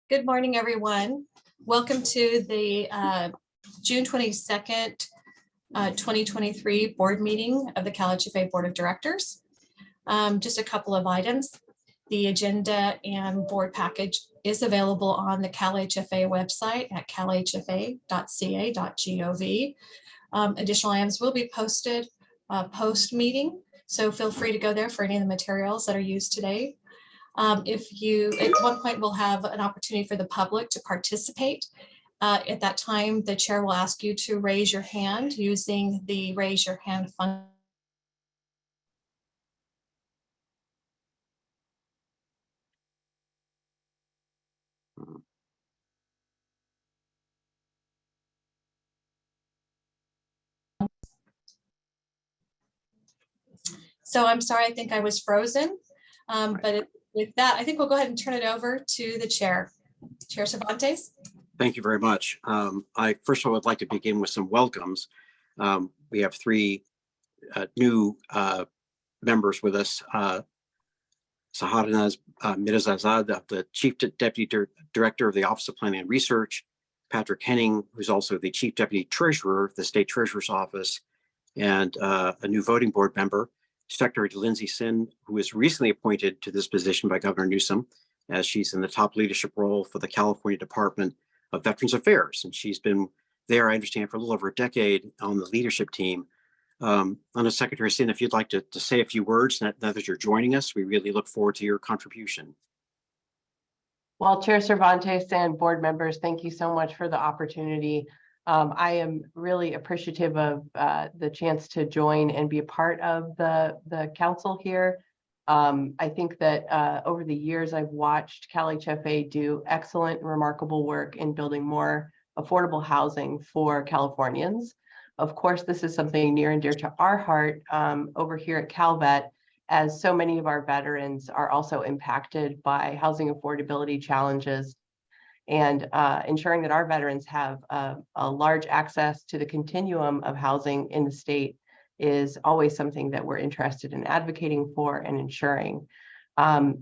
Good morning, everyone. Welcome to the June 22nd, 2023 board meeting of the CalHFA Board of Directors. Just a couple of items. The agenda and board package is available on the CalHFA website at calhfa.ca.gov. Additional items will be posted post-meeting, so feel free to go there for any of the materials that are used today. If you, at one point, we'll have an opportunity for the public to participate. At that time, the chair will ask you to raise your hand using the raise your hand function. So I'm sorry, I think I was frozen, but with that, I think we'll go ahead and turn it over to the chair. Chair Cervantes. Thank you very much. I first of all would like to begin with some welcomes. We have three new members with us. Sahadanaz Mirzazad, the Chief Deputy Director of the Office of Planning and Research, Patrick Henning, who's also the Chief Deputy Treasurer of the State Treasurer's Office, and a new voting board member, Secretary Lindsay Sin, who was recently appointed to this position by Governor Newsom, as she's in the top leadership role for the California Department of Veterans Affairs. And she's been there, I understand, for a little over a decade on the leadership team. Secretary Sin, if you'd like to say a few words now that you're joining us, we really look forward to your contribution. Well, Chair Cervantes and board members, thank you so much for the opportunity. I am really appreciative of the chance to join and be a part of the council here. I think that over the years, I've watched CalHFA do excellent, remarkable work in building more affordable housing for Californians. Of course, this is something near and dear to our heart over here at CalVet, as so many of our veterans are also impacted by housing affordability challenges. And ensuring that our veterans have a large access to the continuum of housing in the state is always something that we're interested in advocating for and ensuring.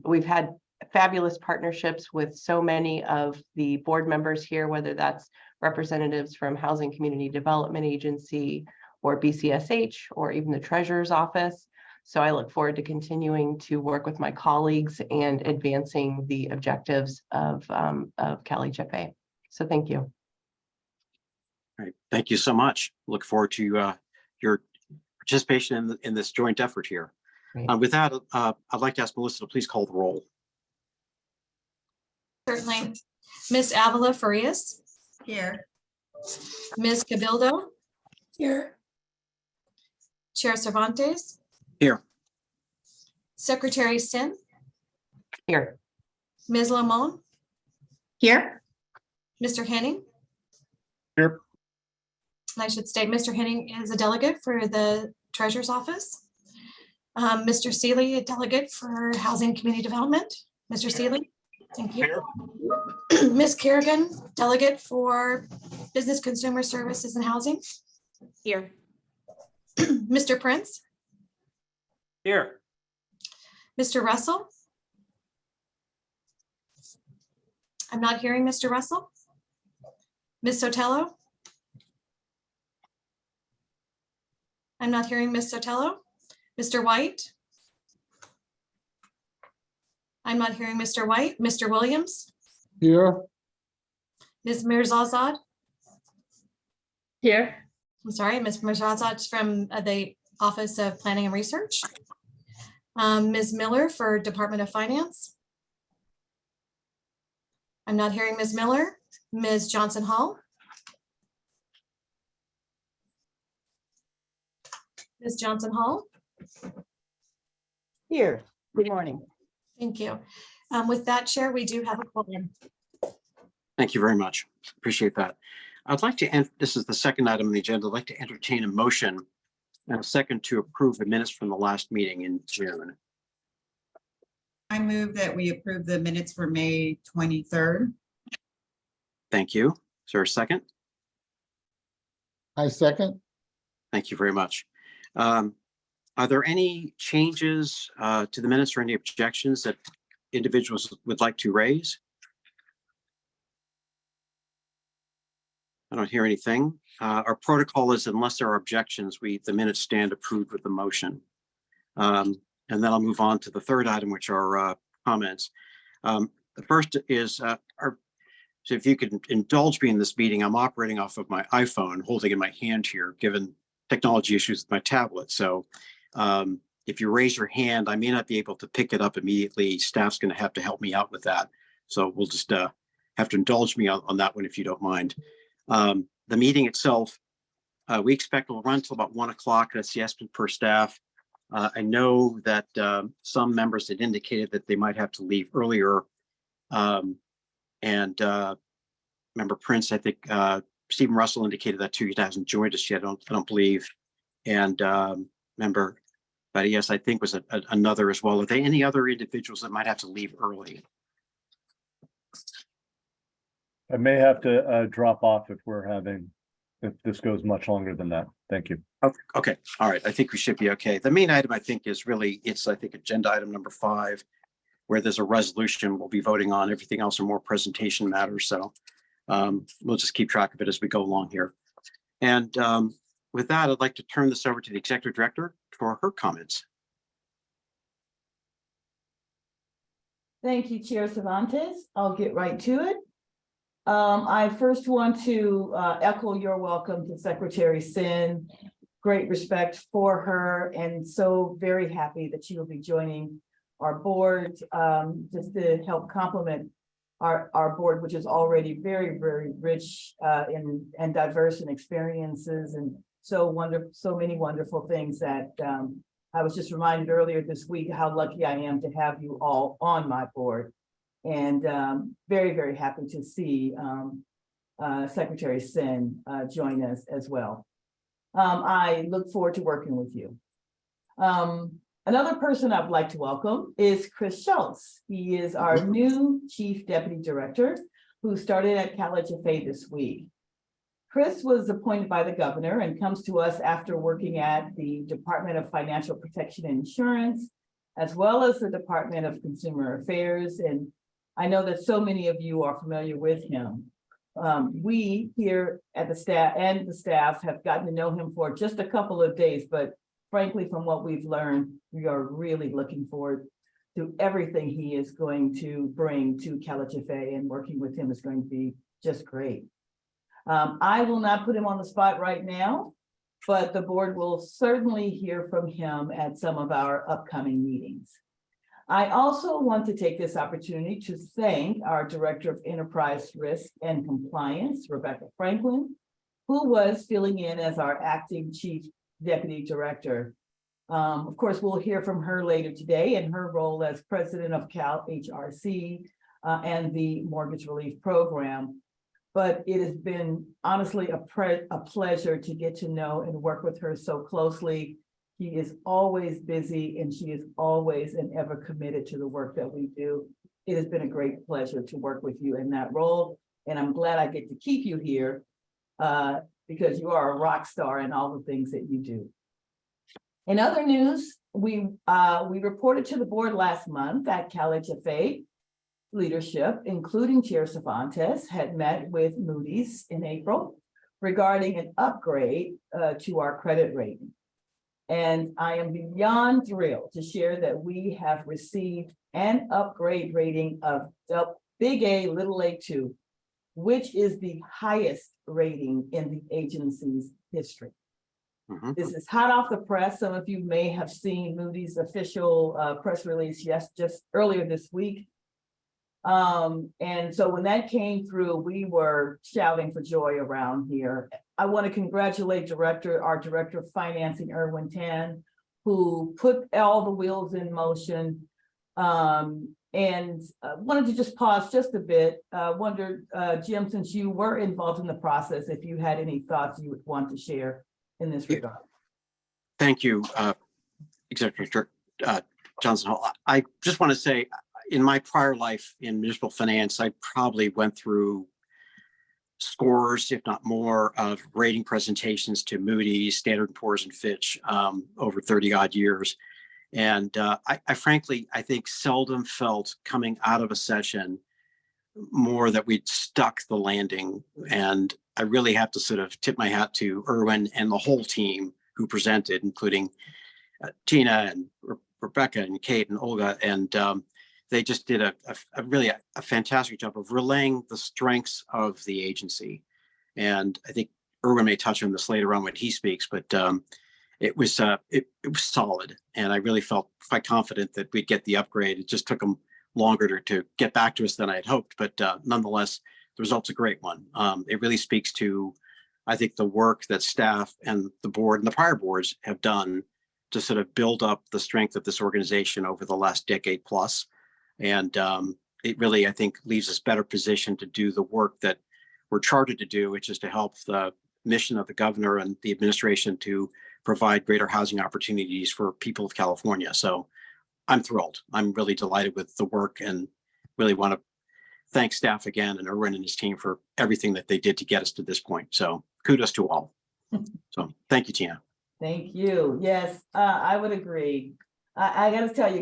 We've had fabulous partnerships with so many of the board members here, whether that's representatives from Housing Community Development Agency or BCSH or even the Treasurer's Office. So I look forward to continuing to work with my colleagues and advancing the objectives of CalHFA. So thank you. All right, thank you so much. Look forward to your participation in this joint effort here. With that, I'd like to ask Melissa to please call the roll. Certainly. Ms. Avila Farias. Here. Ms. Cabildo. Here. Chair Cervantes. Here. Secretary Sin. Here. Ms. Lamont. Here. Mr. Henning. Here. And I should state Mr. Henning is a delegate for the Treasurer's Office. Mr. Seeley, a delegate for Housing Community Development. Mr. Seeley, thank you. Ms. Kerrigan, delegate for Business Consumer Services and Housing. Here. Mr. Prince. Here. Mr. Russell. I'm not hearing Mr. Russell. Ms. Sotelo. I'm not hearing Ms. Sotelo. Mr. White. I'm not hearing Mr. White. Mr. Williams. Here. Ms. Mirzazad. Here. I'm sorry, Ms. Mirzazad from the Office of Planning and Research. Ms. Miller for Department of Finance. I'm not hearing Ms. Miller. Ms. Johnson Hall. Ms. Johnson Hall. Here. Good morning. Thank you. With that, Chair, we do have a quorum. Thank you very much. Appreciate that. I'd like to end, this is the second item on the agenda. I'd like to entertain a motion and a second to approve the minutes from the last meeting in June. I move that we approve the minutes for May 23rd. Thank you. Is there a second? I second. Thank you very much. Are there any changes to the minutes or any objections that individuals would like to raise? I don't hear anything. Our protocol is unless there are objections, the minutes stand approved with the motion. And then I'll move on to the third item, which are comments. The first is, so if you could indulge me in this meeting, I'm operating off of my iPhone, holding in my hand here, given technology issues with my tablet. So if you raise your hand, I may not be able to pick it up immediately. Staff's going to have to help me out with that. So we'll just have to indulge me on that one if you don't mind. The meeting itself, we expect will run till about 1 o'clock. That's the estimate per staff. I know that some members had indicated that they might have to leave earlier. Member Prince, I think Stephen Russell indicated that too. He hasn't joined us yet, I don't believe. And member Betty, yes, I think was another as well. Are there any other individuals that might have to leave early? I may have to drop off if this goes much longer than that. Thank you. Okay. All right. I think we should be okay. The main item, I think, is really, I think, agenda item number 5, where there's a resolution we'll be voting on. Everything else are more presentation matters. So we'll just keep track of it as we go along here. And with that, I'd like to turn this over to the executive director for her comments. Thank you, Chair Cervantes. I'll get right to it. I first want to echo your welcome to Secretary Sin. Great respect for her, and so very happy that she will be joining our board just to help complement our board, which is already very, very rich and diverse in experiences and so many wonderful things that I was just reminded earlier this week how lucky I am to have you all on my board. And very, very happy to see Secretary Sin join us as well. I look forward to working with you. Another person I'd like to welcome is Chris Schultz. He is our new Chief Deputy Director who started at CalHFA this week. Chris was appointed by the governor and comes to us after working at the Department of Financial Protection and Insurance, as well as the Department of Consumer Affairs. And I know that so many of you are familiar with him. We here at the staff have gotten to know him for just a couple of days, but frankly, from what we've learned, we are really looking forward to everything he is going to bring to CalHFA, and working with him is going to be just great. I will not put him on the spot right now, but the board will certainly hear from him at some of our upcoming meetings. I also want to take this opportunity to thank our Director of Enterprise Risk and Compliance, Rebecca Franklin, who was filling in as our acting Chief Deputy Director. Of course, we'll hear from her later today in her role as President of CalHRC and the Mortgage Relief Program. But it has been honestly a pleasure to get to know and work with her so closely. She is always busy and she is always and ever committed to the work that we do. It has been a great pleasure to work with you in that role. And I'm glad I get to keep you here because you are a rock star in all the things that you do. In other news, we reported to the board last month that CalHFA leadership, including Chair Cervantes, had met with Moody's in April regarding an upgrade to our credit rating. And I am beyond thrilled to share that we have received an upgrade rating of big A, little a2, which is the highest rating in the agency's history. This is hot off the press. Some of you may have seen Moody's official press release just earlier this week. And so when that came through, we were shouting for joy around here. I want to congratulate our Director of Financing, Erwin Tan, who put all the wheels in motion. And wanted to just pause just a bit. Wondered, Jim, since you were involved in the process, if you had any thoughts you would want to share in this regard. Thank you, Executive Director Johnson Hall. I just want to say, in my prior life in municipal finance, I probably went through scores, if not more, of rating presentations to Moody's, Standard & Poor's, and Fitch over 30 odd years. And I frankly, I think seldom felt coming out of a session more that we'd stuck the landing. And I really have to sort of tip my hat to Erwin and the whole team who presented, including Tina and Rebecca and Kate and Olga. And they just did a really a fantastic job of relaying the strengths of the agency. And I think Erwin may touch on this later on when he speaks, but it was solid. And I really felt quite confident that we'd get the upgrade. It just took them longer to get back to us than I had hoped, but nonetheless, the result's a great one. It really speaks to, I think, the work that staff and the board and the prior boards have done to sort of build up the strength of this organization over the last decade plus. And it really, I think, leaves us better positioned to do the work that we're chartered to do, which is to help the mission of the governor and the administration to provide greater housing opportunities for people of California. So I'm thrilled. I'm really delighted with the work and really want to thank staff again and Erwin and his team for everything that they did to get us to this point. So kudos to all. So thank you, Tina. Thank you. Yes, I would agree. I got to tell you,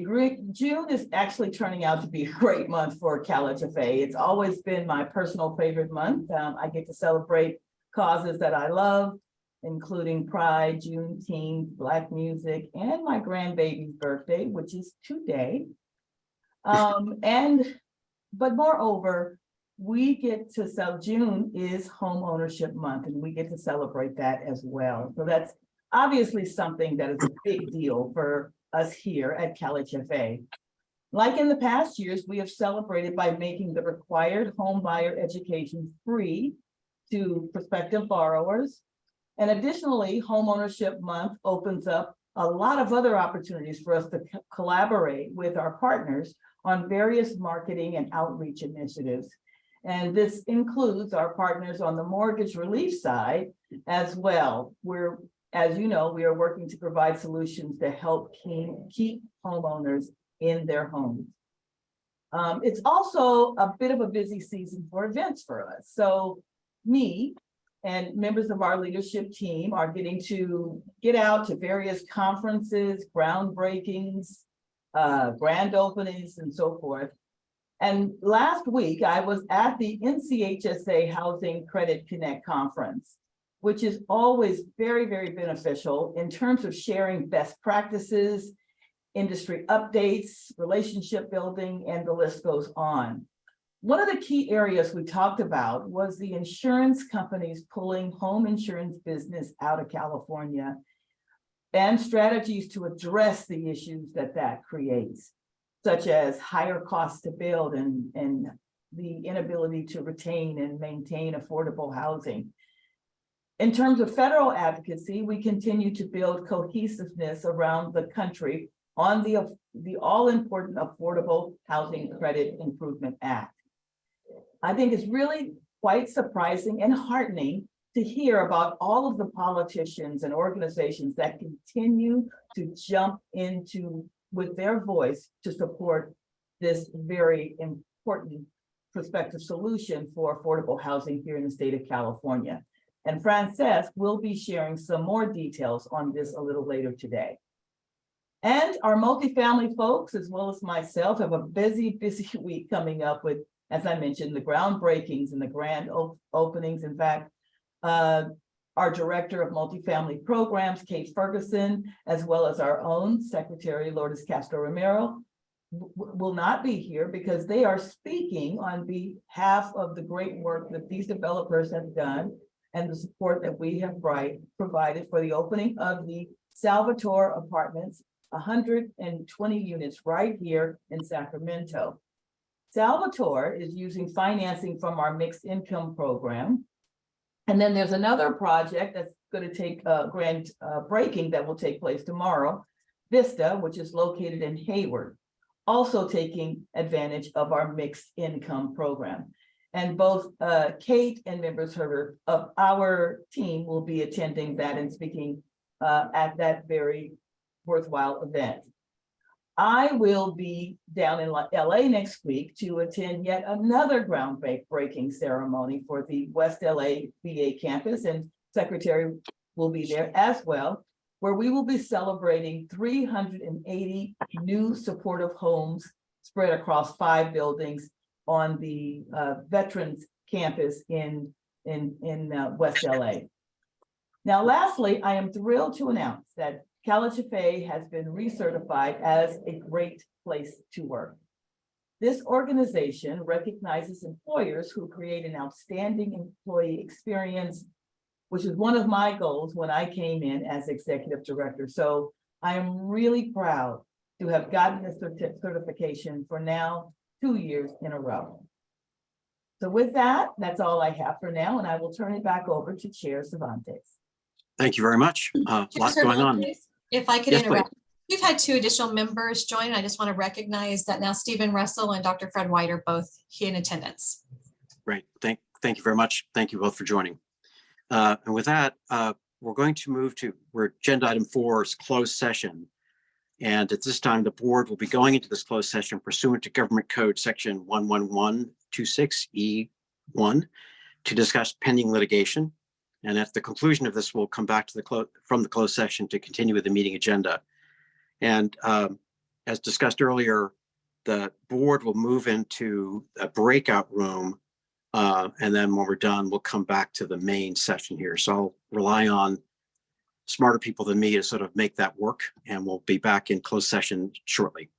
June is actually turning out to be a great month for CalHFA. It's always been my personal favorite month. I get to celebrate causes that I love, including Pride, Juneteenth, Black music, and my grandbaby's birthday, which is today. But moreover, we get to June is home ownership month, and we get to celebrate that as well. So that's obviously something that is a big deal for us here at CalHFA. Like in the past years, we have celebrated by making the required home buyer education free to prospective borrowers. And additionally, Homeownership Month opens up a lot of other opportunities for us to collaborate with our partners on various marketing and outreach initiatives. And this includes our partners on the mortgage relief side as well. As you know, we are working to provide solutions to help keep homeowners in their homes. It's also a bit of a busy season for events for us. So me and members of our leadership team are getting to get out to various conferences, groundbreakings, grand openings, and so forth. And last week, I was at the NCHSA Housing Credit Connect Conference, which is always very, very beneficial in terms of sharing best practices, industry updates, relationship building, and the list goes on. One of the key areas we talked about was the insurance companies pulling home insurance business out of California and strategies to address the issues that creates, such as higher costs to build and the inability to retain and maintain affordable housing. In terms of federal advocacy, we continue to build cohesiveness around the country on the all-important Affordable Housing Credit Improvement Act. I think it's really quite surprising and heartening to hear about all of the politicians and organizations that continue to jump into with their voice to support this very important prospective solution for affordable housing here in the state of California. And Francesc will be sharing some more details on this a little later today. And our multifamily folks, as well as myself, have a busy week coming up with, as I mentioned, the groundbreakings and the grand openings. In fact, our Director of Multifamily Programs, Kate Ferguson, as well as our own Secretary, Lourdes Castro Romero, will not be here because they are speaking on behalf of the great work that these developers have done and the support that we have provided for the opening of the Salvatore Apartments, 120 units right here in Sacramento. Salvatore is using financing from our mixed income program. And then there's another project that's going to take grand breaking that will take place tomorrow, Vista, which is located in Hayward, also taking advantage of our mixed income program. And both Kate and members of our team will be attending that and speaking at that very worthwhile event. I will be down in LA next week to attend yet another groundbreaking ceremony for the West LA VA campus, and Secretary will be there as well, where we will be celebrating 380 new supportive homes spread across 5 buildings on the Veterans Campus in West LA. Now, lastly, I am thrilled to announce that CalHFA has been recertified as a great place to work. This organization recognizes employers who create an outstanding employee experience, which is one of my goals when I came in as executive director. So I am really proud to have gotten this certification for now 2 years in a row. So with that, that's all I have for now, and I will turn it back over to Chair Cervantes. Thank you very much. A Chair lot going on. Cervantes, if I could Yes, please. interrupt. We've had 2 additional members join. I just want to recognize that now Stephen Russell and Dr. Fred White are both here in attendance. Great. Thank you very much. Thank you both for joining. And with that, we're going to move to where agenda item 4 is closed session. And at this time, the board will be going into this closed session pursuant to Government Code Section 11126E1 to discuss pending litigation. And at the conclusion of this, we'll come back to from the closed session to continue with the meeting agenda. And as discussed earlier, the board will move into a breakout room. And then when we're done, we'll come back to the main session here. So I'll rely on smarter people than me to sort of make that work. And we'll be back in closed session shortly.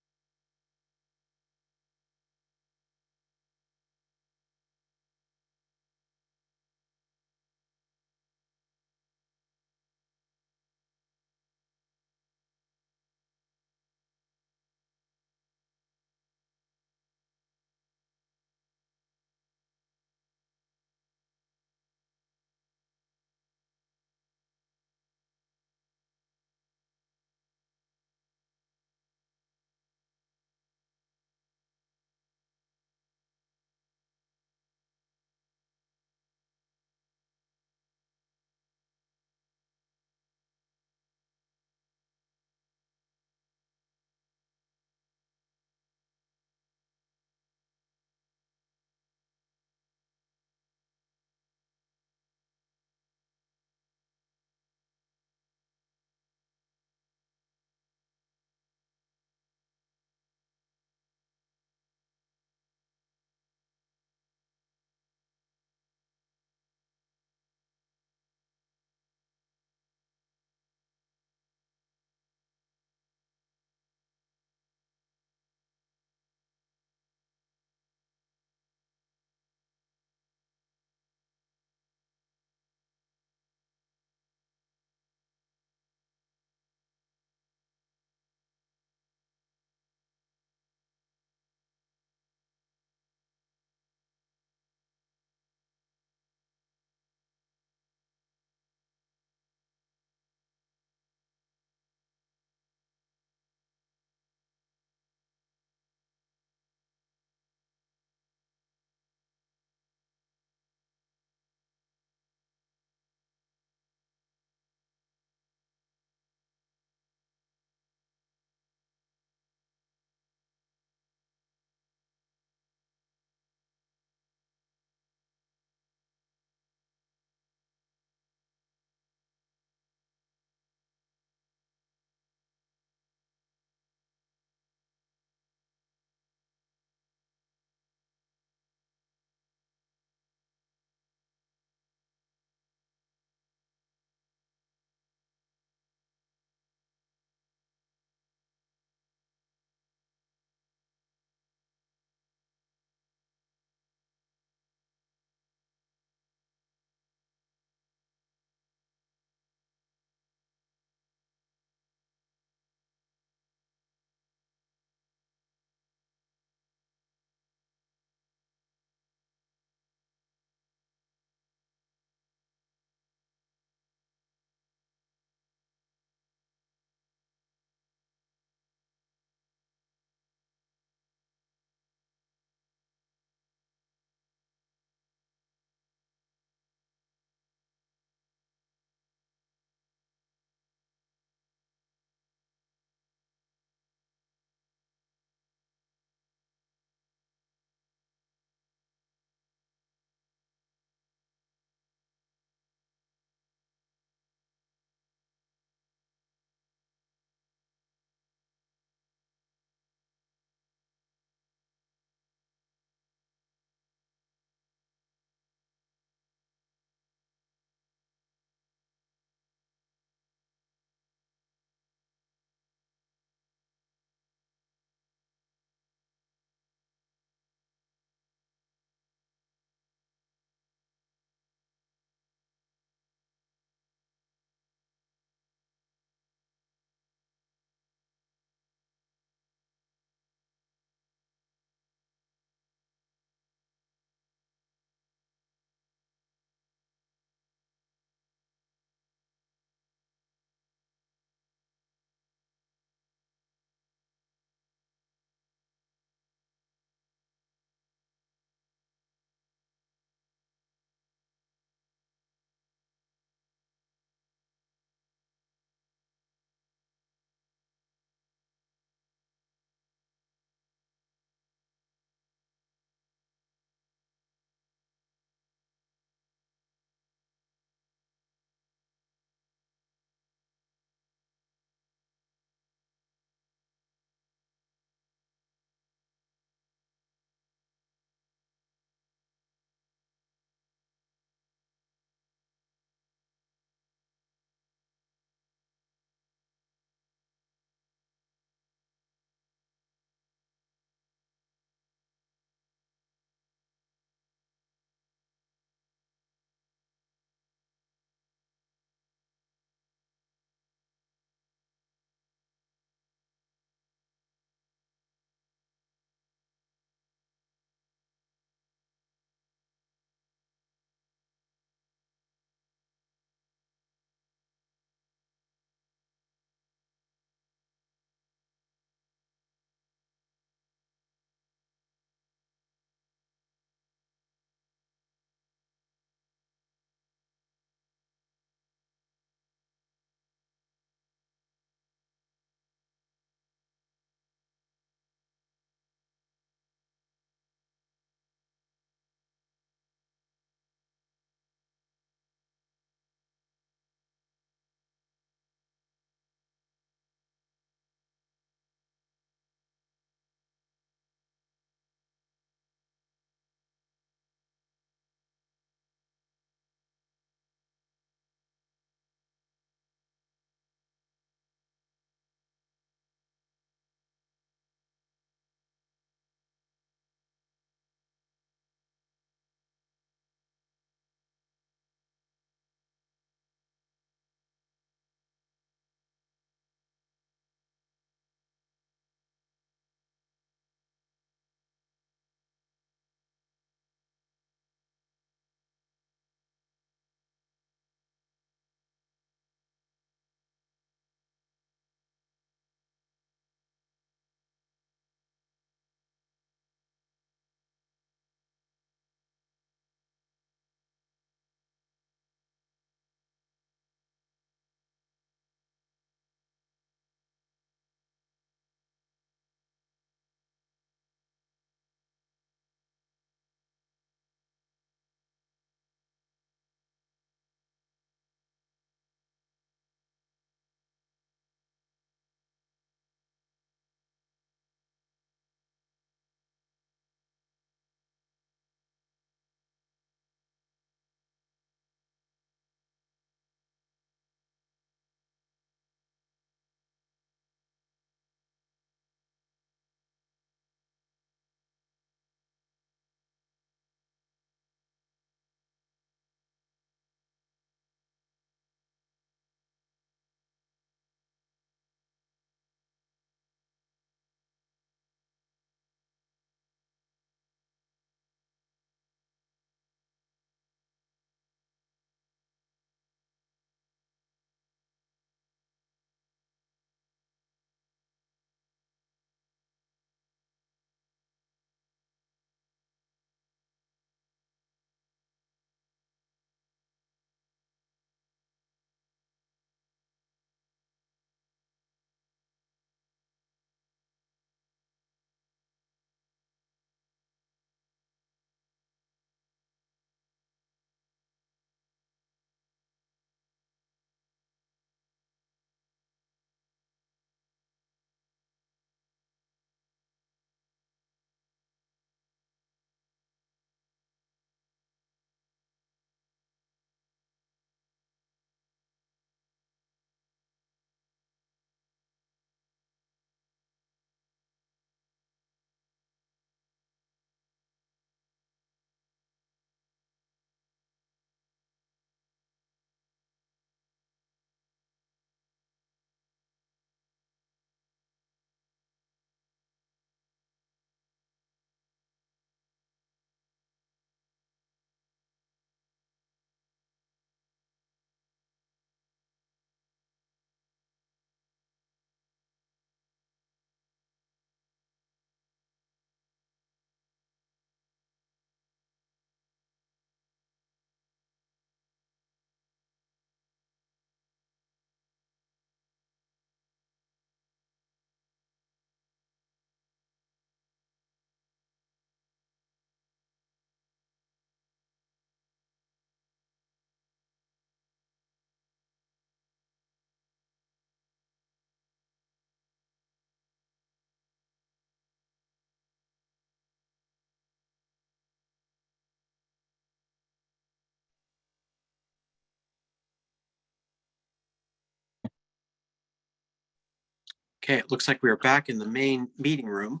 Okay, it looks like we are back in the main meeting room.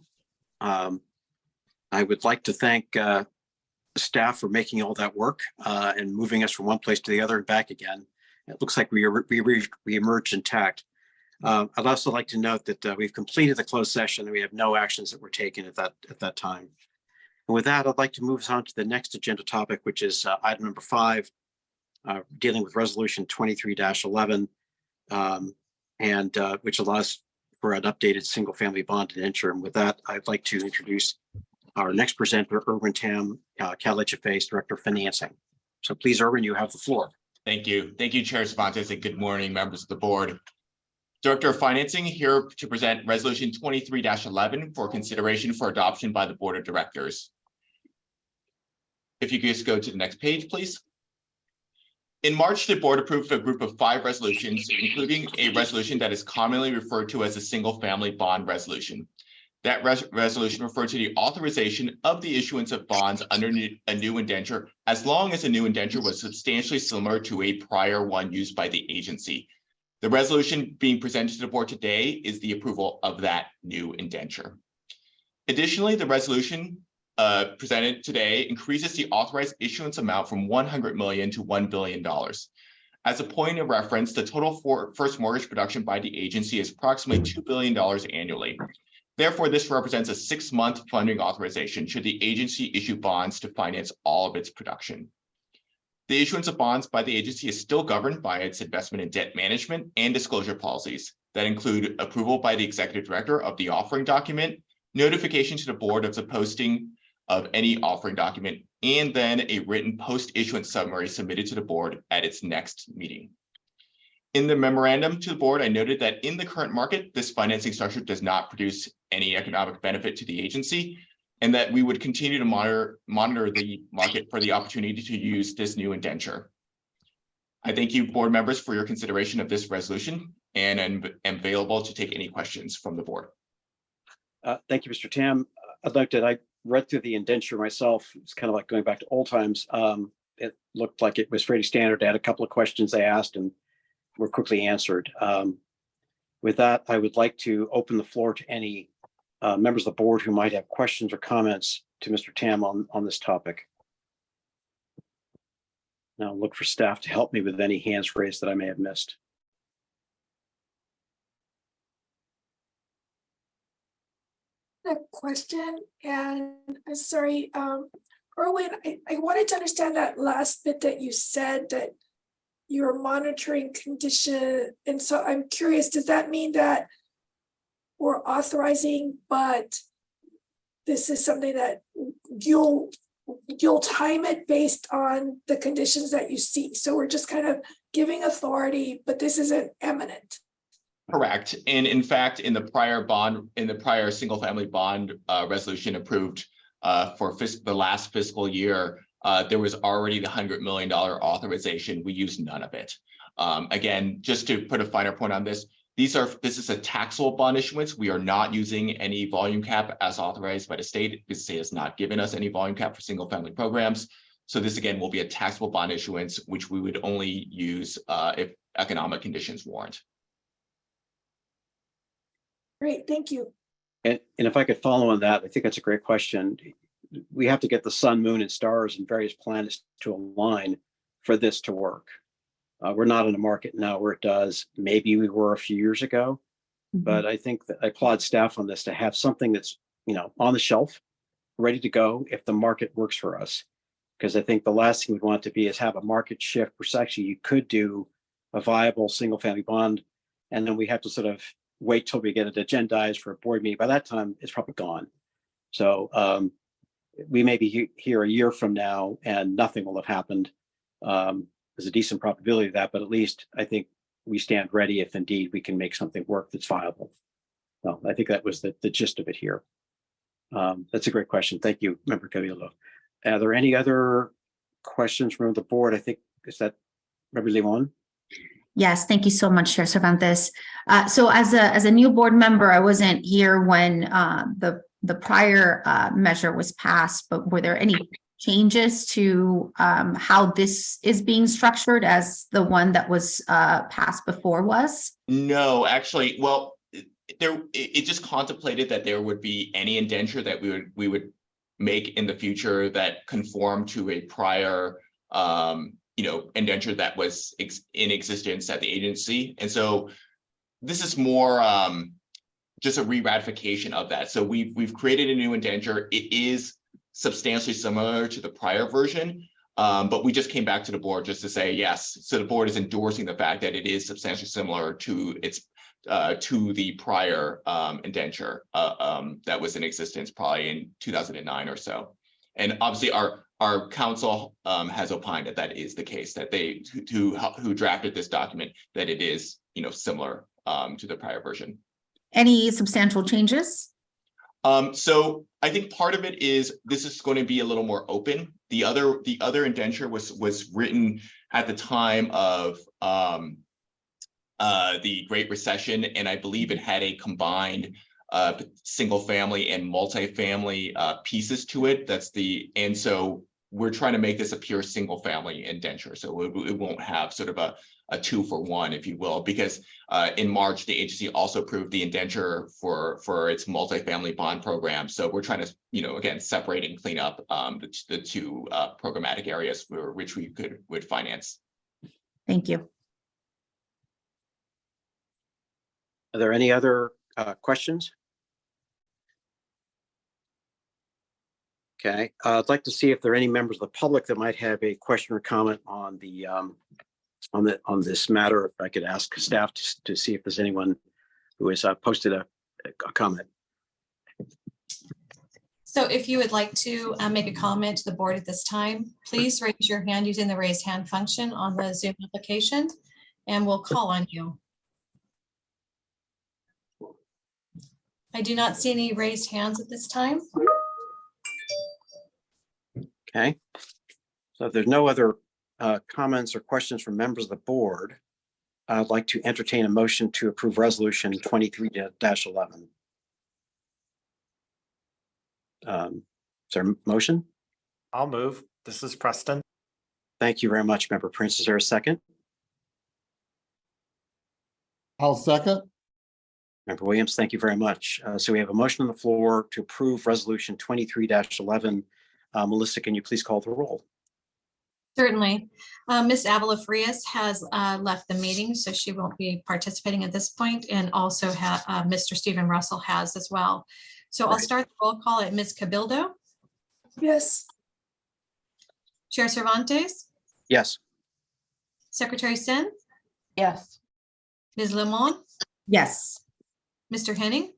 I would like to thank staff for making all that work and moving us from one place to the other and back again. It looks like we emerged intact. I'd also like to note that we've completed the closed session and we have no actions that were taken at that time. And with that, I'd like to move us on to the next agenda topic, which is item number 5, dealing with resolution 23-11, and which allows for an updated single family bond indenture. And with that, I'd like to introduce our next presenter, Erwin Tam, CalHFA's Director of Financing. So please, Erwin, you have the floor. Thank you. Thank you, Chair Cervantes, and good morning, members of the board. Director of Financing here to present Resolution 23-11 for consideration for adoption by the Board of Directors. If you could just go to the next page, please. In March, the board approved a group of 5 resolutions, including a resolution that is commonly referred to as a single-family bond resolution. That resolution referred to the authorization of the issuance of bonds under a new indenture, as long as the new indenture was substantially similar to a prior one used by the agency. The resolution being presented to the board today is the approval of that new indenture. Additionally, the resolution presented today increases the authorized issuance amount from $100 million to $1 billion. As a point of reference, the total first mortgage production by the agency is approximately $2 billion annually. Therefore, this represents a 6-month funding authorization should the agency issue bonds to finance all of its production. The issuance of bonds by the agency is still governed by its investment in debt management and disclosure policies that include approval by the executive director of the offering document, notification to the board of the posting of any offering document, and then a written post-issuance summary submitted to the board at its next meeting. In the memorandum to the board, I noted that in the current market, this financing structure does not produce any economic benefit to the agency, and that we would continue to monitor the market for the opportunity to use this new indenture. I thank you, board members, for your consideration of this resolution, and am available to take any questions from the board. Thank you, Mr. Tam. I'd like to, I read through the indenture myself. It's kind of like going back to old times. It looked like it was pretty standard. I had a couple of questions I asked and were quickly answered. With that, I would like to open the floor to any members of the board who might have questions or comments to Mr. Tam on this topic. Now look for staff to help me with any hands raised that I may have missed. A question, and I'm sorry, Erwin, I wanted to understand that last bit that you said, that you're monitoring condition, and so I'm curious, does that mean that we're authorizing, but this is something that you'll time it based on the conditions that you see? So we're just kind of giving authority, but this isn't eminent. Correct. And in fact, in the prior single family bond resolution approved for the last fiscal year, there was already the $100 million authorization. We used none of it. Again, just to put a finer point on this, this is a taxable bond issuance. We are not using any volume cap as authorized by the state. The state has not given us any volume cap for single family programs. So this again will be a taxable bond issuance, which we would only use if economic conditions warrant. Great, thank you. And if I could follow on that, I think that's a great question. We have to get the sun, moon, and stars and various planets to align for this to work. We're not in a market now where it does. Maybe we were a few years ago, but I think that I applaud staff on this to have something that's, on the shelf, ready to go if the market works for us. Because I think the last thing we'd want to be is have a market shift where actually you could do a viable single family bond, and then we have to sort of wait till we get it agendized for a board meeting. By that time, it's probably gone. So we may be here a year from now and nothing will have happened. There's a decent probability of that, but at least I think we stand ready if indeed we can make something work that's viable. So I think that was the gist of it here. That's a great question. Thank you, Member Cavillo. Are there any other questions from the board? I think, is that Member Limon? Yes, thank you so much, Chair Cervantes. So as a new board member, I wasn't here when the prior measure was passed, but were there any changes to how this is being structured as the one that was passed before was? No, actually, well, it just contemplated that there would be any indenture that we would make in the future that conform to a prior indenture that was in existence at the agency. And so this is more just a re-ratification of that. So we've created a new indenture. It is substantially similar to the prior version, but we just came back to the board just to say yes. So the board is endorsing the fact that it is substantially similar to its to the prior indenture that was in existence probably in 2009 or so. And obviously our council has opined that that is the case, that they who drafted this document, that it is similar to the prior version. Any substantial changes? So I think part of it is this is going to be a little more open. The other indenture was written at the time of the Great Recession, and I believe it had a combined single family and multifamily pieces to it. And so we're trying to make this a pure single family indenture. So it won't have sort of a 2-for-1, if you will, because in March, the agency also approved the indenture for its multifamily bond program. So we're trying to, again, separate and clean up the two programmatic areas which we would finance. Thank you. Are there any other questions? Okay, I'd like to see if there are any members of the public that might have a question or comment on the on this matter. If I could ask staff to see if there's anyone who has posted a comment. So if you would like to make a comment to the board at this time, please raise your hand using the raise hand function on the Zoom application, and we'll call on you. I do not see any raised hands at this time. Okay, so if there's no other comments or questions from members of the board, I'd like to entertain a motion to approve resolution 23-11. Is there a motion? I'll move. This is Preston. Thank you very much, Member Prince. Is there a second? I'll second. Member Williams, thank you very much. So we have a motion on the floor to approve resolution 23-11. Melissa, can you please call the roll? Certainly. Ms. Avila Frias has left the meeting, so she won't be participating at this point, and also Mr. Stephen Russell has as well. So I'll start the roll call at Ms. Cabildo. Yes. Chair Cervantes, Yes. Secretary Sin, Yes. Ms. Lemon, Yes. Mr. Henning.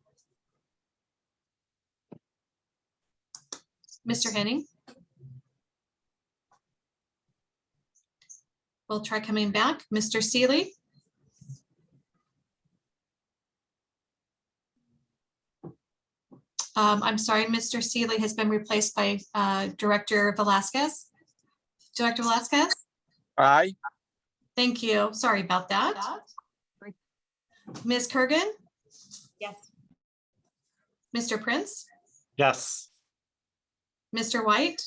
Mr. Henning. We'll try coming back. Mr. Seeley. I'm sorry, Mr. Seeley has been replaced by Director Velasquez. Director Velasquez? Aye. Thank you. Sorry about that. Ms. Kurgan? Yes. Mr. Prince? Yes. Mr. White?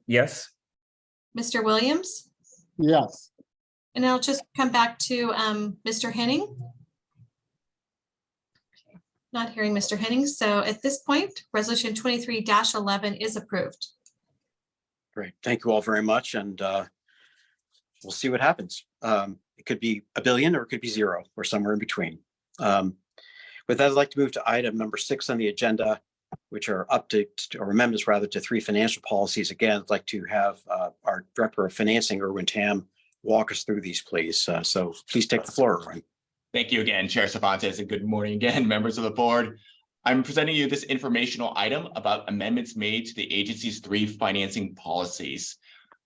Yes. Mr. Williams? Yes. And I'll just come back to Mr. Henning. Not hearing Mr. Henning. So at this point, resolution 23-11 is approved. Great. Thank you all very much. And we'll see what happens. It could be $1 billion or it could be 0 or somewhere in between. With that, I'd like to move to item number 6 on the agenda, which are updates or amendments rather to 3 financial policies. Again, I'd like to have our Director of Financing, Erwin Tam, walk us through these, please. So please take the floor, Erwin. Thank you again, Chair Cervantes, and good morning again, members of the board. I'm presenting you this informational item about amendments made to the agency's 3 financing policies.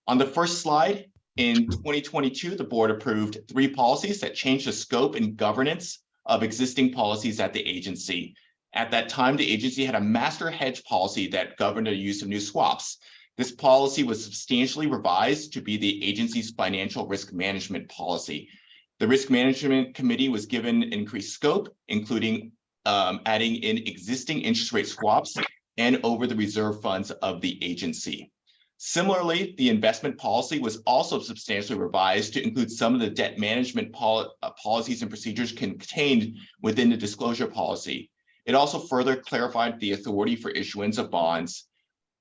On the first slide, in 2022, the board approved 3 policies that changed the scope and governance of existing policies at the agency. At that time, the agency had a master hedge policy that governed the use of new swaps. This policy was substantially revised to be the agency's financial risk management policy. The Risk Management Committee was given increased scope, including adding in existing interest rate swaps and over the reserve funds of the agency. Similarly, the investment policy was also substantially revised to include some of the debt management policies and procedures contained within the disclosure policy. It also further clarified the authority for issuance of bonds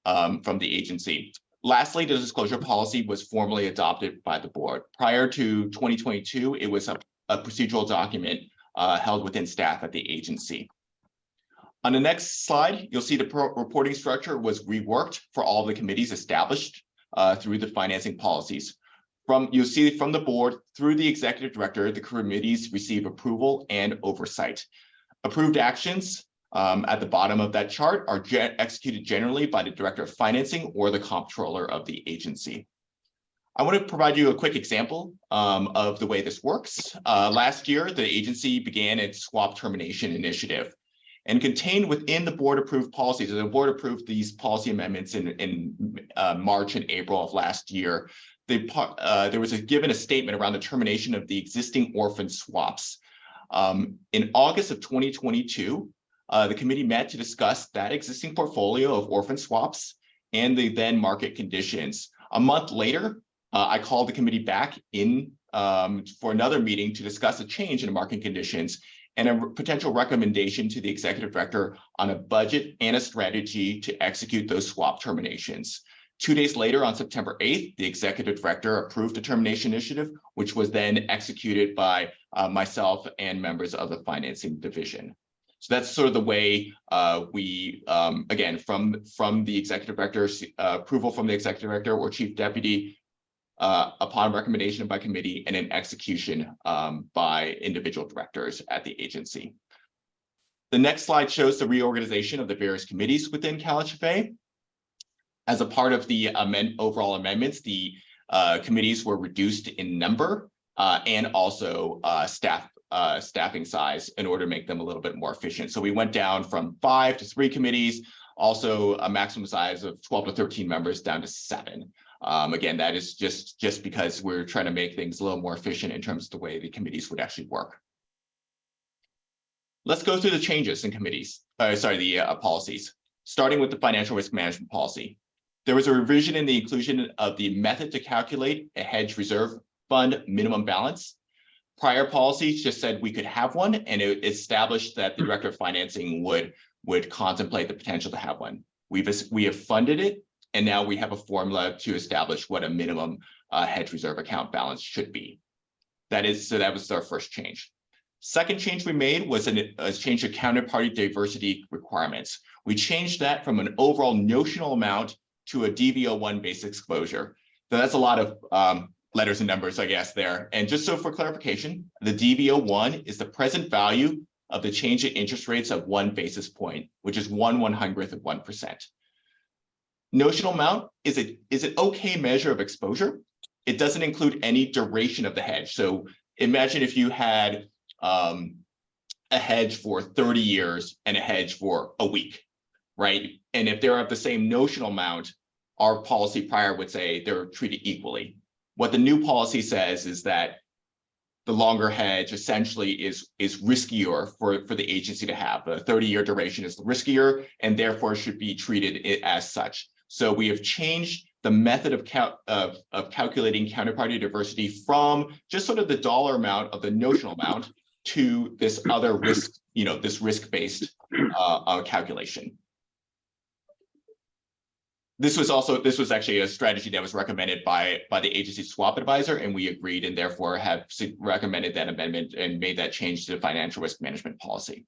from the agency. Lastly, the disclosure policy was formally adopted by the board. Prior to 2022, it was a procedural document held within staff at the agency. On the next slide, you'll see the reporting structure was reworked for all the committees established through the financing policies. You'll see from the board through the executive director, the committees receive approval and oversight. Approved actions at the bottom of that chart are executed generally by the director of financing or the comptroller of the agency. I want to provide you a quick example of the way this works. Last year, the agency began its swap termination initiative. And contained within the board approved policies, and the board approved these policy amendments in March and April of last year. There was given a statement around the termination of the existing orphan swaps. In August of 2022, the committee met to discuss that existing portfolio of orphan swaps and the then market conditions. A month later, I called the committee back in for another meeting to discuss a change in the market conditions and a potential recommendation to the executive director on a budget and a strategy to execute those swap terminations. 2 days later, on September 8th, the executive director approved a termination initiative, which was then executed by myself and members of the financing division. So that's sort of the way we, again, from the executive director's approval from the executive director or chief deputy, upon recommendation by committee and in execution by individual directors at the agency. The next slide shows the reorganization of the various committees within CalHFA. As a part of the overall amendments, the committees were reduced in number and also staffing size in order to make them a little bit more efficient. So we went down from 5 to 3 committees, also a maximum size of 12 to 13 members down to 7. Again, that is just because we're trying to make things a little more efficient in terms of the way the committees would actually work. Let's go through the changes in committees, policies, starting with the financial risk management policy. There was a revision in the inclusion of the method to calculate a hedge reserve fund minimum balance. Prior policies just said we could have one, and it established that the director of financing would contemplate the potential to have one. We have funded it, and now we have a formula to establish what a minimum hedge reserve account balance should be. That was our first change. Second change we made was a change to counterparty diversity requirements. We changed that from an overall notional amount to a DV01 base exposure. So that's a lot of letters and numbers, I guess, there. And just so for clarification, the DV01 is the present value of the change in interest rates of 1 basis point, which is 1/100th of 1%. Notional amount is an okay measure of exposure. It doesn't include any duration of the hedge. So imagine if you had a hedge for 30 years and a hedge for a week, right? And if they're of the same notional amount, our policy prior would say they're treated equally. What the new policy says is that the longer hedge essentially is riskier for the agency to have. The 30-year duration is riskier and therefore should be treated as such. So we have changed the method of calculating counterparty diversity from just sort of the dollar amount of the notional amount to this other risk, this risk-based calculation. This was actually a strategy that was recommended by the agency swap advisor, and we agreed and therefore have recommended that amendment and made that change to the financial risk management policy.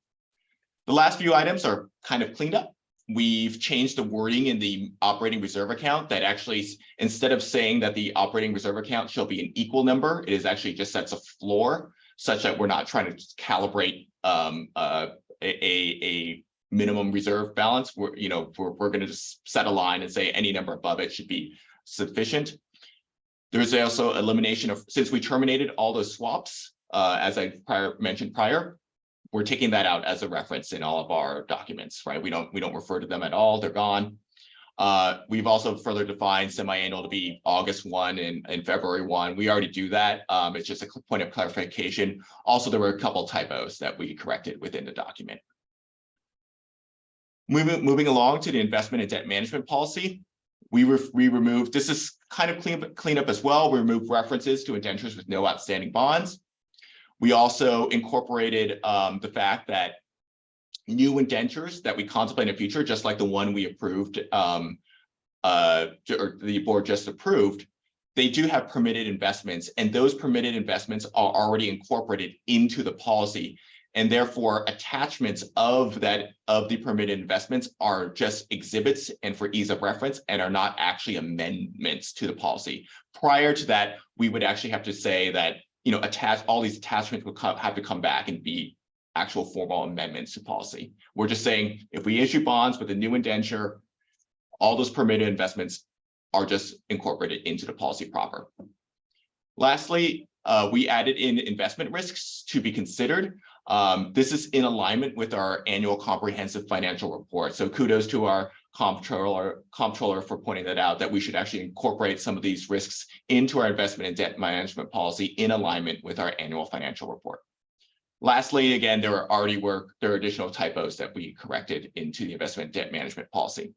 The last few items are kind of cleaned up. We've changed the wording in the operating reserve account that actually, instead of saying that the operating reserve account shall be an equal number, it is actually just sets a floor such that we're not trying to calibrate a minimum reserve balance. We're going to just set a line and say any number above it should be sufficient. There's also elimination of, since we terminated all those swaps, as I mentioned prior, we're taking that out as a reference in all of our documents, right? We don't refer to them at all, they're gone. We've also further defined semi-annual to be August 1 and February 1. We already do that. It's just a point of clarification. Also, there were a couple typos that we corrected within the document. Moving along to the investment and debt management policy. We removed, this is kind of cleanup as well. We removed references to indentures with no outstanding bonds. We also incorporated the fact that new indentures that we contemplate in the future, just like the one we approved, or the board just approved, they do have permitted investments, and those permitted investments are already incorporated into the policy. And therefore, attachments of the permitted investments are just exhibits and for ease of reference, and are not actually amendments to the policy. Prior to that, we would actually have to say that, you know, all these attachments would have to come back and be actual formal amendments to policy. We're just saying, if we issue bonds with a new indenture, all those permitted investments are just incorporated into the policy proper. Lastly, we added in investment risks to be considered. This is in alignment with our annual comprehensive financial report. So kudos to our comptroller for pointing that out, that we should actually incorporate some of these risks into our investment and debt management policy in alignment with our annual financial report. Lastly, again, there are additional typos that we corrected into the investment debt management policy.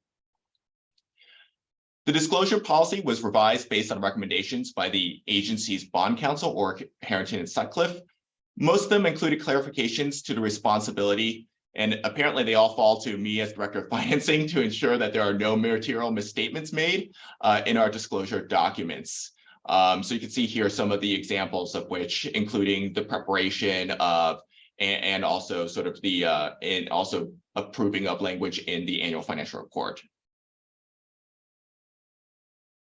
The disclosure policy was revised based on recommendations by the agency's bond counsel, or Harrington and Sutcliffe. Most of them included clarifications to the responsibility, and apparently they all fall to me as Director of Financing to ensure that there are no material misstatements made in our disclosure documents. So you can see here some of the examples of which, including the preparation of, and also sort of the, and also approving of language in the annual financial report.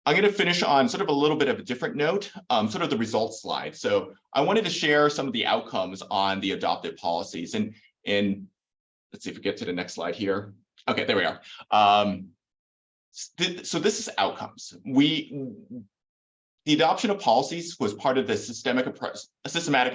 I'm going to finish on sort of a little bit of a different note, sort of the results slide. So I wanted to share some of the outcomes on the adopted policies, and let's see if we get to the next slide here. Okay, there we are. So this is outcomes. The adoption of policies was part of the systematic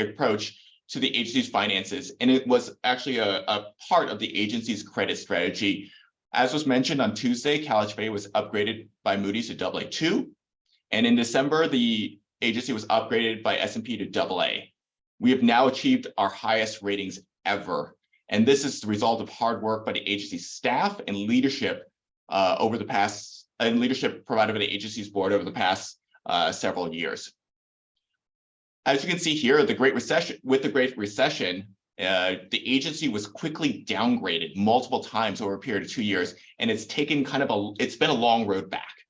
approach to the agency's finances, and it was actually a part of the agency's credit strategy. As was mentioned on Tuesday, CalHFA was upgraded by Moody's to AA2, and in December, the agency was upgraded by S&P to AA. We have now achieved our highest ratings ever, and this is the result of hard work by the agency's staff and leadership leadership provided by the agency's board over the past several years. As you can see here, with the Great Recession, the agency was quickly downgraded multiple times over a period of 2 years, and it's taken it's been a long road back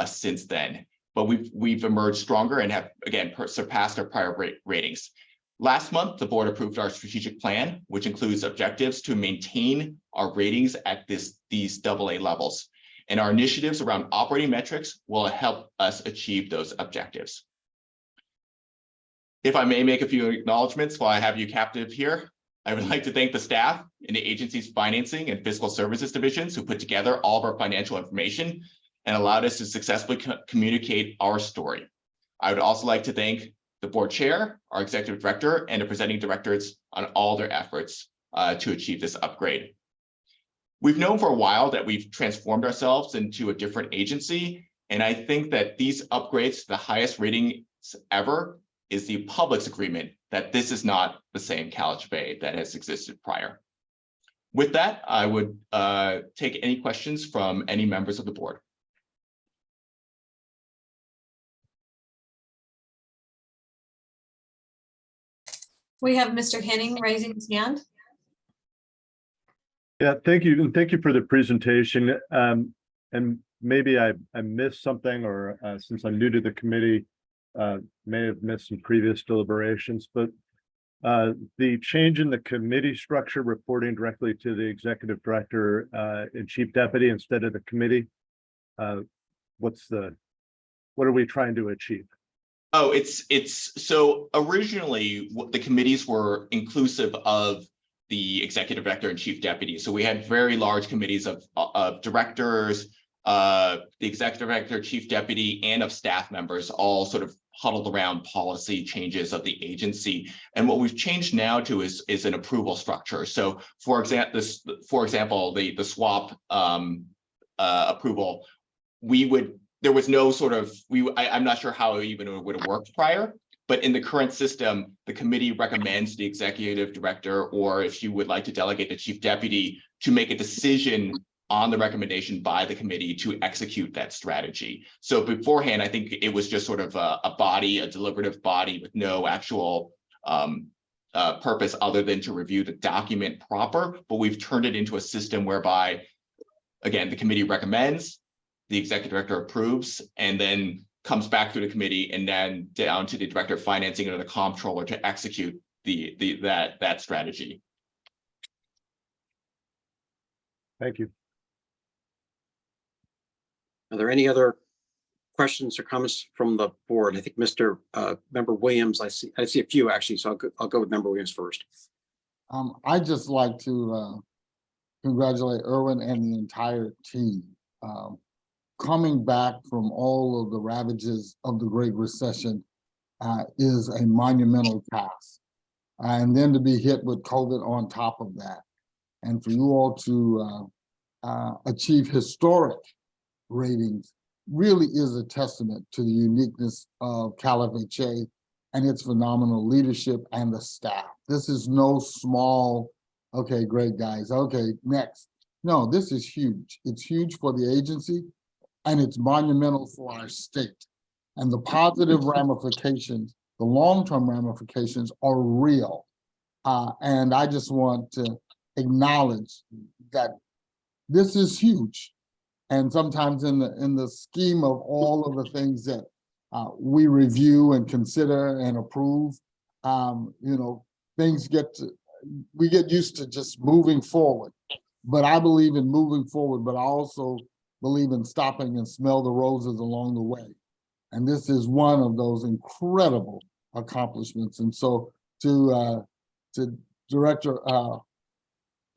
since then. But we've emerged stronger and have again surpassed our prior ratings. Last month, the board approved our strategic plan, which includes objectives to maintain our ratings at these AA levels, and our initiatives around operating metrics will help us achieve those objectives. If I may make a few acknowledgements while I have you captive here, I would like to thank the staff in the agency's financing and fiscal services divisions who put together all of our financial information and allowed us to successfully communicate our story. I would also like to thank the board chair, our executive director, and the presenting directors on all their efforts to achieve this upgrade. We've known for a while that we've transformed ourselves into a different agency, and I think that these upgrades to the highest ratings ever is the public's agreement that this is not the same CalHFA that has existed prior. With that, I would take any questions from any members of the board. We have Mr. Henning raising his hand. Yeah, thank you. And thank you for the presentation. And maybe I missed something, or since I'm new to the committee, may have missed some previous deliberations, but the change in the committee structure reporting directly to the executive director and chief deputy instead of the committee, what are we trying to achieve? Oh, so originally the committees were inclusive of the executive director and chief deputy. So we had very large committees of directors, the executive director, chief deputy, and of staff members, all sort of huddled around policy changes of the agency. And what we've changed now to is an approval structure. So for example, the swap approval, there was no sort of, I'm not sure how it even would have worked prior, but in the current system, the committee recommends the executive director, or if you would like to delegate the chief deputy, to make a decision on the recommendation by the committee to execute that strategy. So beforehand, I think it was just sort of a body, a deliberative body with no actual purpose other than to review the document proper, but we've turned it into a system whereby, again, the committee recommends, the executive director approves, and then comes back through the committee and then down to the director of financing or the comptroller to execute that strategy. Thank you. Are there any other questions or comments from the board? I think Mr. Member Williams, I see a few actually, so I'll go with Member Williams first. I'd just like to congratulate Erwin and the entire team. Coming back from all of the ravages of the Great Recession is a monumental task. And then to be hit with COVID on top of that. And for you all to achieve historic ratings really is a testament to the uniqueness of CalHFA and its phenomenal leadership and the staff. This is no small, okay, great guys, okay, next. No, this is huge. It's huge for the agency and it's monumental for our state. And the positive ramifications, the long-term ramifications are real. And I just want to acknowledge that this is huge. And sometimes in the scheme of all of the things that we review and consider and approve, things we get used to just moving forward. But I believe in moving forward, but I also believe in stopping and smell the roses along the way. And this is one of those incredible accomplishments. And so to Director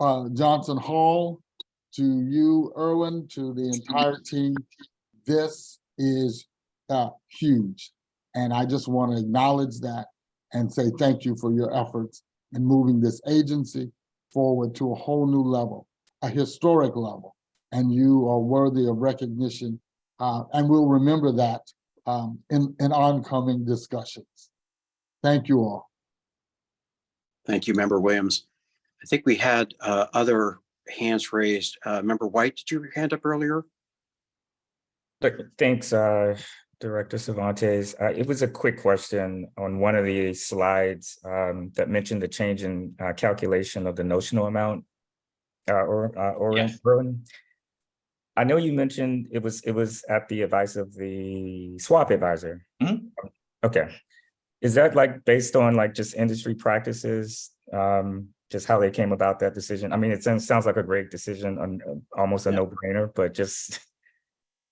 Johnson Hall, to you, Erwin, to the entire team, this is huge. And I just want to acknowledge that and say thank you for your efforts in moving this agency forward to a whole new level, a historic level. And you are worthy of recognition. And we'll remember that in oncoming discussions. Thank you all. Thank you, Member Williams. I think we had other hands raised. Member White, did you have your hand up earlier? Thanks, Director Cervantes. It was a quick question on one of the slides that mentioned the change in calculation of the notional amount. Yes. I know you mentioned it was at the advice of the swap advisor. Mm-hmm. Okay. Is that like based on like just industry practices, just how they came about that decision? I mean, it sounds like a great decision, almost a no-brainer, but just.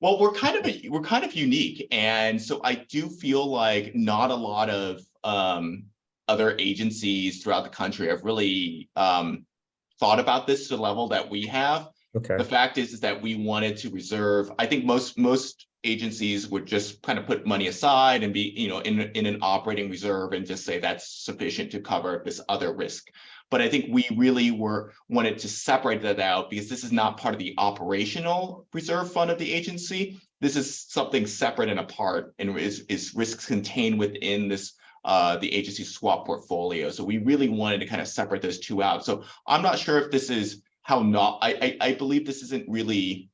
Well, we're kind of unique, and so I do feel like not a lot of other agencies throughout the country have really thought about this to the level that we have. Okay. The fact is that we wanted to reserve. I think most agencies would just kind of put money aside and be, in an operating reserve and just say that's sufficient to cover this other risk. But I think we really wanted to separate that out because this is not part of the operational reserve fund of the agency. This is something separate and apart and is risks contained within this the agency swap portfolio. So we really wanted to kind of separate those two out. So I'm not sure if this is I believe this isn't really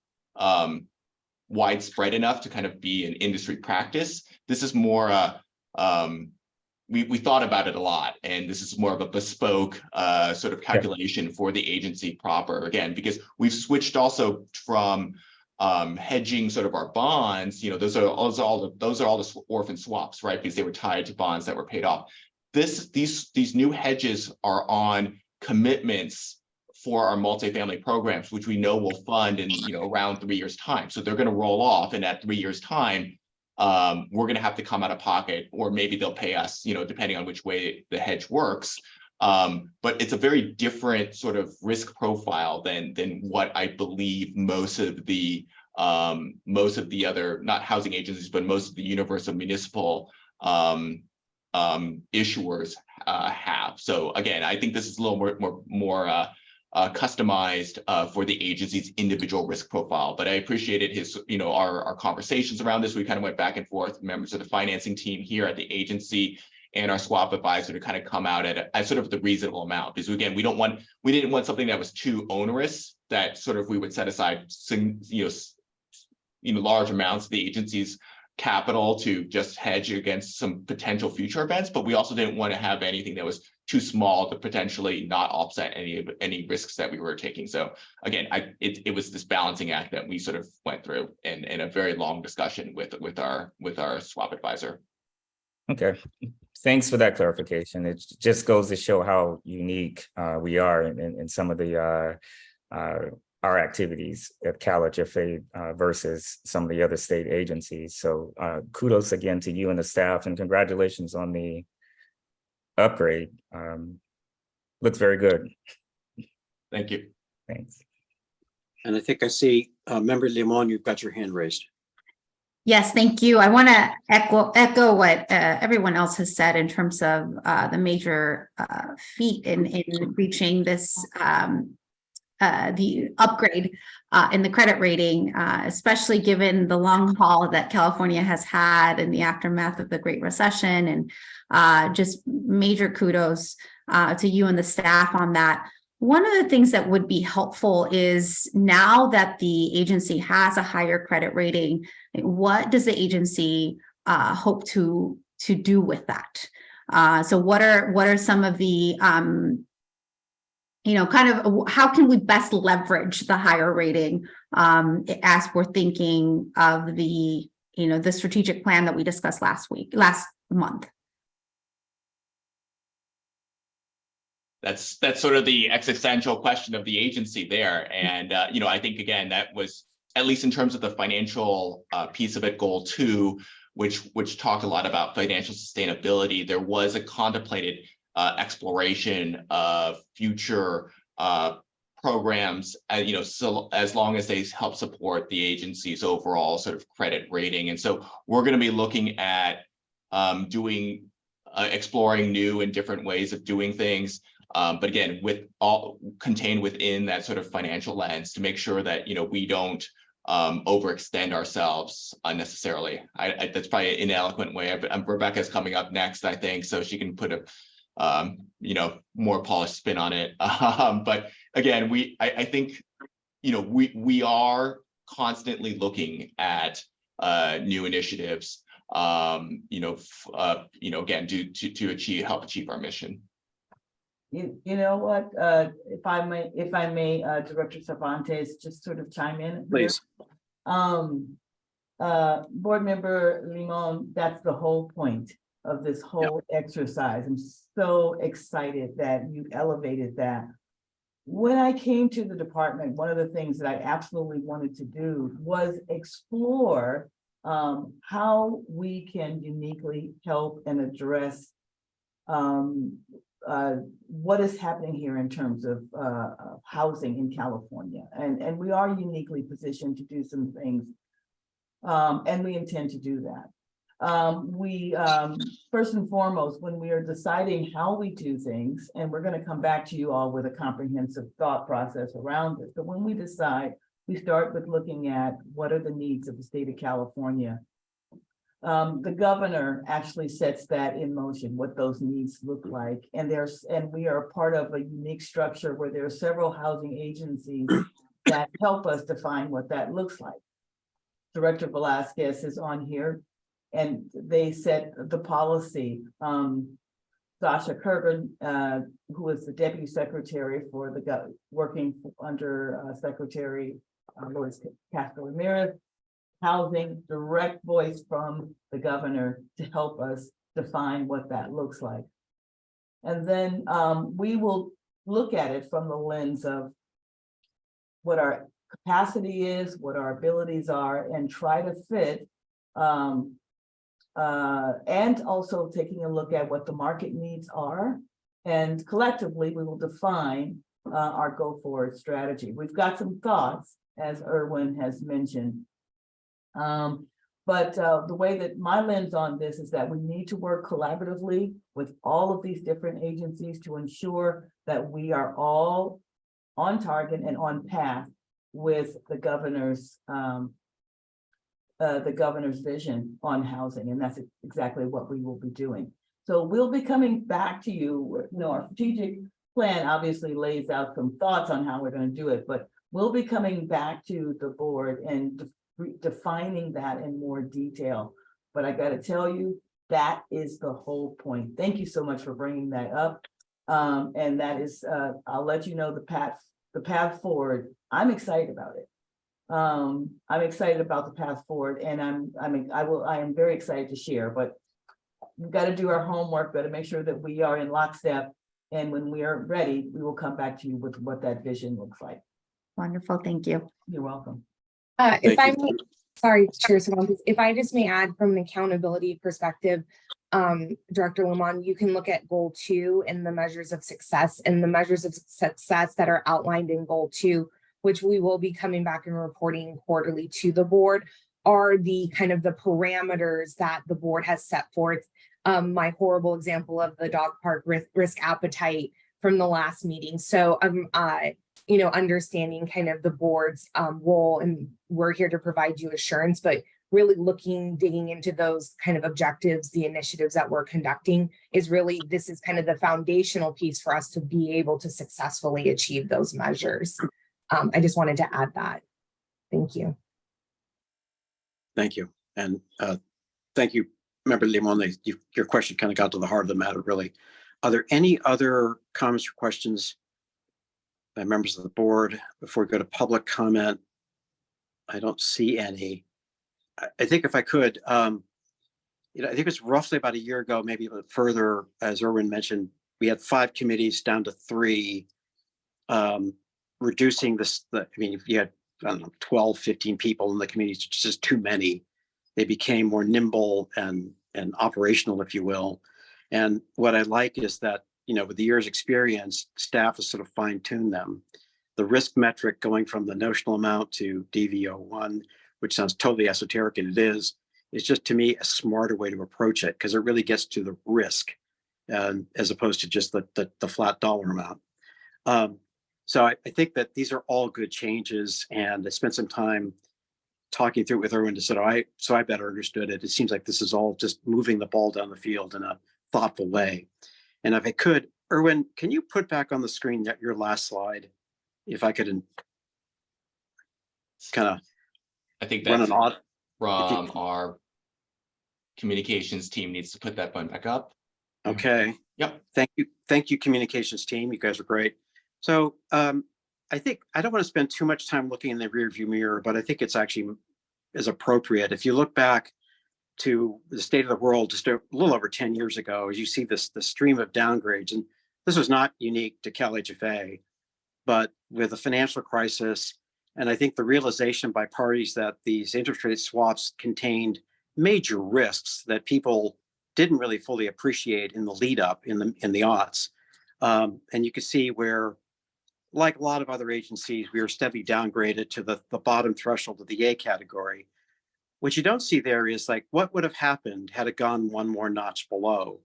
widespread enough to kind of be an industry practice. This is more we thought about it a lot, and this is more of a bespoke sort of calculation for the agency proper, again, because we've switched also from hedging sort of our bonds. Those are all the orphan swaps, right? Because they were tied to bonds that were paid off. These new hedges are on commitments for our multifamily programs, which we know will fund in around 3 years' time. So they're going to roll off, and at 3 years' time, we're going to have to come out of pocket, or maybe they'll pay us, depending on which way the hedge works. But it's a very different sort of risk profile than what I believe most of the other, not housing agencies, but most of the universe of municipal issuers have. So again, I think this is a little more customized for the agency's individual risk profile. But I appreciated our conversations around this. We kind of went back and forth, members of the financing team here at the agency, and our swap advisor to kind of come out at sort of the reasonable amount. Because again, we didn't want something that was too onerous that sort of we would set aside large amounts of the agency's capital to just hedge against some potential future events, but we also didn't want to have anything that was too small to potentially not offset any risks that we were taking. So again, it was this balancing act that we sort of went through in a very long discussion with our swap advisor. Okay, thanks for that clarification. It just goes to show how unique we are in some of the our activities at CalHFA versus some of the other state agencies. So kudos again to you and the staff, and congratulations on the upgrade. Looks very good. Thank you. Thanks. And I think I see Member Limon, you've got your hand raised. Yes, thank you. I want to echo what everyone else has said in terms of the major feat in reaching this the upgrade in the credit rating, especially given the long haul that California has had in the aftermath of the Great Recession, and just major kudos to you and the staff on that. One of the things that would be helpful is, now that the agency has a higher credit rating, what does the agency hope to do with that? So what are some of the kind of how can we best leverage the higher rating as we're thinking of the strategic plan that we discussed last month? That's sort of the existential question of the agency there. And, I think, again, that was, at least in terms of the financial piece of it, goal 2, which talked a lot about financial sustainability. There was a contemplated exploration of future programs, so as long as they help support the agency's overall sort of credit rating. And so we're going to be looking at exploring new and different ways of doing things. But again, with all contained within that sort of financial lens, to make sure that we don't overextend ourselves unnecessarily. That's probably an ineloquent way. Rebecca's coming up next, I think, so she can put a more polished spin on it. But again, I think we are constantly looking at new initiatives. Again, to help achieve our mission. You know what, if I may, Director Cervantes, just sort of chime in. Please. Board Member Limon, that's the whole point of this whole exercise. I'm so excited that you elevated that. When I came to the department, one of the things that I absolutely wanted to do was explore how we can uniquely help and address what is happening here in terms of housing in California. And we are uniquely positioned to do some things, and we intend to do that. We first and foremost, when we are deciding how we do things, and we're going to come back to you all with a comprehensive thought process around it, but when we decide, we start with looking at what are the needs of the state of California. The governor actually sets that in motion, what those needs look like. And we are a part of a unique structure where there are several housing agencies that help us define what that looks like. Director Velasquez is on here, and they set the policy. Sasha Kurgan, who is the Deputy Secretary for the working under Secretary Luis Castro Ramirez, housing, direct voice from the governor to help us define what that looks like. And then we will look at it from the lens of what our capacity is, what our abilities are, and try to fit, and also taking a look at what the market needs are. And collectively, we will define our go-forward strategy. We've got some thoughts, as Erwin has mentioned. But the way that my lens on this is that we need to work collaboratively with all of these different agencies to ensure that we are all on target and on path with the governor's vision on housing, and that's exactly what we will be doing. So we'll be coming back to you, our strategic plan obviously lays out some thoughts on how we're gonna do it, but we'll be coming back to the board and defining that in more detail. But I gotta tell you, that is the whole point. Thank you so much for bringing that up. And that is, I'll let you know the path forward. I'm excited about it. I'm excited about the path forward, and I am very excited to share, but we've got to do our homework, got to make sure that we are in lockstep. And when we are ready, we will come back to you with what that vision looks like. Wonderful, thank you. You're welcome. If Thank I may, sorry, Chair Cervantes, if I just may add from an accountability perspective, Director Lamont, you can look at goal 2 and the measures of success that are outlined in goal 2, which we will be coming back and reporting quarterly to the board, are the kind of the parameters that the board has set forth. My horrible example of the dog park risk appetite from the last meeting. So understanding kind of the board's role, and we're here to provide you assurance, but really digging into those kind of objectives, the initiatives that we're conducting this is kind of the foundational piece for us to be able to successfully achieve those measures. I just wanted to add that. Thank you. Thank you. And thank you, Member Limon. Your question kind of got to the heart of the matter, really. Are there any other comments or questions by members of the board before we go to public comment? I don't see any. I think if I could, I think it's roughly about a year ago, maybe a bit further, as Erwin mentioned, we had 5 committees down to 3, reducing this. If you had, 12, 15 people in the committees, it's just too many. They became more nimble and operational, if you will. And what I like is that, with the year's experience, staff has sort of fine-tuned them. The risk metric going from the notional amount to DV01, which sounds totally esoteric, and it is, just to me a smarter way to approach it, because it really gets to the risk, as opposed to just the flat dollar amount. So I think that these are all good changes, and I spent some time talking through it with Erwin to say, so I better understood it. It seems like this is all just moving the ball down the field in a thoughtful way. And if I could, Erwin, can you put back on the screen your last slide? If I could kind of, I think run that's an audit from our communications team needs to put that button back up. Okay. Yep. Thank you, communications team. You guys are great. So I think I don't want to spend too much time looking in the rearview mirror, but I think it's actually is appropriate. If you look back to the state of the world just a little over 10 years ago, as you see the stream of downgrades, and this was not unique to CalHFA, but with the financial crisis, and I think the realization by parties that these interest rate swaps contained major risks that people didn't really fully appreciate in the lead up in the aughts. And you can see where, like a lot of other agencies, we were steadily downgraded to the bottom threshold of the A category. What you don't see there is like what would have happened had it gone one more notch below,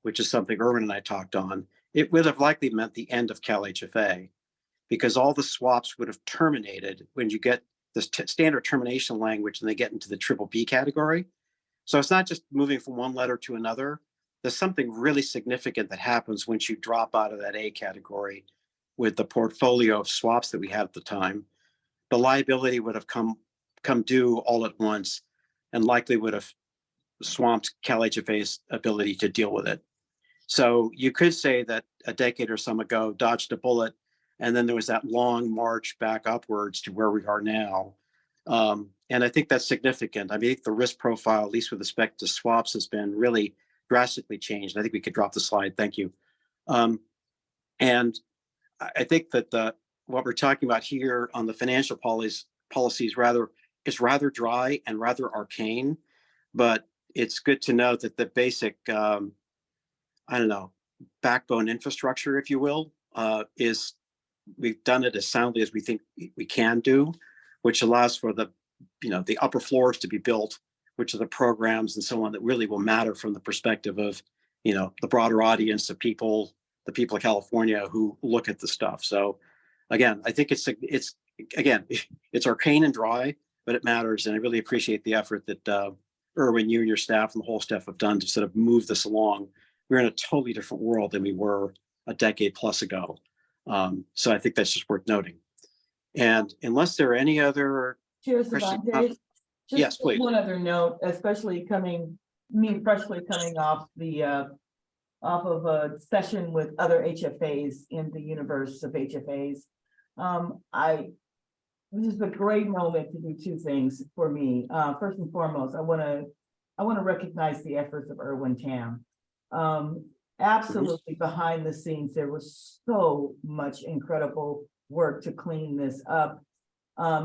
which is something Erwin and I talked on. It would have likely meant the end of CalHFA, because all the swaps would have terminated when you get the standard termination language and they get into the triple B category. So it's not just moving from one letter to another. There's something really significant that happens once you drop out of that A category with the portfolio of swaps that we had at the time. The liability would have come due all at once and likely would have swamped CalHFA's ability to deal with it. So you could say that a decade or so ago dodged a bullet, and then there was that long march back upwards to where we are now. And I think that's significant. I mean, the risk profile, at least with respect to swaps, has been really drastically changed. I think we could drop the slide. Thank you. And I think that what we're talking about here on the financial policies is rather dry and rather arcane, but it's good to know that the basic, backbone infrastructure, if you will, is we've done it as soundly as we think we can do, which allows for the upper floors to be built, which are the programs and so on that really will matter from the perspective of, the broader audience of people, the people of California who look at the stuff. So again, I think it's arcane and dry, but it matters. And I really appreciate the effort that Erwin, you and your staff and the whole staff have done to sort of move this along we're in a totally different world than we were a decade plus ago. So I think that's just worth noting. And unless there are any other Chair questions. Cervantes, Yes, just please. one other note, especially freshly coming off of a session with other HFAs in the universe of HFAs. This is a great moment to do two things for me. First and foremost, I want to recognize the efforts of Erwin Tam. Absolutely behind the scenes, there was so much incredible work to clean this up.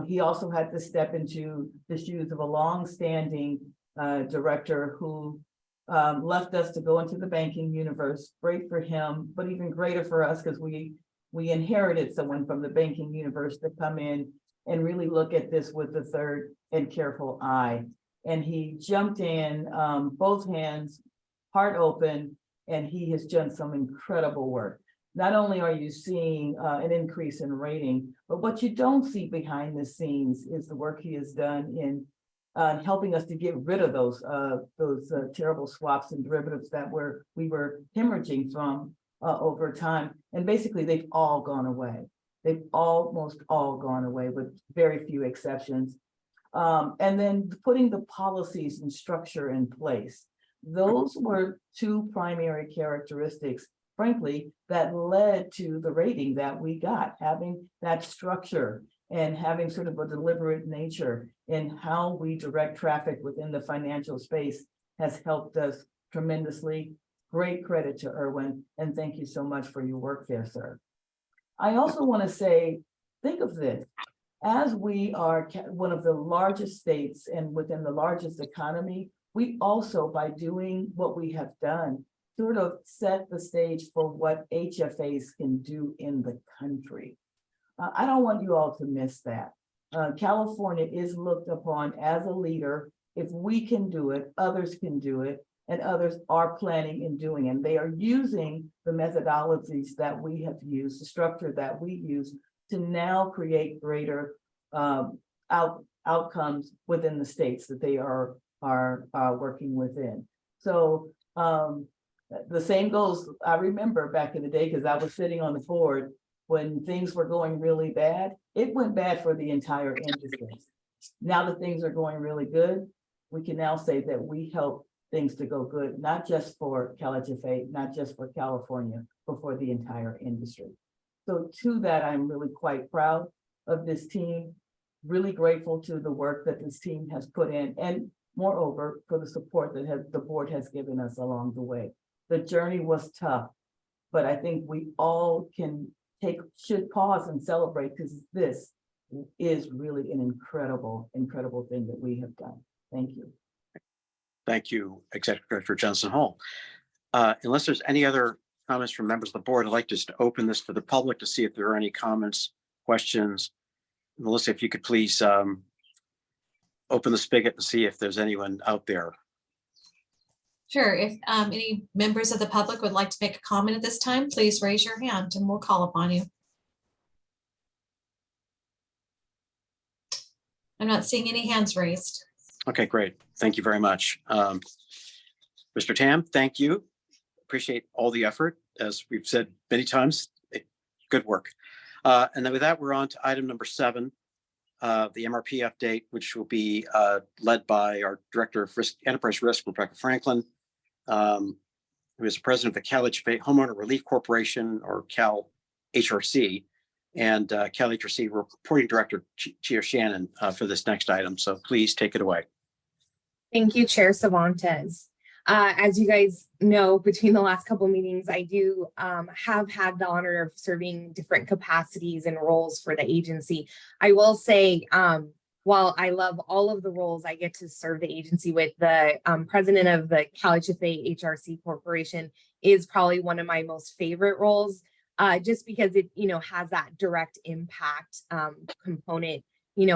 He also had to step into the shoes of a long-standing director who left us to go into the banking universe. Great for him, but even greater for us because we inherited someone from the banking universe to come in and really look at this with a third and careful eye. And he jumped in, both hands, heart open, and he has done some incredible work. Not only are you seeing an increase in rating, but what you don't see behind the scenes is the work he has done in helping us to get rid of those terrible swaps and derivatives that we were hemorrhaging from over time. And basically, they've all gone away. They've almost all gone away with very few exceptions. And then putting the policies and structure in place. Those were two primary characteristics, frankly, that led to the rating that we got, having that structure and having sort of a deliberate nature in how we direct traffic within the financial space has helped us tremendously. Great credit to Erwin, and thank you so much for your work there, sir. I also want to say, think of this, as we are one of the largest states and within the largest economy, we also, by doing what we have done, sort of set the stage for what HFAs can do in the country. I don't want you all to miss that. California is looked upon as a leader. If we can do it, others can do it, and others are planning and doing, and they are using the methodologies that we have used, the structure that we use to now create greater outcomes within the states that they are working within. So the same goes, I remember back in the day, because I was sitting on the board when things were going really bad, it went bad for the entire industry. Now that things are going really good, we can now say that we help things to go good, not just for CalHFA, not just for California, but for the entire industry. So to that, I'm really quite proud of this team, really grateful to the work that this team has put in, and moreover, for the support that the board has given us along the way. The journey was tough, but I think we all should pause and celebrate, because this is really an incredible, incredible thing that we have done. Thank you. Thank you, Executive Director Johnson Hall. Unless there's any other comments from members of the board, I'd like just to open this to the public to see if there are any comments, questions. Melissa, if you could please open the spigot and see if there's anyone out there. Sure. If any members of the public would like to make a comment at this time, please raise your hand and we'll call upon you. I'm not seeing any hands raised. Okay, great. Thank you very much. Mr. Tam, thank you. Appreciate all the effort. As we've said many times, good work. And then with that, we're on to item number 7, the MRP update, which will be led by our Director of Enterprise Risk, Rebecca Franklin, who is the president of the CalHFA Homeowner Relief Corporation, or CalHRC, and CalHRC Reporting Director Chia Shannon for this next item. So please take it away. Thank you, Chair Cervantes. As you guys know, between the last couple meetings, I do have had the honor of serving different capacities and roles for the agency. I will say, while I love all of the roles I get to serve the agency with, the president of the CalHFA HRC Corporation is probably one of my most favorite roles, just because it, has that direct impact component,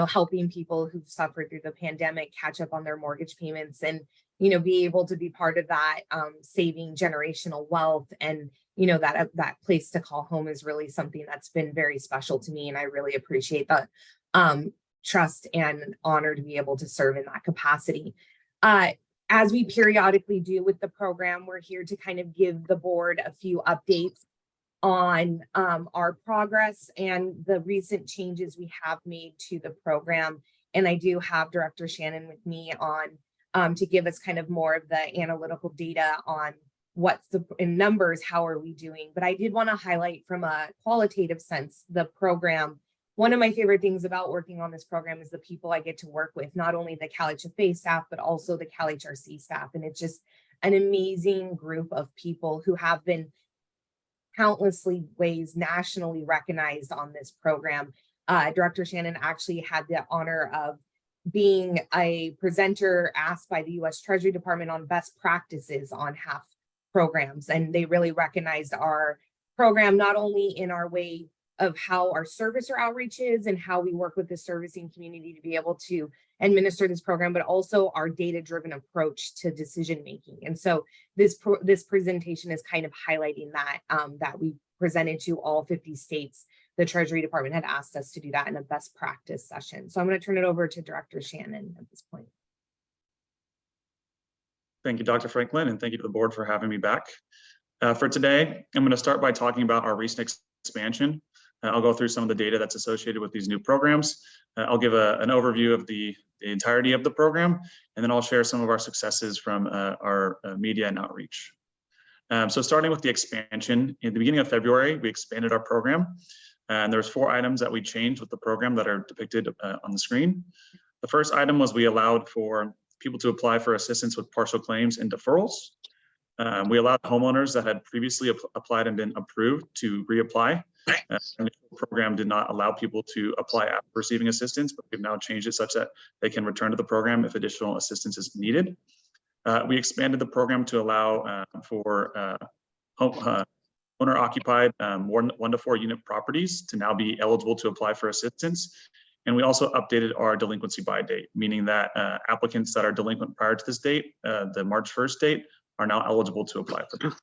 helping people who've suffered through the pandemic catch up on their mortgage payments and, be able to be part of that, saving generational wealth. And, that place to call home is really something that's been very special to me. And I really appreciate the trust and honor to be able to serve in that capacity. as we periodically do with the program, we're here to kind of give the board a few updates on our progress and the recent changes we have made to the program. And I do have Director Shannon with me on to give us kind of more of the analytical data on what's the in numbers, how are we doing. But I did want to highlight from a qualitative sense, the program. One of my favorite things about working on this program is the people I get to work with, not only the CalHFA staff, but also the CalHRC staff. And it's just an amazing group of people who have been countlessly ways nationally recognized on this program. Director Shannon actually had the honor of being a presenter asked by the U.S. Treasury Department on best practices on HAF programs. And they really recognized our program, not only in our way of how our servicer outreach is and how we work with the servicing community to be able to administer this program, but also our data-driven approach to decision-making. And so this presentation is kind of highlighting that, that we presented to all 50 states. The Treasury Department had asked us to do that in a best practice session. So I'm going to turn it over to Director Shannon at this point. Thank you, Dr. Franklin, and thank you to the board for having me back. For today, I'm going to start by talking about our recent expansion. I'll go through some of the data that's associated with these new programs. I'll give an overview of the entirety of the program, and then I'll share some of our successes from our media and outreach. So starting with the expansion, in the beginning of February, we expanded our program, and there's 4 items that we changed with the program that are depicted on the screen. The first item was we allowed for people to apply for assistance with partial claims and deferrals. We allowed homeowners that had previously applied and been approved to reapply. The program did not allow people to apply after receiving assistance, but we've now changed it such that they can return to the program if additional assistance is needed. We expanded the program to allow for owner-occupied 1 to 4 unit properties to now be eligible to apply for assistance. And we also updated our delinquency by date, meaning that applicants that are delinquent prior to this date, the March 1st date, are now eligible to apply for this. If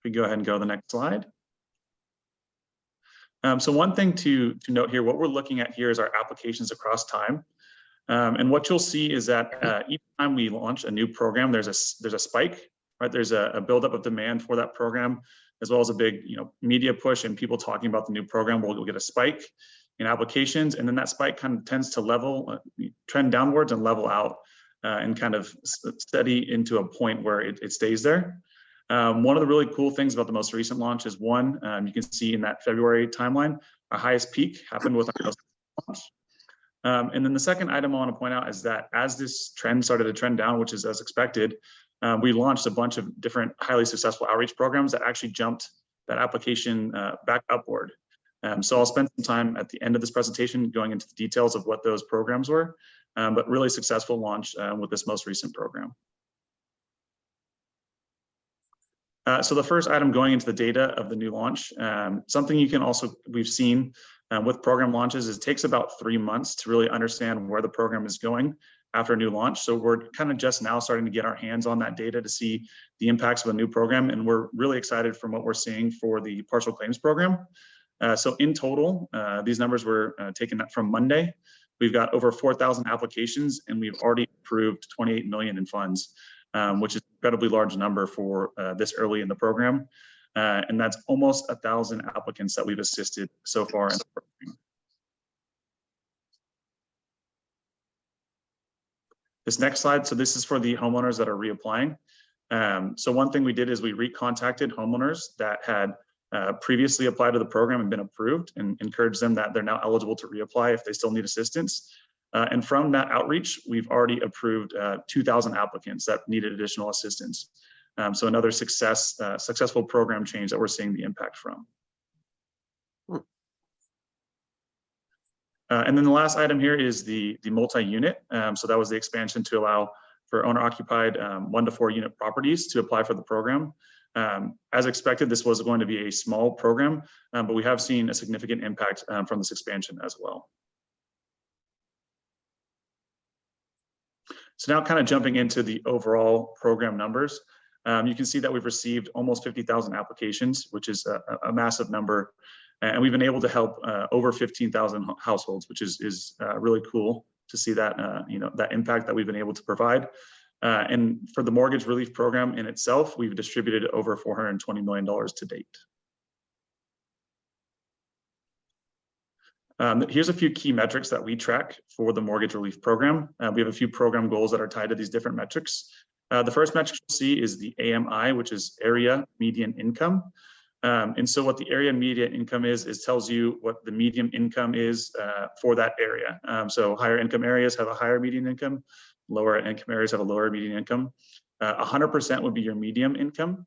we go ahead and go to the next slide. So one thing to note here, what we're looking at here is our applications across time. And what you'll see is that each time we launch a new program, there's a spike, right? There's a buildup of demand for that program, as well as a big media push and people talking about the new program. We'll get a spike in applications, and then that spike kind of tends to trend downwards and level out and kind of steady into a point where it stays there. One of the really cool things about the most recent launch is one, you can see in that February timeline, our highest peak happened with our launch. And then the second item I want to point out is that as this trend started to trend down, which is as expected, we launched a bunch of different highly successful outreach programs that actually jumped that application back upward. So I'll spend some time at the end of this presentation going into the details of what those programs were, but really successful launch with this most recent program. So the first item going into the data of the new launch, something we've seen with program launches is it takes about 3 months to really understand where the program is going after a new launch. So we're kind of just now starting to get our hands on that data to see the impacts of a new program. And we're really excited from what we're seeing for the partial claims program. So in total, these numbers were taken from Monday. We've got over 4,000 applications and we've already approved 28 million in funds, which is an incredibly large number for this early in the program. And that's almost 1,000 applicants that we've assisted so far in the program. This next slide, so this is for the homeowners that are reapplying. So one thing we did is we recontacted homeowners that had previously applied to the program and been approved and encouraged them that they're now eligible to reapply if they still need assistance. And from that outreach, we've already approved 2,000 applicants that needed additional assistance. So another successful program change that we're seeing the impact from. And then the last item here is the multi-unit. So that was the expansion to allow for owner-occupied 1 to 4 unit properties to apply for the program. As expected, this was going to be a small program, but we have seen a significant impact from this expansion as well. So now kind of jumping into the overall program numbers, you can see that we've received almost 50,000 applications, which is a massive number. And we've been able to help over 15,000 households, which is really cool to see that, that impact that we've been able to provide. And for the mortgage relief program in itself, we've distributed over $420 million to date. Here's a few key metrics that we track for the mortgage relief program. We have a few program goals that are tied to these different metrics. The first metric you'll see is the AMI, which is area median income. And so what the area median income is tells you what the median income is for that area. So higher income areas have a higher median income, lower income areas have a lower median income. 100% would be your median income.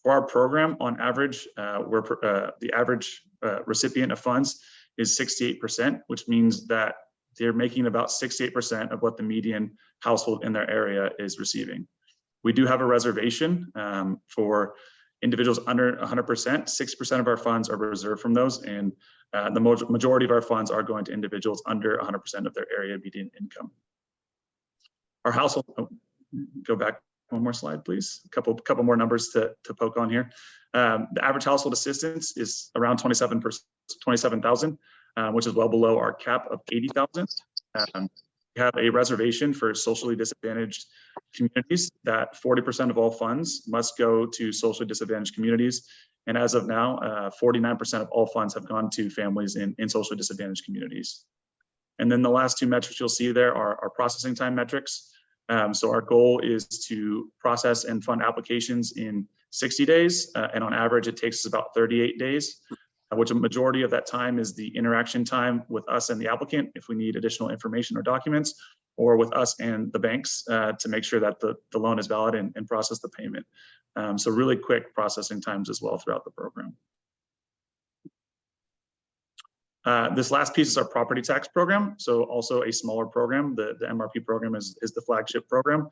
For our program, on average, the average recipient of funds is 68%, which means that they're making about 68% of what the median household in their area is receiving. We do have a reservation for individuals under 100%. 6% of our funds are reserved from those, and the majority of our funds are going to individuals under 100% of their area median income. Our household, go back one more slide, please. A couple more numbers to poke on here. The average household assistance is around 27,000, which is well below our cap of 80,000. We have a reservation for socially disadvantaged communities that 40% of all funds must go to socially disadvantaged communities. And as of now, 49% of all funds have gone to families in socially disadvantaged communities. And then the last two metrics you'll see there are processing time metrics. So our goal is to process and fund applications in 60 days. And on average, it takes us about 38 days, which a majority of that time is the interaction time with us and the applicant if we need additional information or documents, or with us and the banks to make sure that the loan is valid and process the payment. So really quick processing times as well throughout the program. This last piece is our property tax program. So also a smaller program. The MRP program is the flagship program.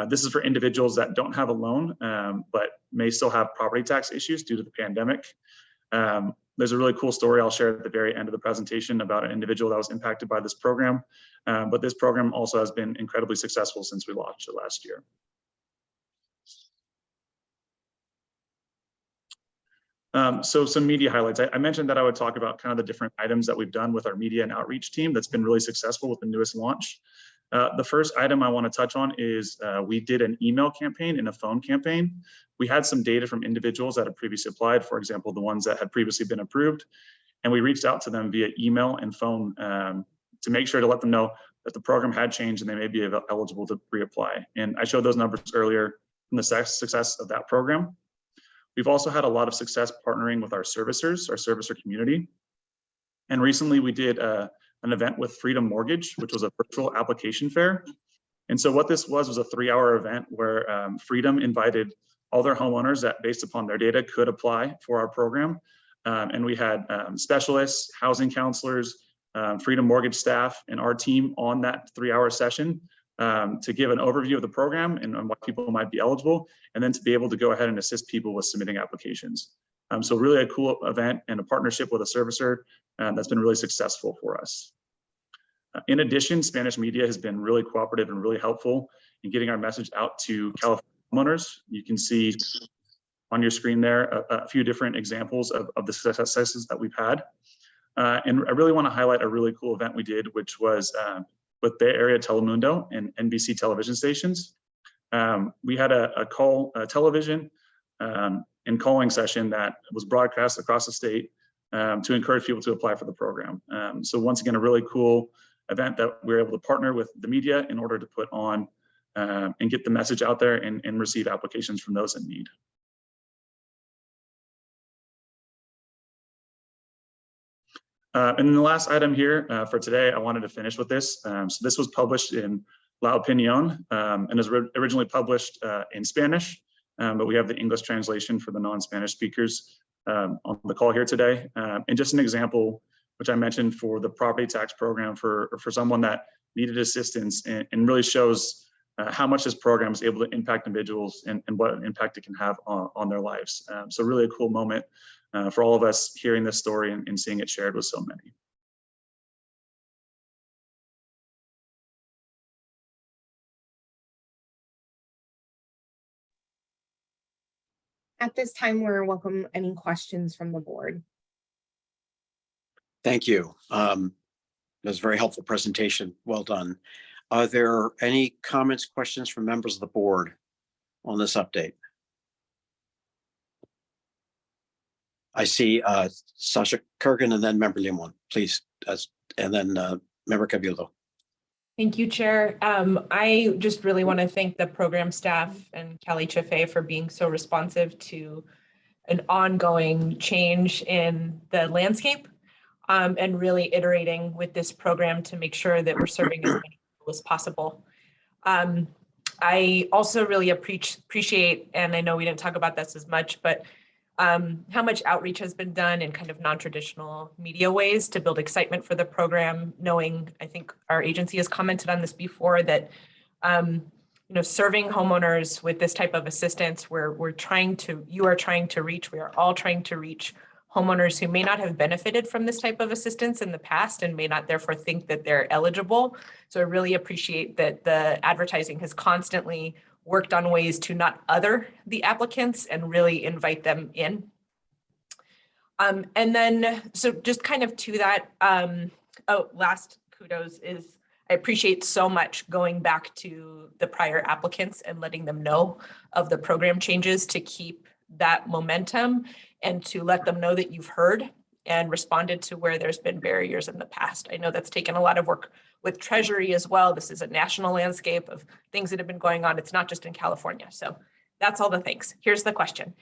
This is for individuals that don't have a loan, but may still have property tax issues due to the pandemic. There's a really cool story I'll share at the very end of the presentation about an individual that was impacted by this program. But this program also has been incredibly successful since we launched it last year. So some media highlights. I mentioned that I would talk about kind of the different items that we've done with our media and outreach team that's been really successful with the newest launch. The first item I want to touch on is we did an email campaign and a phone campaign. We had some data from individuals that had previously applied, for example, the ones that had previously been approved, and we reached out to them via email and phone to make sure to let them know that the program had changed and they may be eligible to reapply. And I showed those numbers earlier from the success of that program. We've also had a lot of success partnering with our servicer community. And recently we did an event with Freedom Mortgage, which was a virtual application fair. And so what this was a 3-hour event where Freedom invited all their homeowners that based upon their data could apply for our program. And we had specialists, housing counselors, Freedom Mortgage staff, and our team on that 3-hour session to give an overview of the program and what people might be eligible, and then to be able to go ahead and assist people with submitting applications. So really a cool event and a partnership with a servicer that's been really successful for us. In addition, Spanish media has been really cooperative and really helpful in getting our message out to California homeowners. You can see on your screen there a few different examples of the successes that we've had. And I really want to highlight a really cool event we did, which was with Bay Area Telemundo and NBC television stations. We had a television and calling session that was broadcast across the state to encourage people to apply for the program. So once again, a really cool event that we were able to partner with the media in order to put on and get the message out there and receive applications from those in need. And then the last item here for today, I wanted to finish with this. So this was published in La Opinión and is originally published in Spanish, but we have the English translation for the non-Spanish speakers on the call here today. And just an example, which I mentioned for the property tax program for someone that needed assistance and really shows how much this program is able to impact individuals and what impact it can have on their lives. So really a cool moment for all of us hearing this story and seeing it shared with so many. At this time, we're welcome any questions from the board. Thank you. was a very helpful presentation. Well done. Are there any comments, questions from members of the board on this update? I see Sasha Kurgan and then member Limon, please, and then member Cabildo. Thank you, Chair. I just really want to thank the program staff and CalHFA for being so responsive to an ongoing change in the landscape and really iterating with this program to make sure that we're serving as many people as possible. I also really appreciate, and I know we didn't talk about this as much, but how much outreach has been done in kind of non-traditional media ways to build excitement for the program, knowing, I think our agency has commented on this before, that serving homeowners with this type of assistance where we are trying to reach, we are all trying to reach homeowners who may not have benefited from this type of assistance in the past and may not therefore think that they're eligible. So I really appreciate that the advertising has constantly worked on ways to not other the applicants and really invite them in. And then, so just kind of to that, last kudos is I appreciate so much going back to the prior applicants and letting them know of the program changes to keep that momentum and to let them know that you've heard and responded to where there's been barriers in the past. I know that's taken a lot of work with Treasury as well. This is a national landscape of things that have been going on. It's not just in California. So that's all the thanks. Here's the question.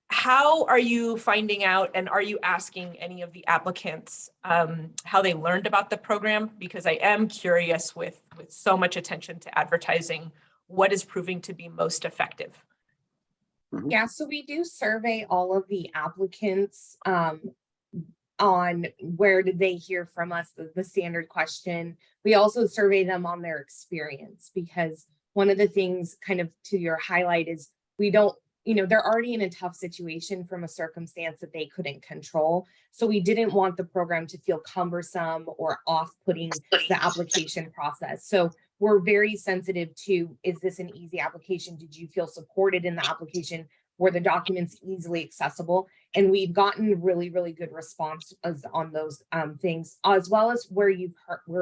How are you finding out and are you asking any of the applicants how they learned about the program? Because I am curious with so much attention to advertising, what is proving to be most effective? Yeah, so we do survey all of the applicants on where did they hear from us, the standard question. We also survey them on their experience, because one of the things kind of to your highlight is we don't, they're already in a tough situation from a circumstance that they couldn't control. So we didn't want the program to feel cumbersome or off-putting the application process. So we're very sensitive to, is this an easy application? Did you feel supported in the application? Were the documents easily accessible? And we've gotten really, really good response on those things, as well as where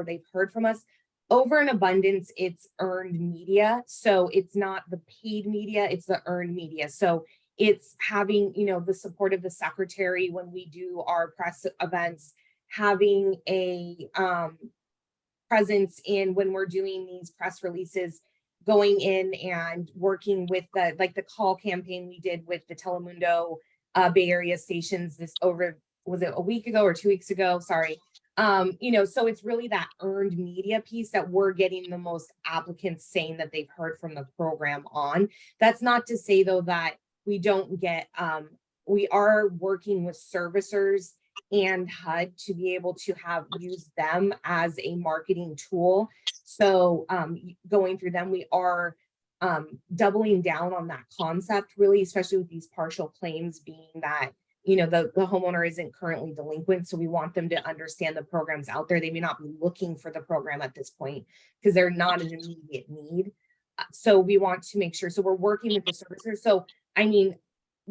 they've heard from us. Over an abundance, it's earned media. So it's not the paid media, it's the earned media. So it's having, the support of the secretary when we do our press events, having a presence in when we're doing these press releases, going in and working with the call campaign we did with the Telemundo Bay Area stations was it a week ago or 2 weeks ago? Sorry. So it's really that earned media piece that we're getting the most applicants saying that they've heard from the program on. That's not to say though that we don't get, we are working with servicers and HUD to be able to use them as a marketing tool. So going through them, we are doubling down on that concept, really, especially with these partial claims being that, the homeowner isn't currently delinquent. So we want them to understand the programs out there. They may not be looking for the program at this point because they're not an immediate need. So we want to make sure. So we're working with the servicers. So,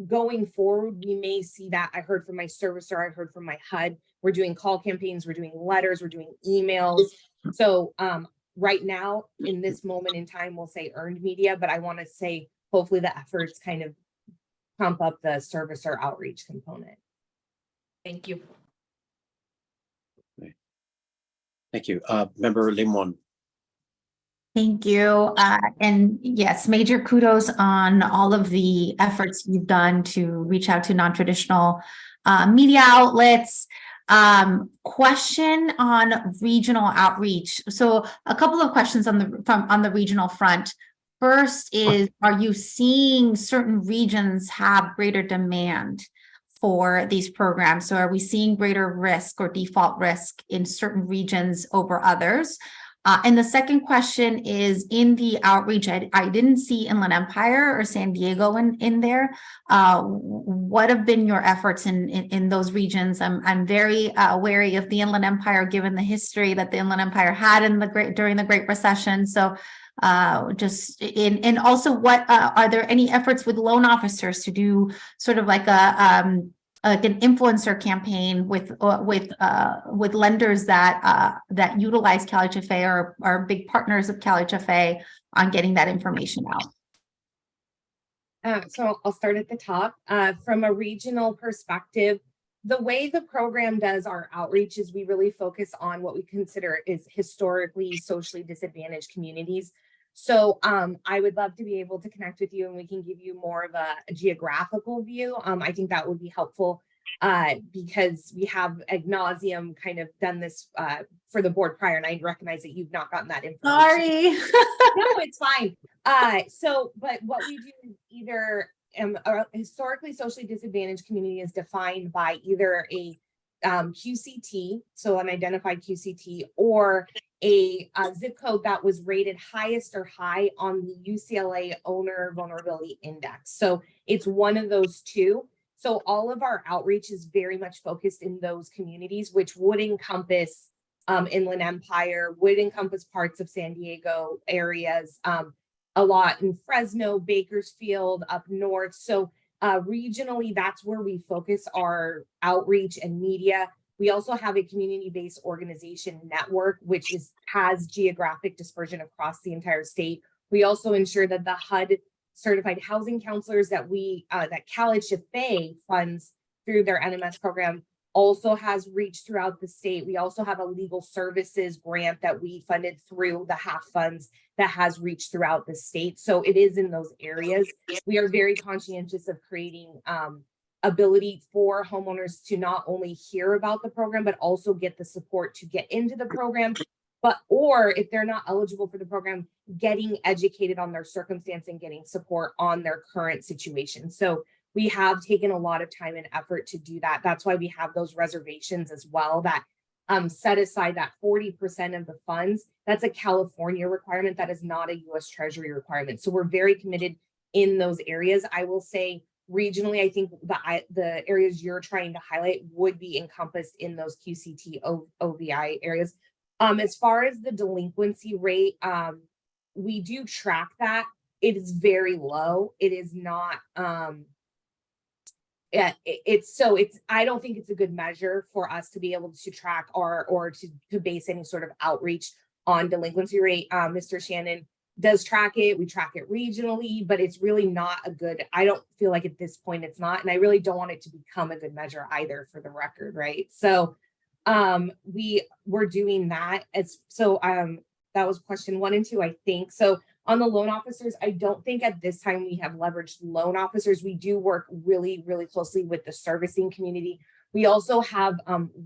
going forward, we may see that. I heard from my servicer, I heard from my HUD. We're doing call campaigns, we're doing letters, we're doing emails. So right now, in this moment in time, we'll say earned media, but I want to say hopefully the efforts kind of pump up the servicer outreach component. Thank you. Thank you. Member Limon. Thank you. And yes, major kudos on all of the efforts you've done to reach out to non-traditional media outlets. Question on regional outreach. So a couple of questions on the regional front. First is, are you seeing certain regions have greater demand for these programs? So are we seeing greater risk or default risk in certain regions over others? And the second question is, in the outreach, I didn't see Inland Empire or San Diego in there. What have been your efforts in those regions? I'm very wary of the Inland Empire, given the history that the Inland Empire had during the Great Recession. So and also, what are there any efforts with loan officers to do sort of like a like an influencer campaign with lenders that utilize CalHFA or are big partners of CalHFA on getting that information out? So I'll start at the top. From a regional perspective, the way the program does our outreach is we really focus on what we consider is historically socially disadvantaged communities. So I would love to be able to connect with you and we can give you more of a geographical view. I think that would be helpful because we have ad nauseum kind of done this for the board prior, and I recognize that you've not gotten that information. Sorry. No, it's fine. But what we do is either a historically socially disadvantaged community is defined by either a QCT, so an identified QCT, or a zip code that was rated highest or high on the UCLA Owner Vulnerability Index. So it's one of those two. So all of our outreach is very much focused in those communities, which would encompass Inland Empire, would encompass parts of San Diego areas, a lot in Fresno, Bakersfield, up north. So regionally, that's where we focus our outreach and media. We also have a community-based organization network, which has geographic dispersion across the entire state. We also ensure that the HUD certified housing counselors that that CalHFA funds through their NMS program also has reached throughout the state. We also have a legal services grant that we funded through the HAF funds that has reached throughout the state. So it is in those areas. We are very conscientious of creating ability for homeowners to not only hear about the program, but also get the support to get into the program, or if they're not eligible for the program, getting educated on their circumstance and getting support on their current situation. So we have taken a lot of time and effort to do that. That's why we have those reservations as well that set aside that 40% of the funds. That's a California requirement. That is not a US Treasury requirement. So we're very committed in those areas. I will say regionally, I think the areas you're trying to highlight would be encompassed in those QCT OVI areas. As far as the delinquency rate, we do track that. It is very low. It is not, I don't think it's a good measure for us to be able to track or to base any sort of outreach on delinquency rate. Mr. Shannon does track it. We track it regionally, but it's really not a good, I don't feel like at this point it's not, and I really don't want it to become a good measure either, for the record, right? So we're doing that. That was question 1 and 2, I think. So on the loan officers, I don't think at this time we have leveraged loan officers. We do work really, really closely with the servicing community. We also have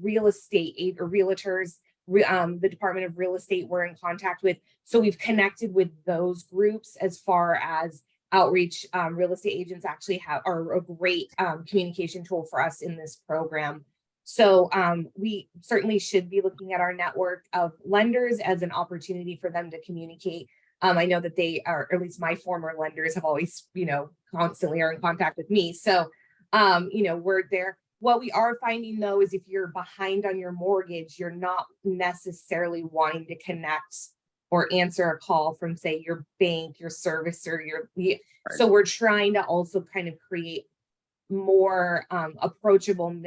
real estate or realtors, the Department of Real Estate we're in contact with. So we've connected with those groups as far as outreach. Real estate agents actually are a great communication tool for us in this program. So we certainly should be looking at our network of lenders as an opportunity for them to communicate. I know that they are, or at least my former lenders have always, constantly are in contact with me. So, we're there. What we are finding though, is if you're behind on your mortgage, you're not necessarily wanting to connect or answer a call from, say, your bank, your servicer, so we're trying to also kind of create more approachable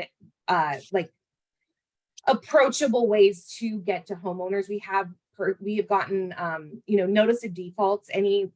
ways to get to homeowners. We have gotten notice of defaults. Any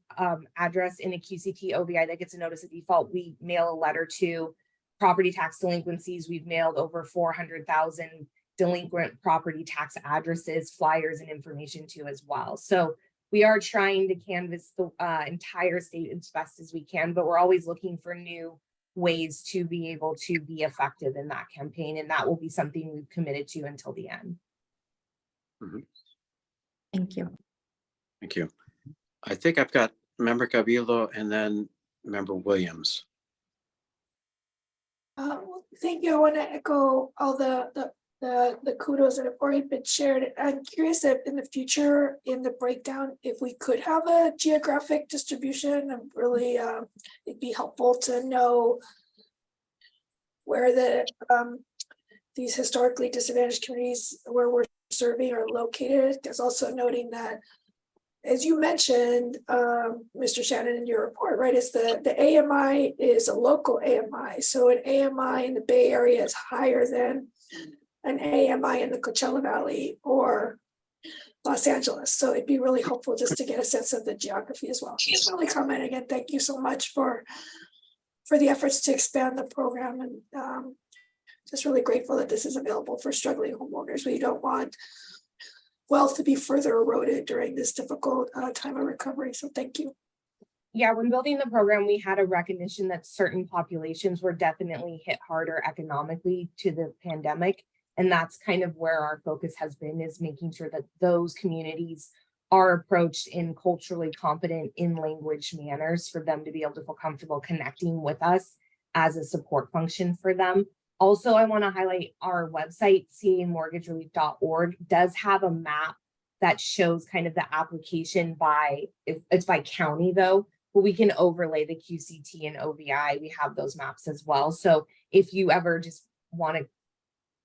address in a QCT OVI that gets a notice of default, we mail a letter to. Property tax delinquencies, we've mailed over 400,000 delinquent property tax addresses, flyers, and information to as well. So we are trying to canvass the entire state as best as we can, but we're always looking for new ways to be able to be effective in that campaign. And that will be something we've committed to until the end. Mm-hmm. Thank you. Thank you. I think I've got Member Gavillo and then Member Williams. Thank you. I want to echo all the kudos that have already been shared. I'm curious if in the future, in the breakdown, if we could have a geographic distribution, and really it'd be helpful to know where these historically disadvantaged communities where we're serving are located. There's also noting that as you mentioned, Mr. Shannon, in your report, right, is the AMI is a local AMI. So an AMI in the Bay Area is higher than an AMI in the Coachella Valley or Los Angeles. So it'd be really helpful just to get a sense of the geography as well. Just really comment again, thank you so much for the efforts to expand the program, and just really grateful that this is available for struggling homeowners. We don't want wealth to be further eroded during this difficult time of recovery. So thank you. Yeah, when building the program, we had a recognition that certain populations were definitely hit harder economically to the pandemic. And that's kind of where our focus has been, is making sure that those communities are approached in culturally competent in language manners for them to be able to feel comfortable connecting with us as a support function for them. Also, I want to highlight our website, cmortgagerelief.org, does have a map that shows kind of the application by, it's by county though, but we can overlay the QCT and OVI. We have those maps as well. So if you ever just want to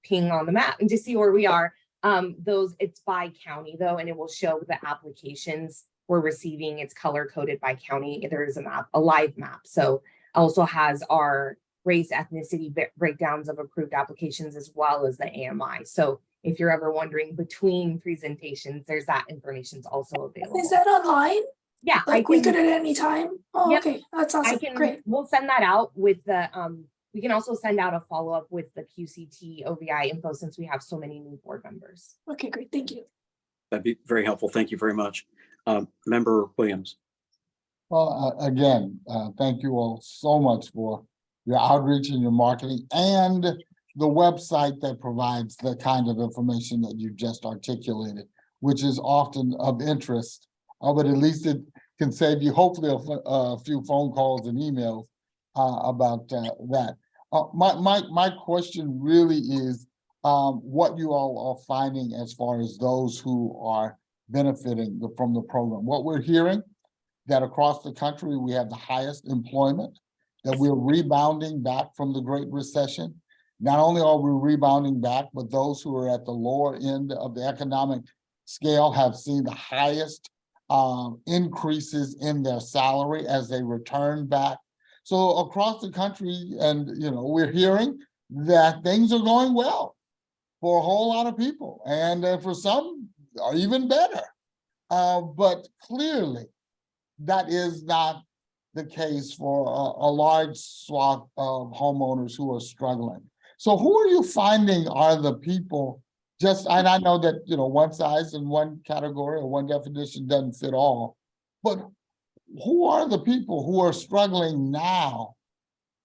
ping on the map and to see where we are, it's by county though, and it will show the applications we're receiving. It's color coded by county. There is a map, a live map. So also has our race, ethnicity breakdowns of approved applications as well as the AMI. So if you're ever wondering between presentations, there's that information is also available. Is that online? Yeah, like we could at any time. Oh, Yep. okay, that's awesome. Great. We'll send that out with the we can also send out a follow-up with the QCT OVI info since we have so many new board members. Okay, great. Thank you. That'd be very helpful. Thank you very much. Member Williams. Well, again, thank you all so much for your outreach and your marketing and the website that provides the kind of information that you just articulated, which is often of interest, but at least it can save you hopefully a few phone calls and emails about that. My question really is what you all are finding as far as those who are benefiting from the program. What we're hearing, that across the country we have the highest employment, that we're rebounding back from the Great Recession. Not only are we rebounding back, but those who are at the lower end of the economic scale have seen the highest increases in their salary as they return back. So across the country, and we're hearing that things are going well for a whole lot of people, and for some are even better. But clearly, that is not the case for a large swath of homeowners who are struggling. So who are you finding are the people, and I know that, one size and one category or one definition doesn't fit all, but who are the people who are struggling now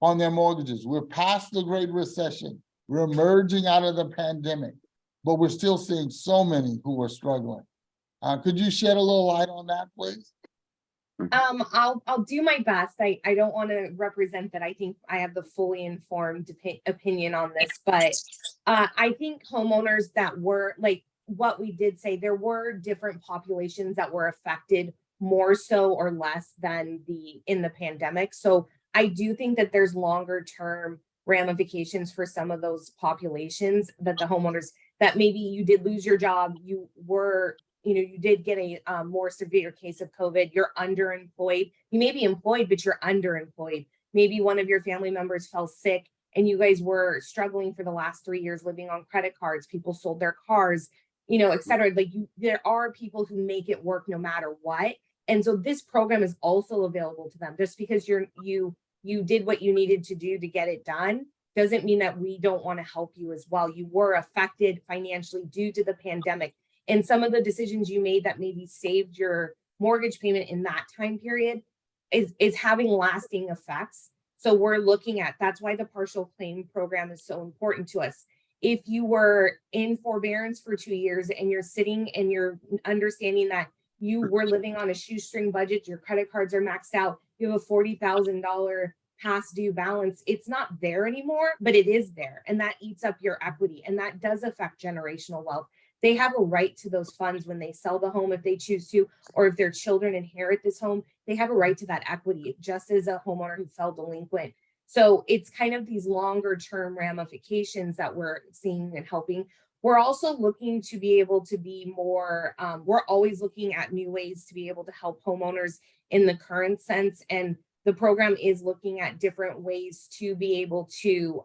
on their mortgages? We're past the Great Recession. We're emerging out of the pandemic, but we're still seeing so many who are struggling. Could you shed a little light on that, please? I'll do my best. I don't want to represent that. I think I have the fully informed opinion on this, but I think homeowners that were like what we did say, there were different populations that were affected more so or less than in the pandemic. So I do think that there's longer term ramifications for some of those populations, that the homeowners that maybe you did lose your job, you did get a more severe case of COVID, you're underemployed. You may be employed, but you're underemployed. Maybe one of your family members fell sick and you guys were struggling for the last 3 years living on credit cards. People sold their cars, et cetera. There are people who make it work no matter what. And so this program is also available to them. Just because you did what you needed to do to get it done doesn't mean that we don't want to help you as well. You were affected financially due to the pandemic. And some of the decisions you made that maybe saved your mortgage payment in that time period is having lasting effects. So we're looking at, that's why the partial claim program is so important to us. If you were in forbearance for 2 years and you're sitting and you're understanding that you were living on a shoestring budget, your credit cards are maxed out, you have a $40,000 past due balance, it's not there anymore, but it is there. And that eats up your equity. And that does affect generational wealth. They have a right to those funds when they sell the home if they choose to, or if their children inherit this home, they have a right to that equity, just as a homeowner who fell delinquent. So it's kind of these longer term ramifications that we're seeing and helping. We're also looking to be able to be more, we're always looking at new ways to be able to help homeowners in the current sense. And the program is looking at different ways to be able to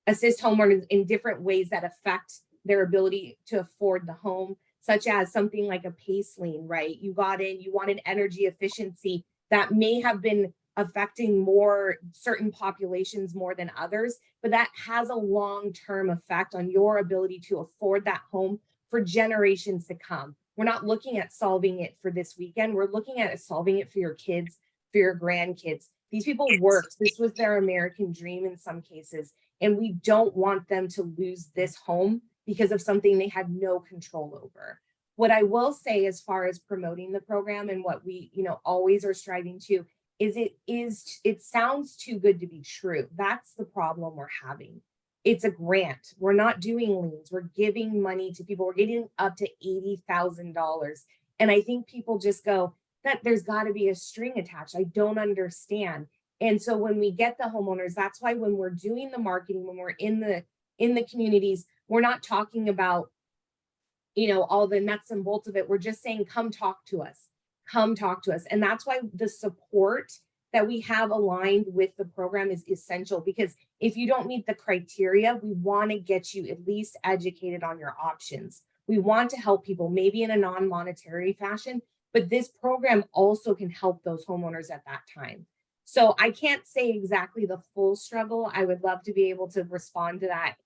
assist homeowners in different ways that affect their ability to afford the home, such as something like a PACE lien, right? You got in, you wanted energy efficiency that may have been affecting more certain populations more than others, but that has a long-term effect on your ability to afford that home for generations to come. We're not looking at solving it for this weekend. We're looking at solving it for your kids, for your grandkids. These people worked. This was their American dream in some cases, and we don't want them to lose this home because of something they had no control over. What I will say as far as promoting the program and what we, always are striving to is it sounds too good to be true. That's the problem we're having. It's a grant. We're not doing liens. We're giving money to people. We're getting up to $80,000. And I think people just go, that there's got to be a string attached. I don't understand. And so when we get the homeowners, that's why when we're doing the marketing, when we're in the communities, we're not talking about, all the nuts and bolts of it. We're just saying, come talk to us. Come talk to us. And that's why the support that we have aligned with the program is essential, because if you don't meet the criteria, we want to get you at least educated on your options. We want to help people, maybe in a non-monetary fashion, but this program also can help those homeowners at that time. So I can't say exactly the full struggle. I would love to be able to respond to that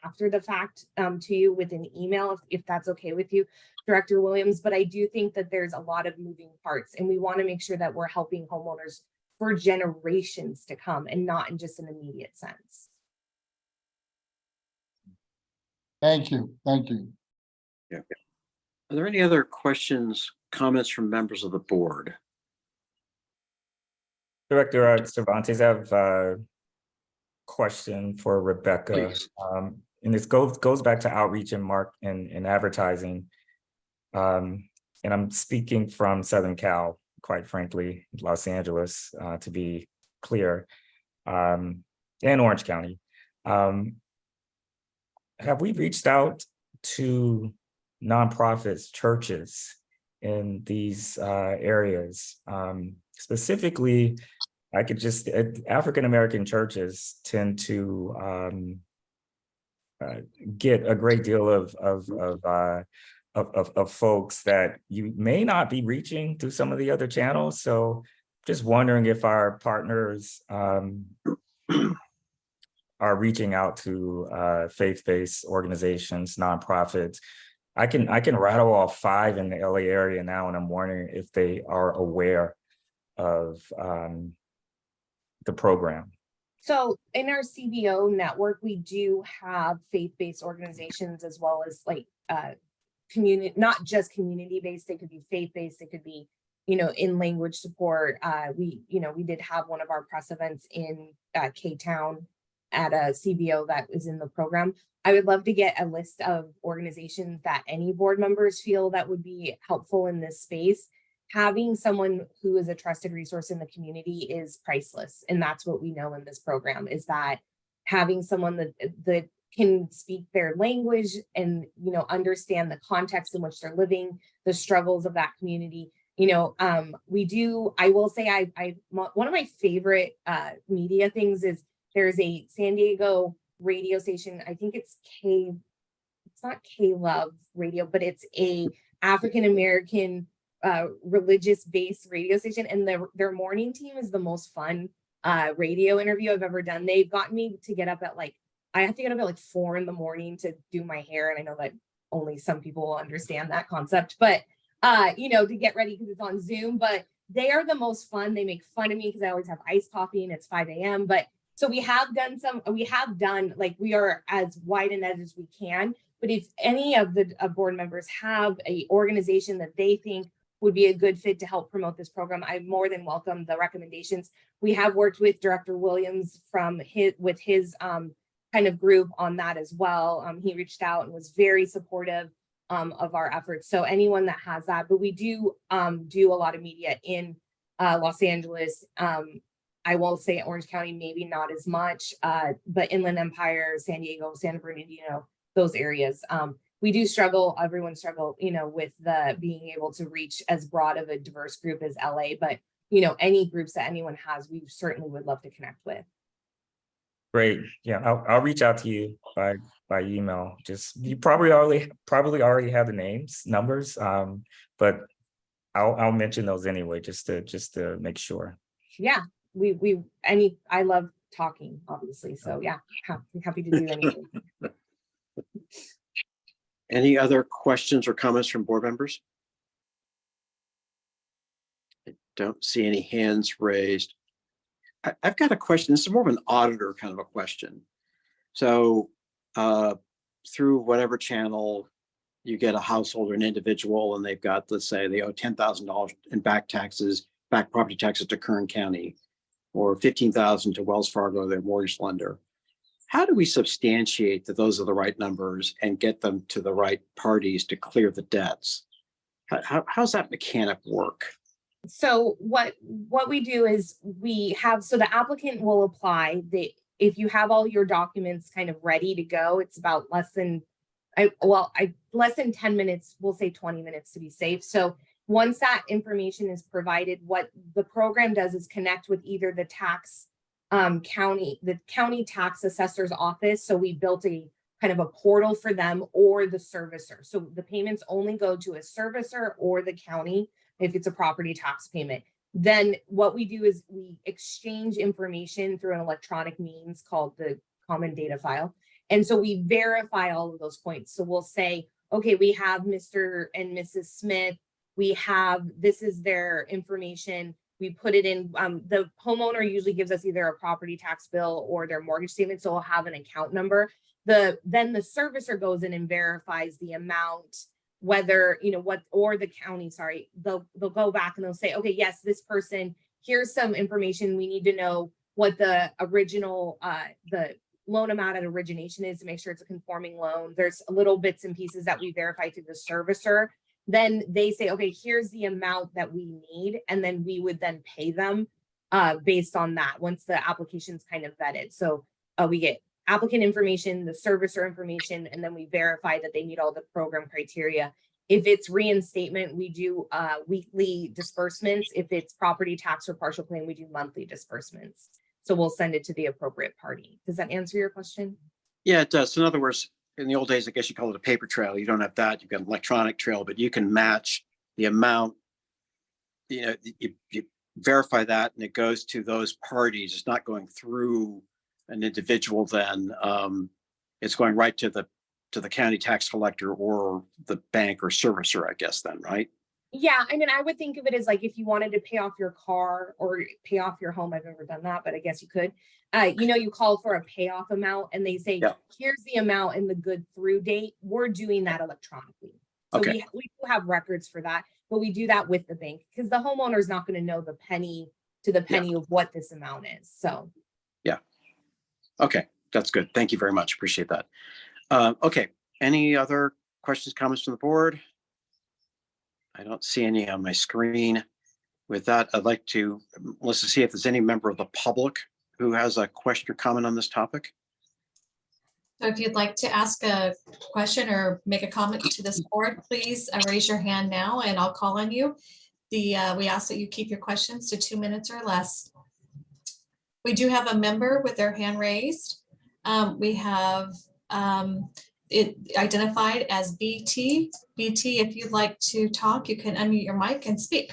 after the fact to you with an email, if that's okay with you, Director Williams. But I do think that there's a lot of moving parts, and we want to make sure that we're helping homeowners for generations to come and not in just an immediate sense. Thank you. Thank you. Yeah. Are there any other questions, comments from members of the board? Director Cervantes, I have a question for Rebecca. Please. And this goes back to outreach and advertising. And I'm speaking from Southern Cal, quite frankly, Los Angeles, to be clear, and Orange County. Have we reached out to nonprofits, churches in these areas? Specifically, I could just, African-American churches tend to get a great deal of folks that you may not be reaching through some of the other channels. So just wondering if our partners are reaching out to faith-based organizations, nonprofits. I can rattle off 5 in the LA area now, and I'm wondering if they are aware of the program. So in our CBO network, we do have faith-based organizations as well as like community, not just community-based. They could be faith-based. They could be, in language support. We did have one of our press events in K-Town at a CBO that is in the program. I would love to get a list of organizations that any board members feel that would be helpful in this space. Having someone who is a trusted resource in the community is priceless. And that's what we know in this program, is that having someone that can speak their language and, understand the context in which they're living, the struggles of that community. We do, I will say, one of my favorite media things is there's a San Diego radio station. I think it's not K-Love Radio, but it's a African-American religious-based radio station, and their morning team is the most fun radio interview I've ever done. They've gotten me to get up at I have to get up at 4 in the morning to do my hair, and I know that only some people will understand that concept, but to get ready because it's on Zoom. But they are the most fun. They make fun of me because I always have iced coffee and it's 5 a.m. But so we have done we are as wide and edge as we can. But if any of the board members have a organization that they think would be a good fit to help promote this program, I more than welcome the recommendations. We have worked with Director Williams with his kind of group on that as well. He reached out and was very supportive of our efforts. So anyone that has that, but we do do a lot of media in Los Angeles. I will say Orange County, maybe not as much, but Inland Empire, San Diego, San Bernardino, those areas. We do struggle, everyone struggle, with the being able to reach as broad of a diverse group as LA, but any groups that anyone has, we certainly would love to connect with. Great. Yeah, I'll reach out to you by email. Just you probably already have the names, numbers, but I'll mention those anyway, just to make sure. Yeah, I love talking, obviously. So yeah, happy to do anything. Any other questions or comments from board members? I don't see any hands raised. I've got a question. This is more of an auditor kind of a question. So through whatever channel you get a household or an individual and they've got, let's say they owe $10,000 in back property taxes to Kern County, or $15,000 to Wells Fargo, their mortgage lender. How do we substantiate that those are the right numbers and get them to the right parties to clear the debts? How's that mechanic work? So what we do is so the applicant will apply. If you have all your documents kind of ready to go, it's about less than 10 minutes, we'll say 20 minutes to be safe. So once that information is provided, what the program does is connect with either the county tax assessor's office. So we built a kind of a portal for them, or the servicer. So the payments only go to a servicer or the county if it's a property tax payment. Then what we do is we exchange information through an electronic means called the common data file. And so we verify all of those points. So we'll say, okay, we have Mr. and Mrs. Smith. This is their information. We put it in, the homeowner usually gives us either a property tax bill or their mortgage statement. So we'll have an account number. Then the servicer goes in and verifies the amount, whether, or the county, sorry, they'll go back and they'll say, okay, yes, this person, here's some information. We need to know what the original, the loan amount at origination is to make sure it's a conforming loan. There's little bits and pieces that we verify to the servicer. Then they say, okay, here's the amount that we need. And then we would then pay them based on that once the application's kind of vetted. So we get applicant information, the servicer information, and then we verify that they meet all the program criteria. If it's reinstatement, we do weekly disbursements. If it's property tax or partial claim, we do monthly disbursements. So we'll send it to the appropriate party. Does that answer your question? Yeah, it does. So in other words, in the old days, I guess you call it a paper trail. You don't have that. You've got an electronic trail, but you can match the amount. You verify that and it goes to those parties. It's not going through an individual then. It's going right to the county tax collector or the bank or servicer, I guess then, right? Yeah, I mean, I would think of it as like if you wanted to pay off your car or pay off your home. I've never done that, but I guess you could. You call for a payoff amount and they say, here's the amount and the good through date. We're doing that electronically. So we do have records for that, but we do that with the bank because the homeowner is not going to know the penny to the penny of what this amount is. So. Yeah. Okay, that's good. Thank you very much. Appreciate that. Okay, any other questions, comments from the board? I don't see any on my screen. With that, I'd like to, Melissa, see if there's any member of the public who has a question or comment on this topic. So if you'd like to ask a question or make a comment to this board, please raise your hand now and I'll call on you. We ask that you keep your questions to 2 minutes or less. We do have a member with their hand raised. We have it identified as BT. BT, if you'd like to talk, you can unmute your mic and speak.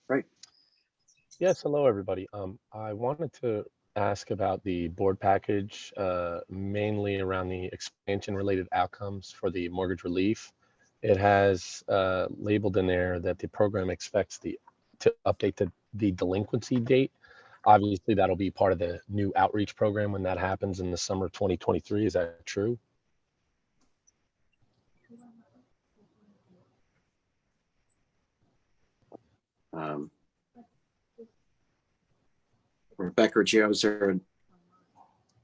Right. Yes, hello, everybody. I wanted to ask about the board package, mainly around the expansion-related outcomes for the mortgage relief. It has labeled in there that the program expects to update the delinquency date. Obviously, that'll be part of the new outreach program when that happens in the summer of 2023. Is that true? Rebecca or Gio, is there an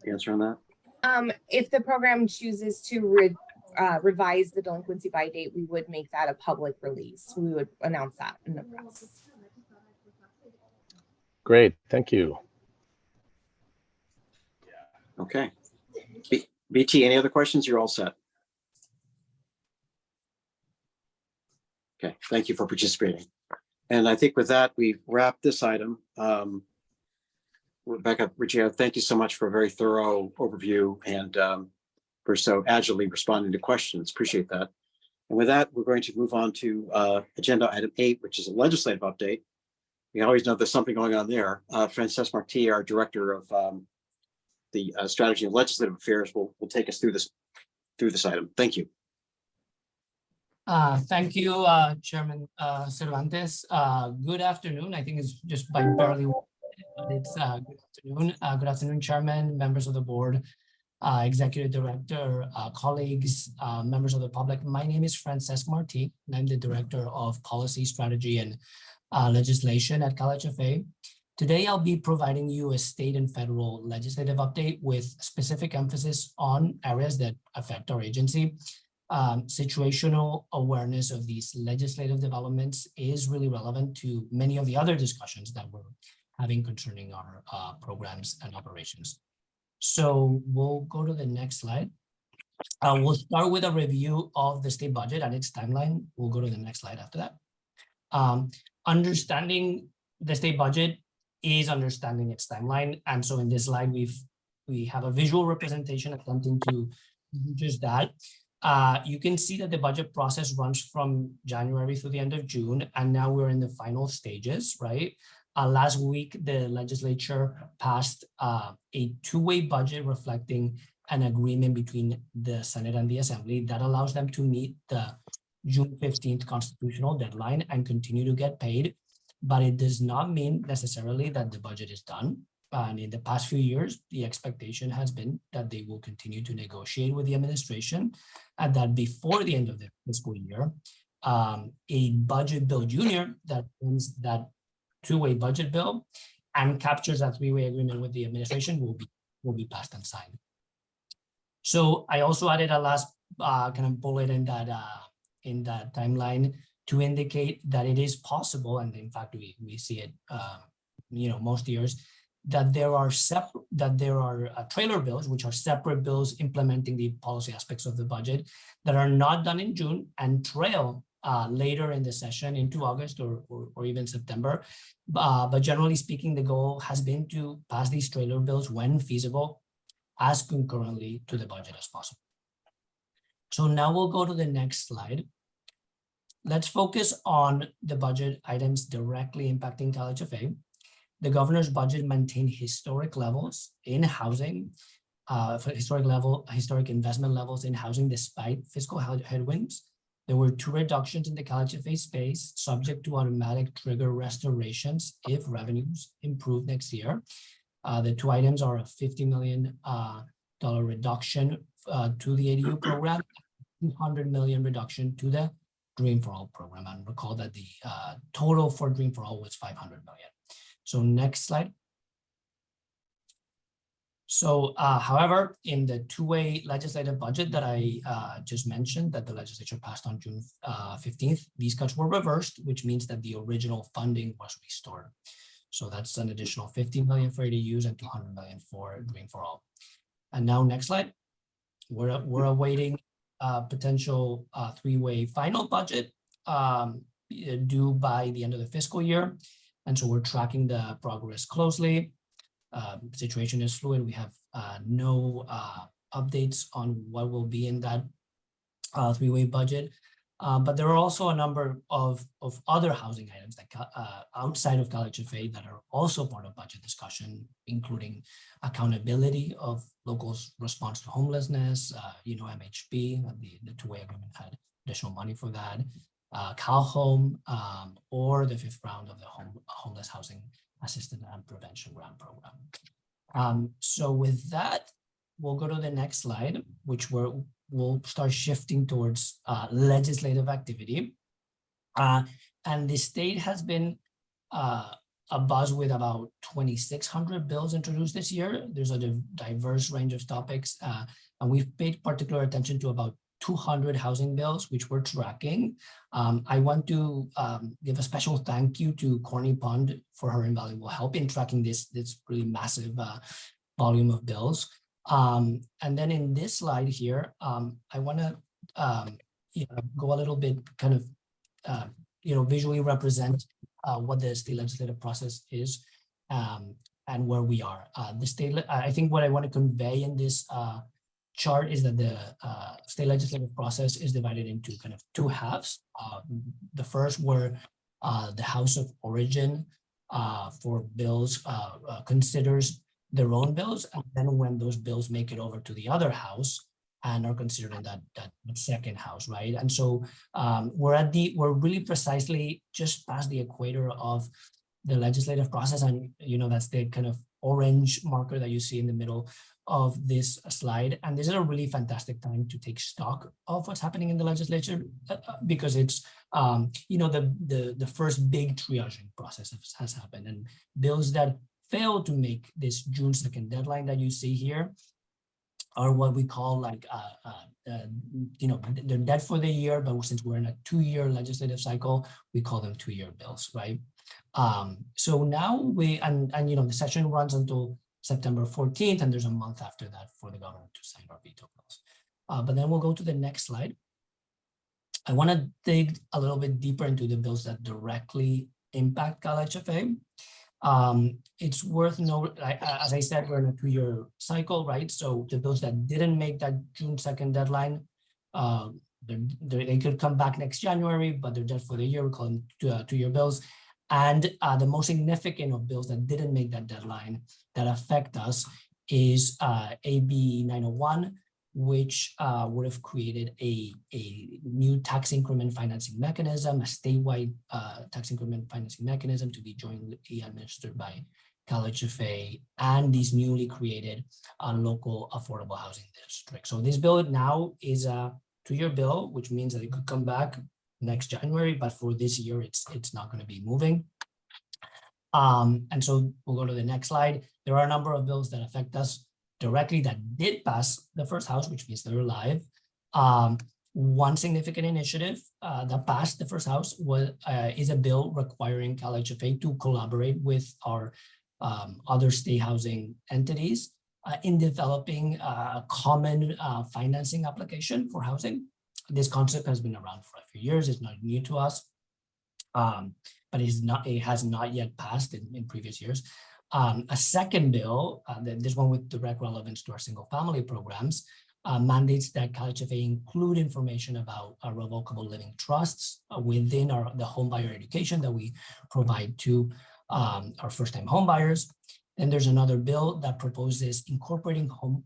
answer on that? If the program chooses to revise the delinquency by date, we would make that a public release. We would announce that in the press. Great, thank you. Okay. BT, any other questions? You're all set. Okay, thank you for participating. And I think with that, we've wrapped this item. Rebecca, Regina, thank you so much for a very thorough overview and for so agilely responding to questions. Appreciate that. And with that, we're going to move on to agenda item 8, which is a legislative update. We always know there's something going on there. Frances Marti, our director of the Strategy and Legislative Affairs, will take us through this item. Thank you. Thank you, Chairman Cervantes. Good afternoon. I think it's just by barely, but it's good afternoon. Good afternoon, Chairman, members of the board, Executive Director, colleagues, members of the public. My name is Frances Marti, and I'm the Director of Policy, Strategy, and Legislation at CalHFA. Today, I'll be providing you a state and federal legislative update with specific emphasis on areas that affect our agency. Situational awareness of these legislative developments is really relevant to many of the other discussions that we're having concerning our programs and operations. So we'll go to the next slide. We'll start with a review of the state budget and its timeline. We'll go to the next slide after that. Understanding the state budget is understanding its timeline. And so in this slide, we have a visual representation attempting to do just that. You can see that the budget process runs from January through the end of June, and now we're in the final stages, right? Last week, the legislature passed a two-way budget reflecting an agreement between the Senate and the Assembly that allows them to meet the June 15th constitutional deadline and continue to get paid, but it does not mean necessarily that the budget is done. And in the past few years, the expectation has been that they will continue to negotiate with the administration and that before the end of the fiscal year, a budget bill junior that ends that two-way budget bill and captures that three-way agreement with the administration will be passed and signed. So I also added a last kind of bullet in that timeline to indicate that it is possible, and in fact we see it most years, that there are trailer bills, which are separate bills implementing the policy aspects of the budget that are not done in June and trail later in the session into August or even September. But generally speaking, the goal has been to pass these trailer bills when feasible as concurrently to the budget as possible. So now we'll go to the next slide. Let's focus on the budget items directly impacting CalHFA. The governor's budget maintained historic levels in housing, historic investment levels in housing despite fiscal headwinds. There were two reductions in the CalHFA space subject to automatic trigger restorations if revenues improve next year. The two items are a $50 million reduction to the ADU program, $200 million reduction to the Dream for All program. And recall that the total for Dream for All was $500 million. So next slide. So, however, in the two-way legislative budget that I just mentioned that the legislature passed on June 15th, these cuts were reversed, which means that the original funding was restored. So that's an additional $50 million for ADUs and $200 million for Dream for All. And now next slide. We're awaiting potential three-way final budget due by the end of the fiscal year. And so we're tracking the progress closely. Situation is fluid. We have no updates on what will be in that three-way budget. But there are also a number of other housing items that outside of CalHFA that are also part of budget discussion, including accountability of locals' response to homelessness, MHP, the two-way agreement had additional money for that. CalHome, or the fifth round of the Homeless Housing Assistance and Prevention Grant Program. So with that, we'll go to the next slide, which we'll start shifting towards legislative activity. And the state has been abuzz with about 2,600 bills introduced this year. There's a diverse range of topics, and we've paid particular attention to about 200 housing bills, which we're tracking. I want to give a special thank you to Corny Pond for her invaluable help in tracking this really massive volume of bills. And then in this slide here, I want to go a little bit kind of visually represent what the state legislative process is and where we are. I think what I want to convey in this chart is that the state legislative process is divided into kind of two halves. The first where the House of Origin for bills considers their own bills, and then when those bills make it over to the other house and are considered in that second house, right? And so we're really precisely just past the equator of the legislative process, and that's the kind of orange marker that you see in the middle of this slide. And this is a really fantastic time to take stock of what's happening in the legislature because it's the first big triaging process has happened, and bills that fail to make this June 2nd deadline that you see here are what we call like they're dead for the year, but since we're in a 2-year legislative cycle, we call them 2-year bills, right? So now the session runs until September 14th, and there's a month after that for the governor to sign our veto bills. But then we'll go to the next slide. I want to dig a little bit deeper into the bills that directly impact CalHFA. It's worth noting, as I said, we're in a 2-year cycle, right? So the bills that didn't make that June 2nd deadline, they could come back next January, but they're dead for the year. We call them 2-year bills. And the most significant of bills that didn't make that deadline that affect us is AB 901, which would have created a new tax increment financing mechanism, a statewide tax increment financing mechanism to be jointly administered by CalHFA and these newly created local affordable housing districts. So this bill now is a 2-year bill, which means that it could come back next January, but for this year, it's not going to be moving. And so we'll go to the next slide. There are a number of bills that affect us directly that did pass the first house, which means they're live. One significant initiative that passed the first house is a bill requiring CalHFA to collaborate with our other state housing entities in developing a common financing application for housing. This concept has been around for a few years. It's not new to us, but it has not yet passed in previous years. A second bill, this one with direct relevance to our single family programs, mandates that CalHFA include information about our revocable living trusts within the home buyer education that we provide to our first-time home buyers. And there's another bill that proposes incorporating home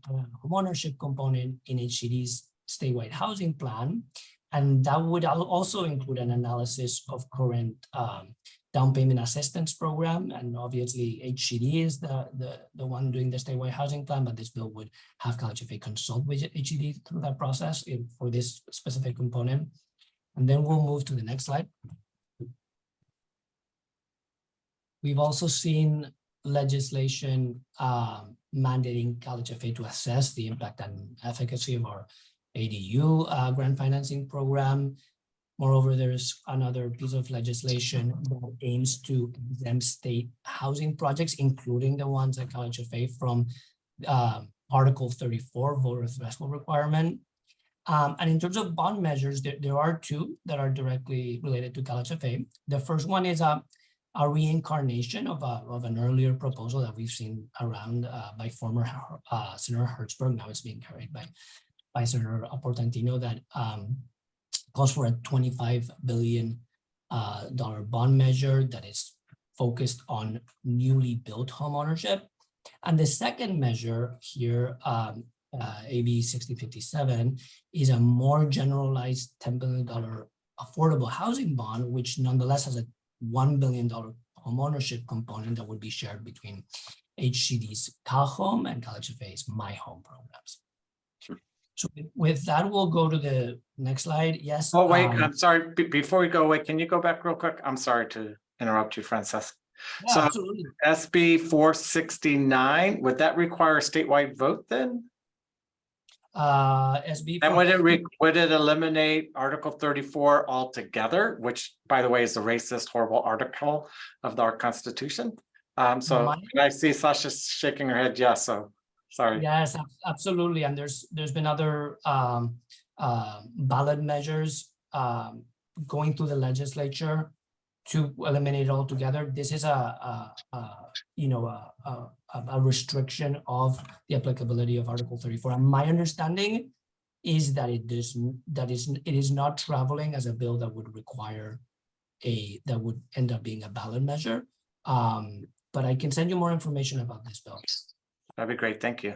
ownership component in HCD's statewide housing plan. And that would also include an analysis of current down payment assistance program. And obviously HCD is the one doing the statewide housing plan, but this bill would have CalHFA consult with HCD through that process for this specific component. And then we'll move to the next slide. We've also seen legislation mandating CalHFA to assess the impact and efficacy of our ADU grant financing program. Moreover, there's another piece of legislation that aims to exempt state housing projects, including the ones at CalHFA, from Article 34 voter threshold requirement. And in terms of bond measures, there are two that are directly related to CalHFA. The first one is a reincarnation of an earlier proposal that we've seen around by former Senator Hertzberg. Now it's being carried by Senator Portantino that calls for a $25 billion bond measure that is focused on newly built home ownership. And the second measure here, AB 6057, is a more generalized $10 billion affordable housing bond, which nonetheless has a $1 billion home ownership component that would be shared between HCD's CalHome and CalHFA's My Home programs. So with that, we'll go to the next slide. Yes. Oh, wait, I'm sorry. Before we go away, can you go back real quick? I'm sorry to interrupt you, Frances. Yeah, so absolutely. SB 469, would that require a statewide vote then? SB. And would it eliminate Article 34 altogether, which, by the way, is a racist, horrible article of our Constitution? So I see Sasha shaking her head yes. So Sorry. Yes, absolutely. And there's been other ballot measures going through the legislature to eliminate it altogether. This is a restriction of the applicability of Article 34. And my understanding is that it is not traveling as a bill that would require that would end up being a ballot measure. But I can send you more information about this bill. That'd be great. Thank you.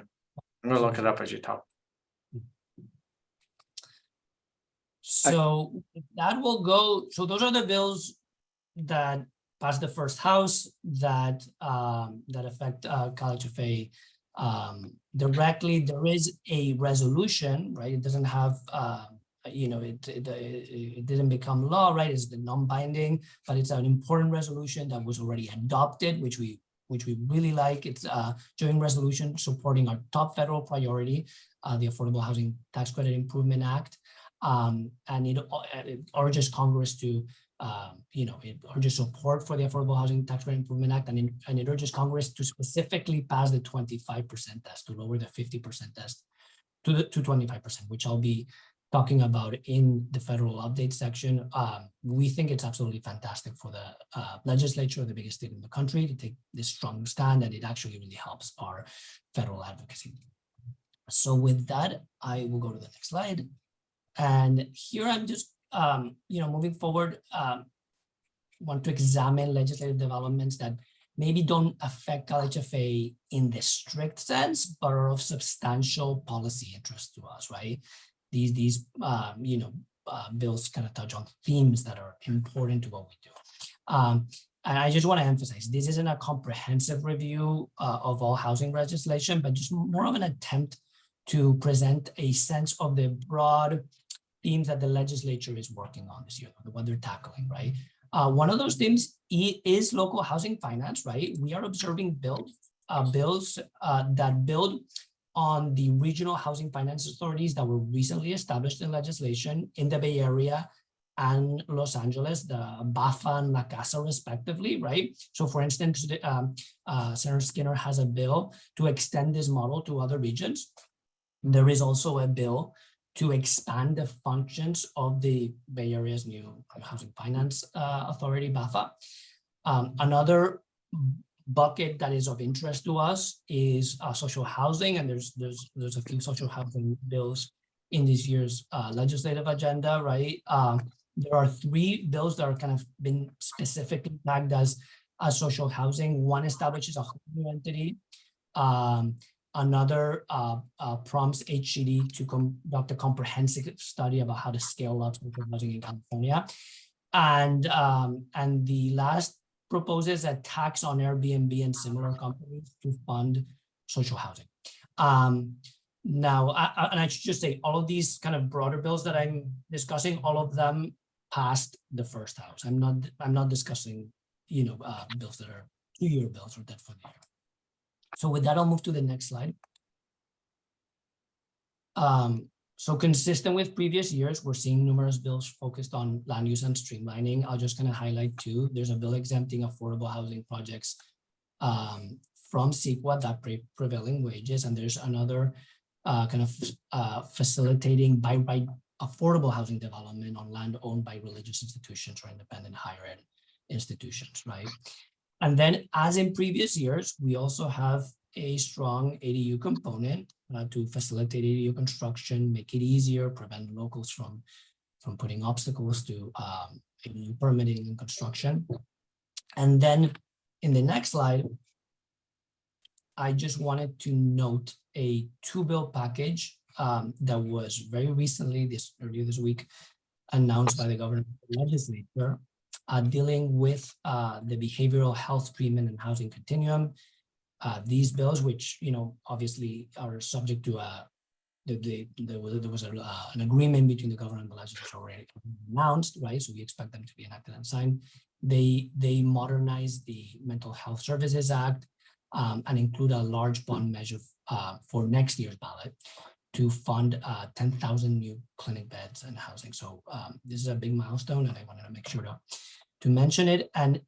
I'm gonna look it up as you talk. So that will go. So those are the bills that passed the first house that affect CalHFA directly. There is a resolution, right? It doesn't have it didn't become law, right? It's the non-binding, but it's an important resolution that was already adopted, which we really like. It's a joint resolution supporting our top federal priority, the Affordable Housing Tax Credit Improvement Act. And it urges Congress to, it urges support for the Affordable Housing Tax Credit Improvement Act, and it urges Congress to specifically pass the 25% test, to lower the 50% test to 25%, which I'll be talking about in the federal update section. We think it's absolutely fantastic for the legislature, the biggest state in the country, to take this strong stand, and it actually really helps our federal advocacy. So with that, I will go to the next slide. And here I'm just, moving forward, want to examine legislative developments that maybe don't affect CalHFA in the strict sense, but are of substantial policy interest to us, right? These bills kind of touch on themes that are important to what we do. And I just want to emphasize, this isn't a comprehensive review of all housing legislation, but just more of an attempt to present a sense of the broad themes that the legislature is working on this year, what they're tackling, right? One of those themes is local housing finance, right? We are observing bills that build on the regional housing finance authorities that were recently established in legislation in the Bay Area and Los Angeles, the BAFA and La Casa respectively, right? So for instance, Senator Skinner has a bill to extend this model to other regions. There is also a bill to expand the functions of the Bay Area's new housing finance authority, BAFA. Another bucket that is of interest to us is social housing, and there's a few social housing bills in this year's legislative agenda, right? There are 3 bills that are kind of been specifically tagged as social housing. One establishes a new entity. Another prompts HCD to conduct a comprehensive study about how to scale up social housing in California. And the last proposes a tax on Airbnb and similar companies to fund social housing. Now, and I should just say, all of these kind of broader bills that I'm discussing, all of them passed the first house. I'm not discussing, bills that are 2-year bills or debt for the year. So with that, I'll move to the next slide. So consistent with previous years, we're seeing numerous bills focused on land use and streamlining. I'll just kind of highlight 2. There's a bill exempting affordable housing projects from CEQA that pay prevailing wages, and there's another kind of facilitating by affordable housing development on land owned by religious institutions or independent higher ed institutions, right? And then, as in previous years, we also have a strong ADU component to facilitate ADU construction, make it easier, prevent locals from putting obstacles to ADU permitting and construction. And then in the next slide, I just wanted to note a 2-bill package that was very recently, earlier this week, announced by the government legislature, dealing with the behavioral health treatment and housing continuum. These bills, which obviously are subject to there was an agreement between the government and the legislature already announced, right? So we expect them to be enacted and signed. They modernize the Mental Health Services Act and include a large bond measure for next year's ballot to fund 10,000 new clinic beds and housing. So this is a big milestone, and I wanted to make sure to mention it. And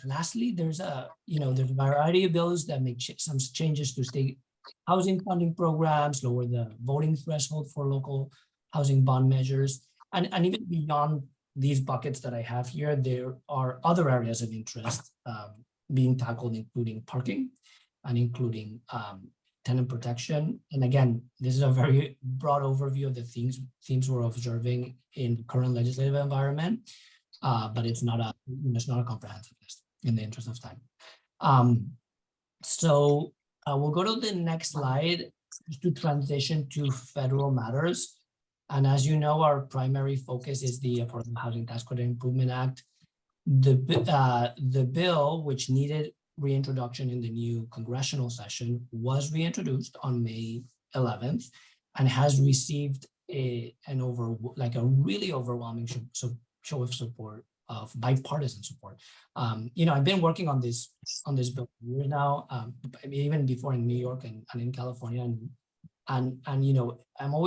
lastly, there's a variety of bills that make some changes to state housing funding programs, lower the voting threshold for local housing bond measures, and even beyond these buckets that I have here, there are other areas of interest being tackled, including parking and including tenant protection. And again, this is a very broad overview of the themes we're observing in current legislative environment, but it's not a comprehensive list in the interest of time. So we'll go to the next slide just to transition to federal matters. And as you know, our primary focus is the Affordable Housing Tax Credit Improvement Act. The bill, which needed reintroduction in the new congressional session, was reintroduced on May 11th and has received a really overwhelming show of support, of bipartisan support. I've been working on this bill for years now, even before in New York and in California, and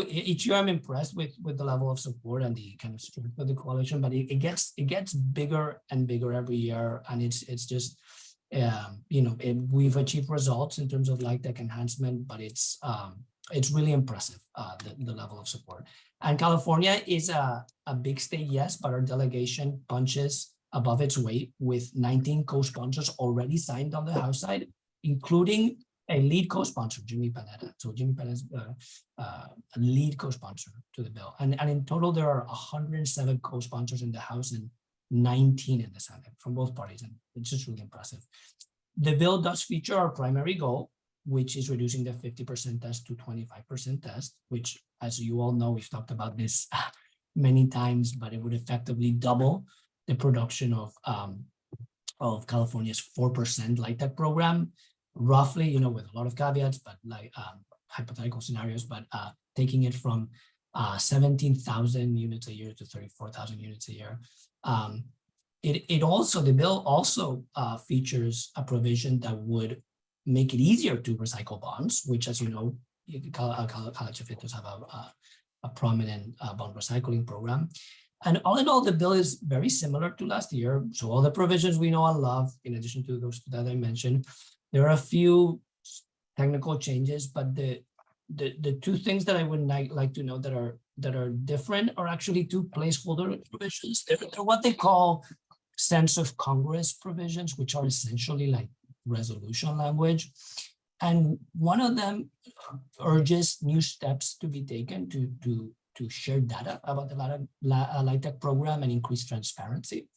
each year I'm impressed with the level of support and the kind of strength of the coalition, but it gets bigger and bigger every year, and it's just we've achieved results in terms of LIHTC enhancement, but it's really impressive, the level of support. And California is a big state, yes, but our delegation punches above its weight with 19 co-sponsors already signed on the House side, including a lead co-sponsor, Jimmy Panetta. So Jimmy Panetta is a lead co-sponsor to the bill. And in total, there are 107 co-sponsors in the House and 19 in the Senate from both parties. And it's just really impressive. The bill does feature our primary goal, which is reducing the 50% test to 25% test, which, as you all know, we've talked about this many times, but it would effectively double the production of California's 4% LIHTC program, roughly, with a lot of caveats, but like hypothetical scenarios, but taking it from 17,000 units a year to 34,000 units a year. The bill also features a provision that would make it easier to recycle bonds, which, as you know, CalHFA does have a prominent bond recycling program. And all in all, the bill is very similar to last year. So all the provisions we know and love, in addition to those that I mentioned, there are a few technical changes, but the two things that I would like to know that are different are actually two placeholder provisions. They're what they call sense of Congress provisions, which are essentially like resolution language. And one of them urges new steps to be taken to share data about the LIHTC program and increase transparency.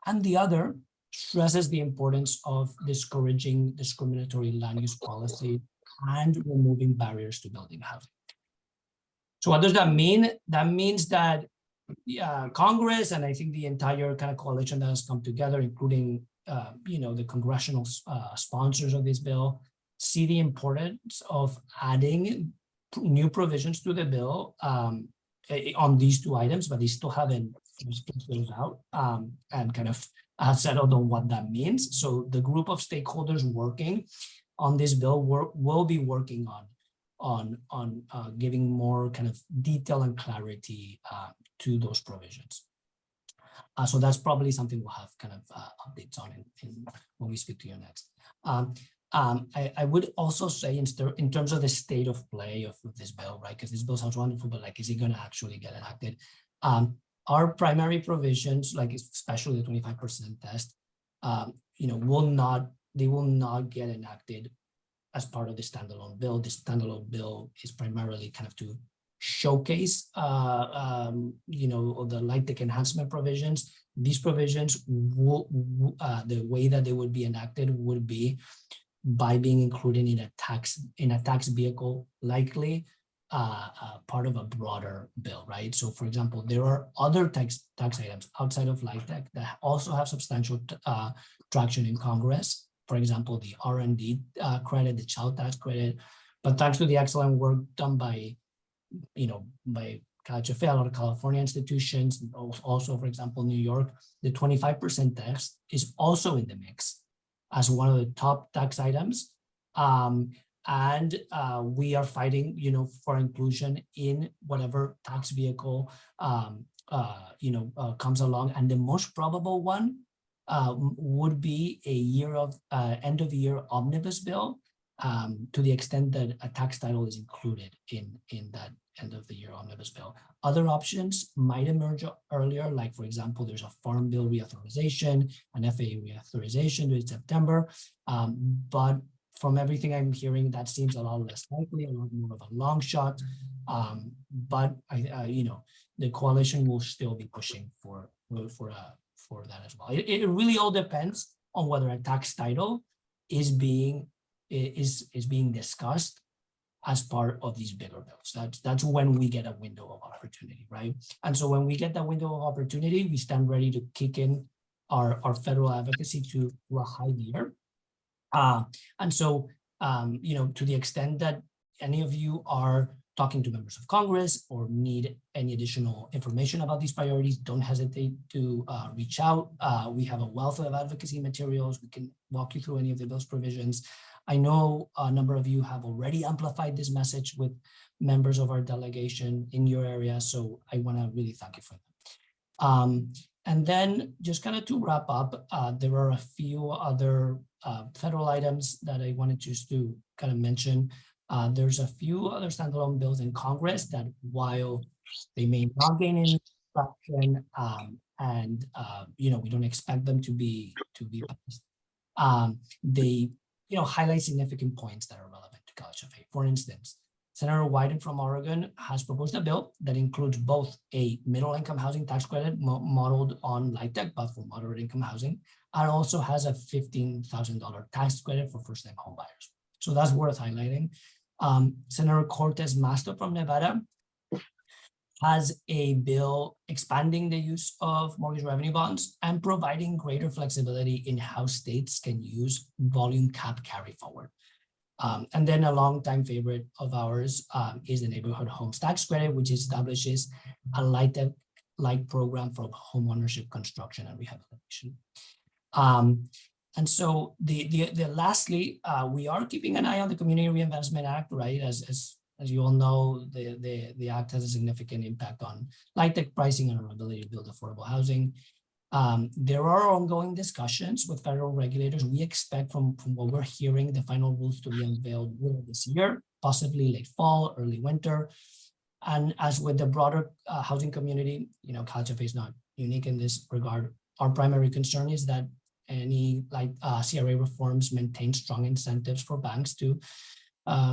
And the other stresses the importance of discouraging discriminatory land use policy and removing barriers to building housing. So what does that mean? That means that Congress, and I think the entire kind of coalition that has come together, including the congressional sponsors of this bill, see the importance of adding new provisions to the bill on these two items, but they still haven't split those out and kind of settled on what that means. So the group of stakeholders working on this bill will be working on giving more kind of detail and clarity to those provisions. So that's probably something we'll have kind of updates on when we speak to you next. I would also say in terms of the state of play of this bill, right? Because this bill sounds wonderful, but like, is it going to actually get enacted? Our primary provisions, like especially the 25% test, they will not get enacted as part of the standalone bill. The standalone bill is primarily kind of to showcase, the LIHTC enhancement provisions. These provisions, the way that they would be enacted would be by being included in a tax vehicle, likely part of a broader bill, right? So, for example, there are other tax items outside of LIHTC that also have substantial traction in Congress. For example, the R&D credit, the child tax credit. But thanks to the excellent work done by CalHFA, a lot of California institutions, also, for example, New York, the 25% tax is also in the mix as one of the top tax items. And we are fighting, for inclusion in whatever tax vehicle, comes along. And the most probable one would be a end of the year omnibus bill to the extent that a tax title is included in that end of the year omnibus bill. Other options might emerge earlier, like for example, there's a farm bill reauthorization, an FAA reauthorization in September. But from everything I'm hearing, that seems a lot less likely, a lot more of a long shot. But the coalition will still be pushing for that as well. It really all depends on whether a tax title is being discussed as part of these bigger bills. That's when we get a window of opportunity, right? And so when we get that window of opportunity, we stand ready to kick in our federal advocacy to a high gear. And so, to the extent that any of you are talking to members of Congress or need any additional information about these priorities, don't hesitate to reach out. We have a wealth of advocacy materials. We can walk you through any of the bill's provisions. I know a number of you have already amplified this message with members of our delegation in your area, so I want to really thank you for that. And then just kind of to wrap up, there are a few other federal items that I wanted just to kind of mention. There's a few other standalone bills in Congress that, while they may not gain any traction, and we don't expect them to be passed, they highlight significant points that are relevant to CalHFA. For instance, Senator Wyden from Oregon has proposed a bill that includes both a middle-income housing tax credit modeled on LIHTC, but for moderate-income housing, and also has a $15,000 tax credit for first-time homebuyers. So that's worth highlighting. Senator Cortez Masto from Nevada has a bill expanding the use of mortgage revenue bonds and providing greater flexibility in how states can use volume cap carry forward. And then a longtime favorite of ours is the neighborhood homes tax credit, which establishes a light program for homeownership construction and rehabilitation. And so lastly, we are keeping an eye on the Community Reinvestment Act, right? As you all know, the act has a significant impact on LIHTC pricing and our ability to build affordable housing. There are ongoing discussions with federal regulators. We expect from what we're hearing, the final rules to be unveiled later this year, possibly late fall, early winter. And as with the broader housing community, CalHFA is not unique in this regard. Our primary concern is that any CRA reforms maintain strong incentives for banks to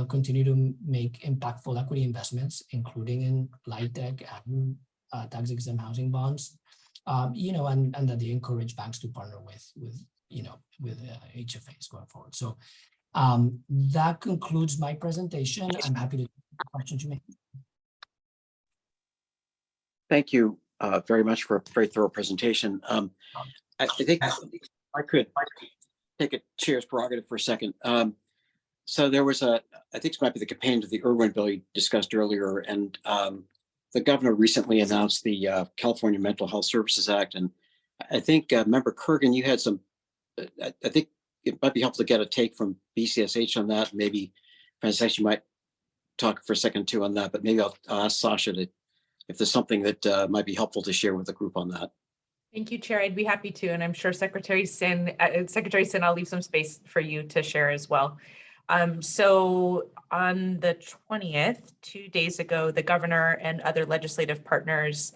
continue to make impactful equity investments, including in LIHTC and tax-exempt housing bonds, and that they encourage banks to partner with HFAs going forward. So that concludes my presentation. I'm happy to take questions you may have. Thank you very much for a very thorough presentation. I think I could take a chair's prerogative for a second. So there was I think it might be the companion to the Irwin bill you discussed earlier, and the governor recently announced the California Mental Health Services Act, and I think Member Kurgan, you had some. I think it might be helpful to get a take from BCSH on that. Maybe Francesca, you might talk for a second too on that, but maybe I'll ask Sasha if there's something that might be helpful to share with the group on that. Thank you, Chair. I'd be happy to, and I'm sure Secretary Sin, I'll leave some space for you to share as well. So on the 20th, 2 days ago, the governor and other legislative partners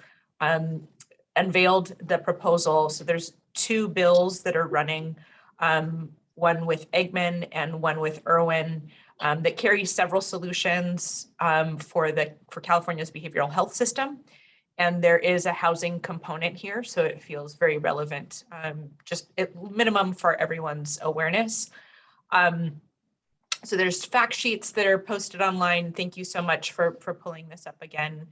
unveiled the proposal. So there's 2 bills that are running, one with Eggman and one with Irwin, that carry several solutions for California's behavioral health system. And there is a housing component here, so it feels very relevant, just at minimum for everyone's awareness. So there's fact sheets that are posted online. Thank you so much for pulling this up again,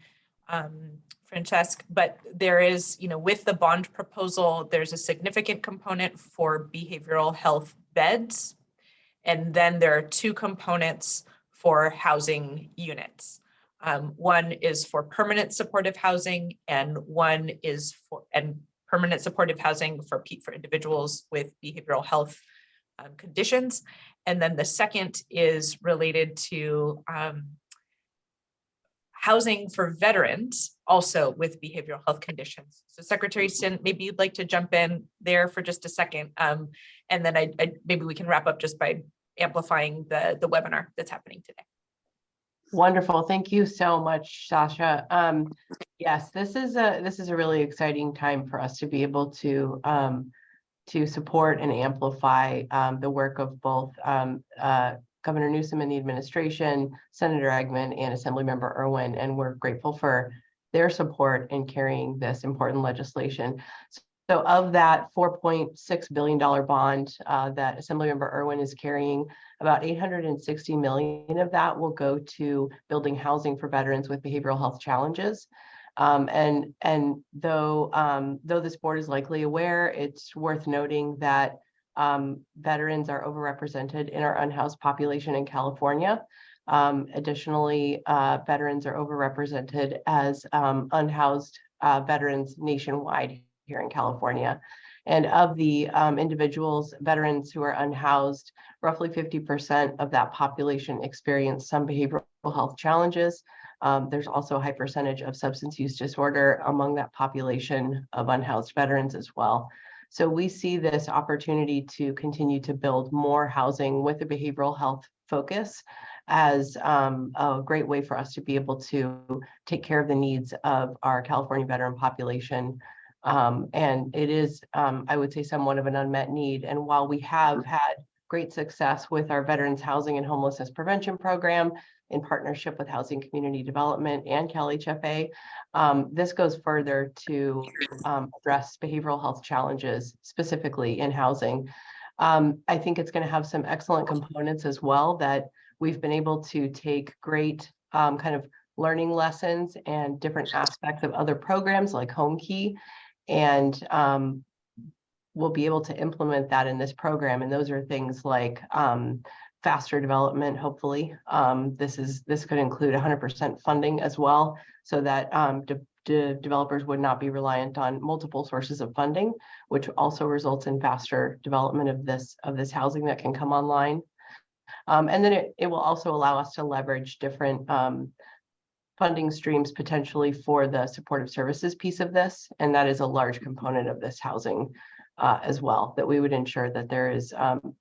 Francesca. But there is, with the bond proposal, there's a significant component for behavioral health beds. And then there are 2 components for housing units. One is for permanent supportive housing, and one is for permanent supportive housing for individuals with behavioral health conditions. And then the second is related to housing for veterans, also with behavioral health conditions. So Secretary Sin, maybe you'd like to jump in there for just a second, and then maybe we can wrap up just by amplifying the webinar that's happening today. Wonderful. Thank you so much, Sasha. Yes, this is a really exciting time for us to be able to support and amplify the work of both Governor Newsom and the administration, Senator Eggman, and Assemblymember Irwin, and we're grateful for their support in carrying this important legislation. So of that $4.6 billion bond that Assemblymember Irwin is carrying, about $860 million of that will go to building housing for veterans with behavioral health challenges. And though this board is likely aware, it's worth noting that veterans are overrepresented in our unhoused population in California. Additionally, veterans are overrepresented as unhoused veterans nationwide here in California. And of the individuals, veterans who are unhoused, roughly 50% of that population experience some behavioral health challenges. There's also a high percentage of substance use disorder among that population of unhoused veterans as well. So we see this opportunity to continue to build more housing with a behavioral health focus as a great way for us to be able to take care of the needs of our California veteran population. And it is, I would say, somewhat of an unmet need. And while we have had great success with our Veterans Housing and Homelessness Prevention Program in partnership with Housing Community Development and CalHFA, this goes further to address behavioral health challenges, specifically in housing. I think it's going to have some excellent components as well that we've been able to take great kind of learning lessons and different aspects of other programs like Home Key, and we'll be able to implement that in this program. And those are things like faster development, hopefully. This could include 100% funding as well, so that developers would not be reliant on multiple sources of funding, which also results in faster development of this housing that can come online. And then it will also allow us to leverage different funding streams potentially for the supportive services piece of this. And that is a large component of this housing as well, that we would ensure that there is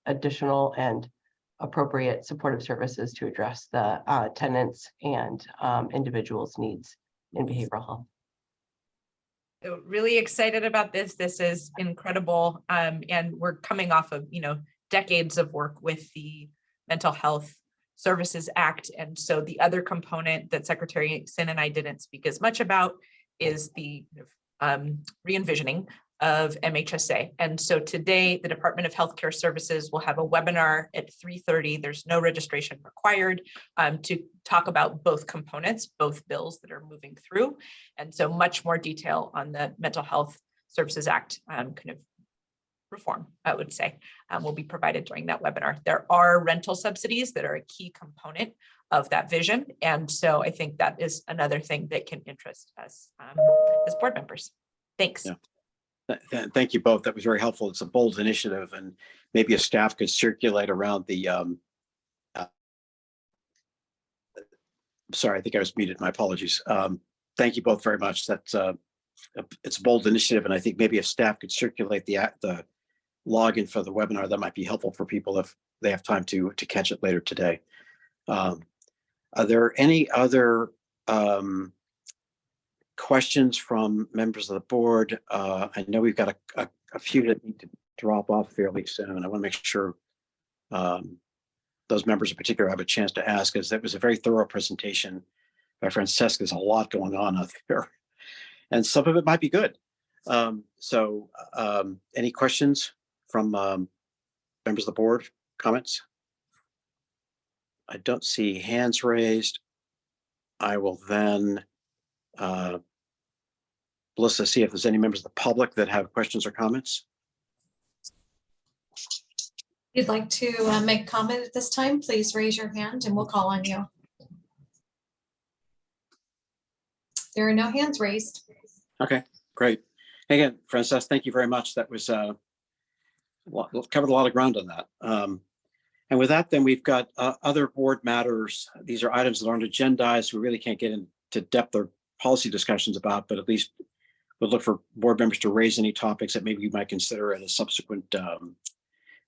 additional and appropriate supportive services to address the tenants and individuals' needs in behavioral health. So really excited about this. This is incredible. And we're coming off of, decades of work with the Mental Health Services Act. And so the other component that Secretary Sin and I didn't speak as much about is the re-envisioning of MHSA. And so today, the Department of Healthcare Services will have a webinar at 3:30. There's no registration required to talk about both components, both bills that are moving through. And so much more detail on the Mental Health Services Act kind of reform, I would say, will be provided during that webinar. There are rental subsidies that are a key component of that vision. And so I think that is another thing that can interest us as board members. Thanks. Yeah. Thank you both. That was very helpful. It's a bold initiative, and maybe a staff could circulate around the, sorry, I think I was muted. My apologies. Thank you both very much. That's it's a bold initiative, and I think maybe if staff could circulate the login for the webinar, that might be helpful for people if they have time to catch it later today. Are there any other questions from members of the board? I know we've got a few that need to drop off fairly soon. I want to make sure those members in particular have a chance to ask, as that was a very thorough presentation by Francesca. There's a lot going on out there, and some of it might be good. Any questions from members of the board? Comments? I don't see hands raised. I will then, Melissa, see if there's any members of the public that have questions or comments. If you'd like to make a comment at this time, please raise your hand and we'll call on you. There are no hands raised. Okay, great. Again, Frances, thank you very much. That was covered a lot of ground on that. And with that, then we've got other board matters. These are items that aren't agendized. We really can't get into depth or policy discussions about, but at least we'll look for board members to raise any topics that maybe you might consider at a subsequent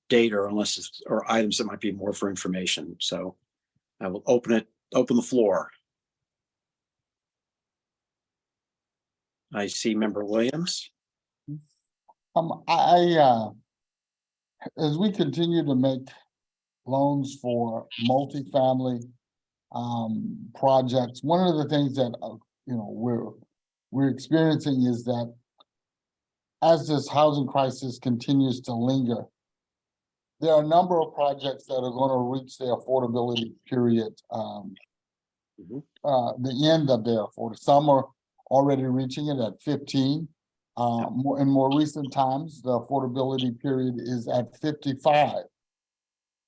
date or unless it's, or items that might be more for information. So I will open the floor. I see Member Williams. As we continue to make loans for multifamily projects, one of the things that we're experiencing is that as this housing crisis continues to linger, there are a number of projects that are going to reach their affordability period, the end of their affordability. Some are already reaching it at 15. In more recent times, the affordability period is at 55.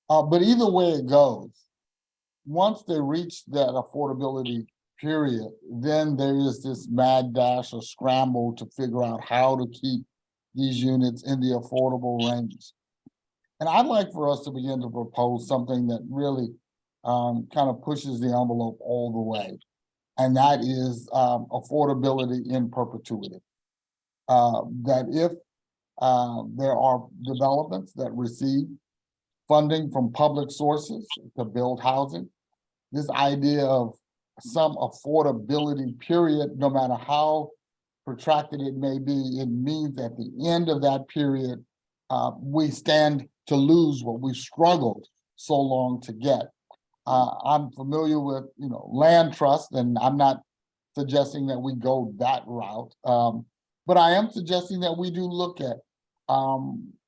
But either way it goes, once they reach that affordability period, then there is this mad dash or scramble to figure out how to keep these units in the affordable range. And I'd like for us to begin to propose something that really kind of pushes the envelope all the way. And that is affordability in perpetuity. That if there are developments that receive funding from public sources to build housing, this idea of some affordability period, no matter how protracted it may be, it means at the end of that period, we stand to lose what we've struggled so long to get. I'm familiar with, land trust, and I'm not suggesting that we go that route. But I am suggesting that we do look at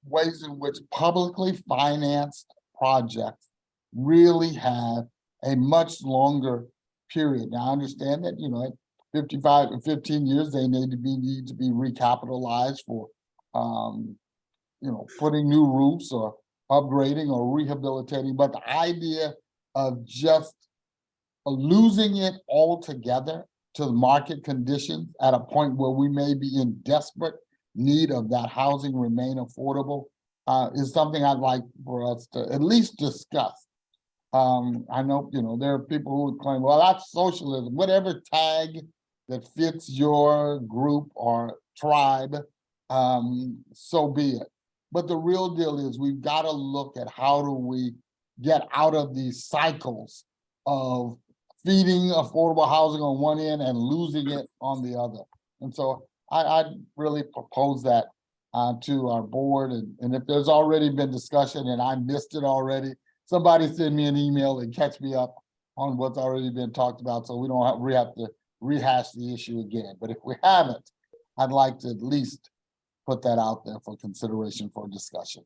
ways in which publicly financed projects really have a much longer period. Now, I understand that, at 55 and 15 years, they need to be recapitalized for, putting new roofs or upgrading or rehabilitating. But the idea of just losing it altogether to the market conditions at a point where we may be in desperate need of that housing remain affordable is something I'd like for us to at least discuss. I know, there are people who would claim, well, that's socialism, whatever tag that fits your group or tribe, so be it. But the real deal is we've got to look at how do we get out of these cycles of feeding affordable housing on one end and losing it on the other. And so I'd really propose that to our board. And if there's already been discussion and I missed it already, somebody send me an email and catch me up on what's already been talked about so we don't have to rehash the issue again. But if we haven't, I'd like to at least put that out there for consideration for discussion.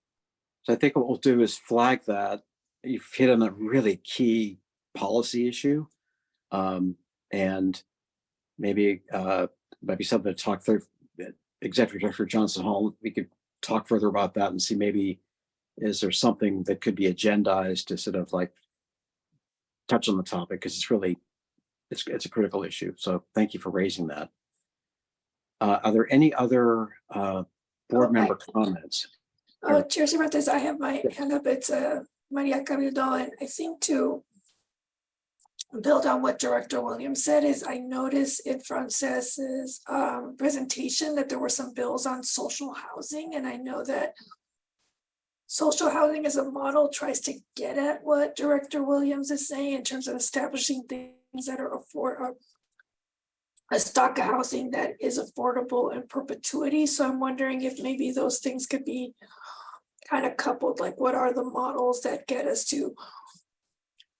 So I think what we'll do is flag that. You've hit on a really key policy issue. And maybe might be something to talk through. Executive Director Johnson Hall, we could talk further about that and see maybe is there something that could be agendized to sort of like touch on the topic, because it's really it's a critical issue. So thank you for raising that. Are there any other board member comments? Chair Cervantes, I have my hand up. It's Maria Cabildo, and I think to build on what Director Williams said is I noticed in Frances's presentation that there were some bills on social housing, and I know that social housing as a model tries to get at what Director Williams is saying in terms of establishing things that are a stock of housing that is affordable in perpetuity. So I'm wondering if maybe those things could be kind of coupled, like what are the models that get us to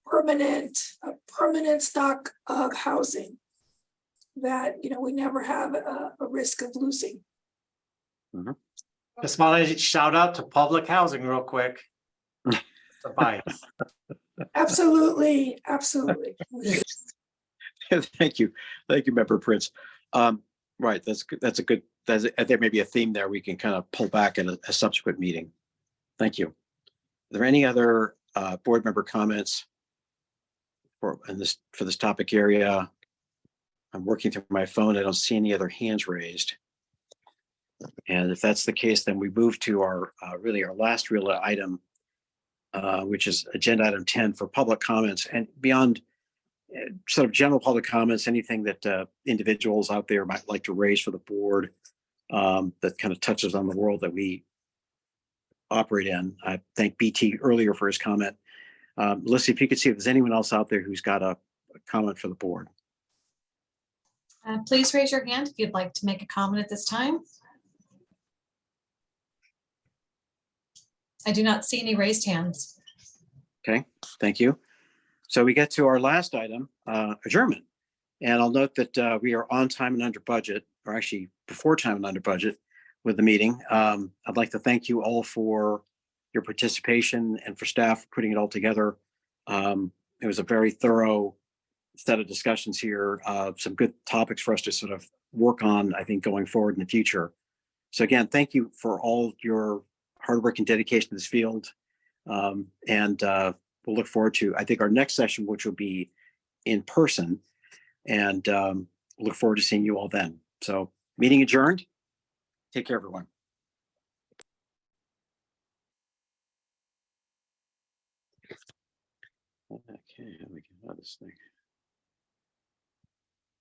a permanent stock of housing that we never have a risk of losing. Just want to shout out to public housing real quick. Absolutely. Thank you, Member Prince. Right, that's a good. There may be a theme there we can kind of pull back in a subsequent meeting. Thank you. Are there any other board member comments for this topic area? I'm working through my phone. I don't see any other hands raised. And if that's the case, then we move to our last real item, which is agenda item 10 for public comments. And beyond sort of general public comments, anything that individuals out there might like to raise for the board that kind of touches on the world that we operate in. I thank BT earlier for his comment. Melissa, if you could see if there's anyone else out there who's got a comment for the board. Please raise your hand if you'd like to make a comment at this time. I do not see any raised hands. Okay, thank you. So we get to our last item, adjournment. And I'll note that we are on time and under budget, or actually before time and under budget with the meeting. I'd like to thank you all for your participation and for staff putting it all together. It was a very thorough set of discussions here, some good topics for us to sort of work on, I think, going forward in the future. So again, thank you for all your hard work and dedication to this field. And we'll look forward to, I think, our next session, which will be in person. And look forward to seeing you all then. So meeting adjourned. Take care, everyone. Okay, how do we get out of this thing?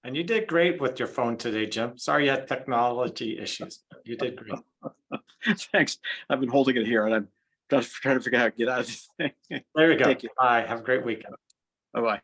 And you did great with your phone today, Jim. Sorry you had technology issues. But you did great. Thanks. I've been holding it here and I'm just trying to figure out how to get out of this thing. There you go. Thank you. Bye. Have a great weekend. Bye-bye.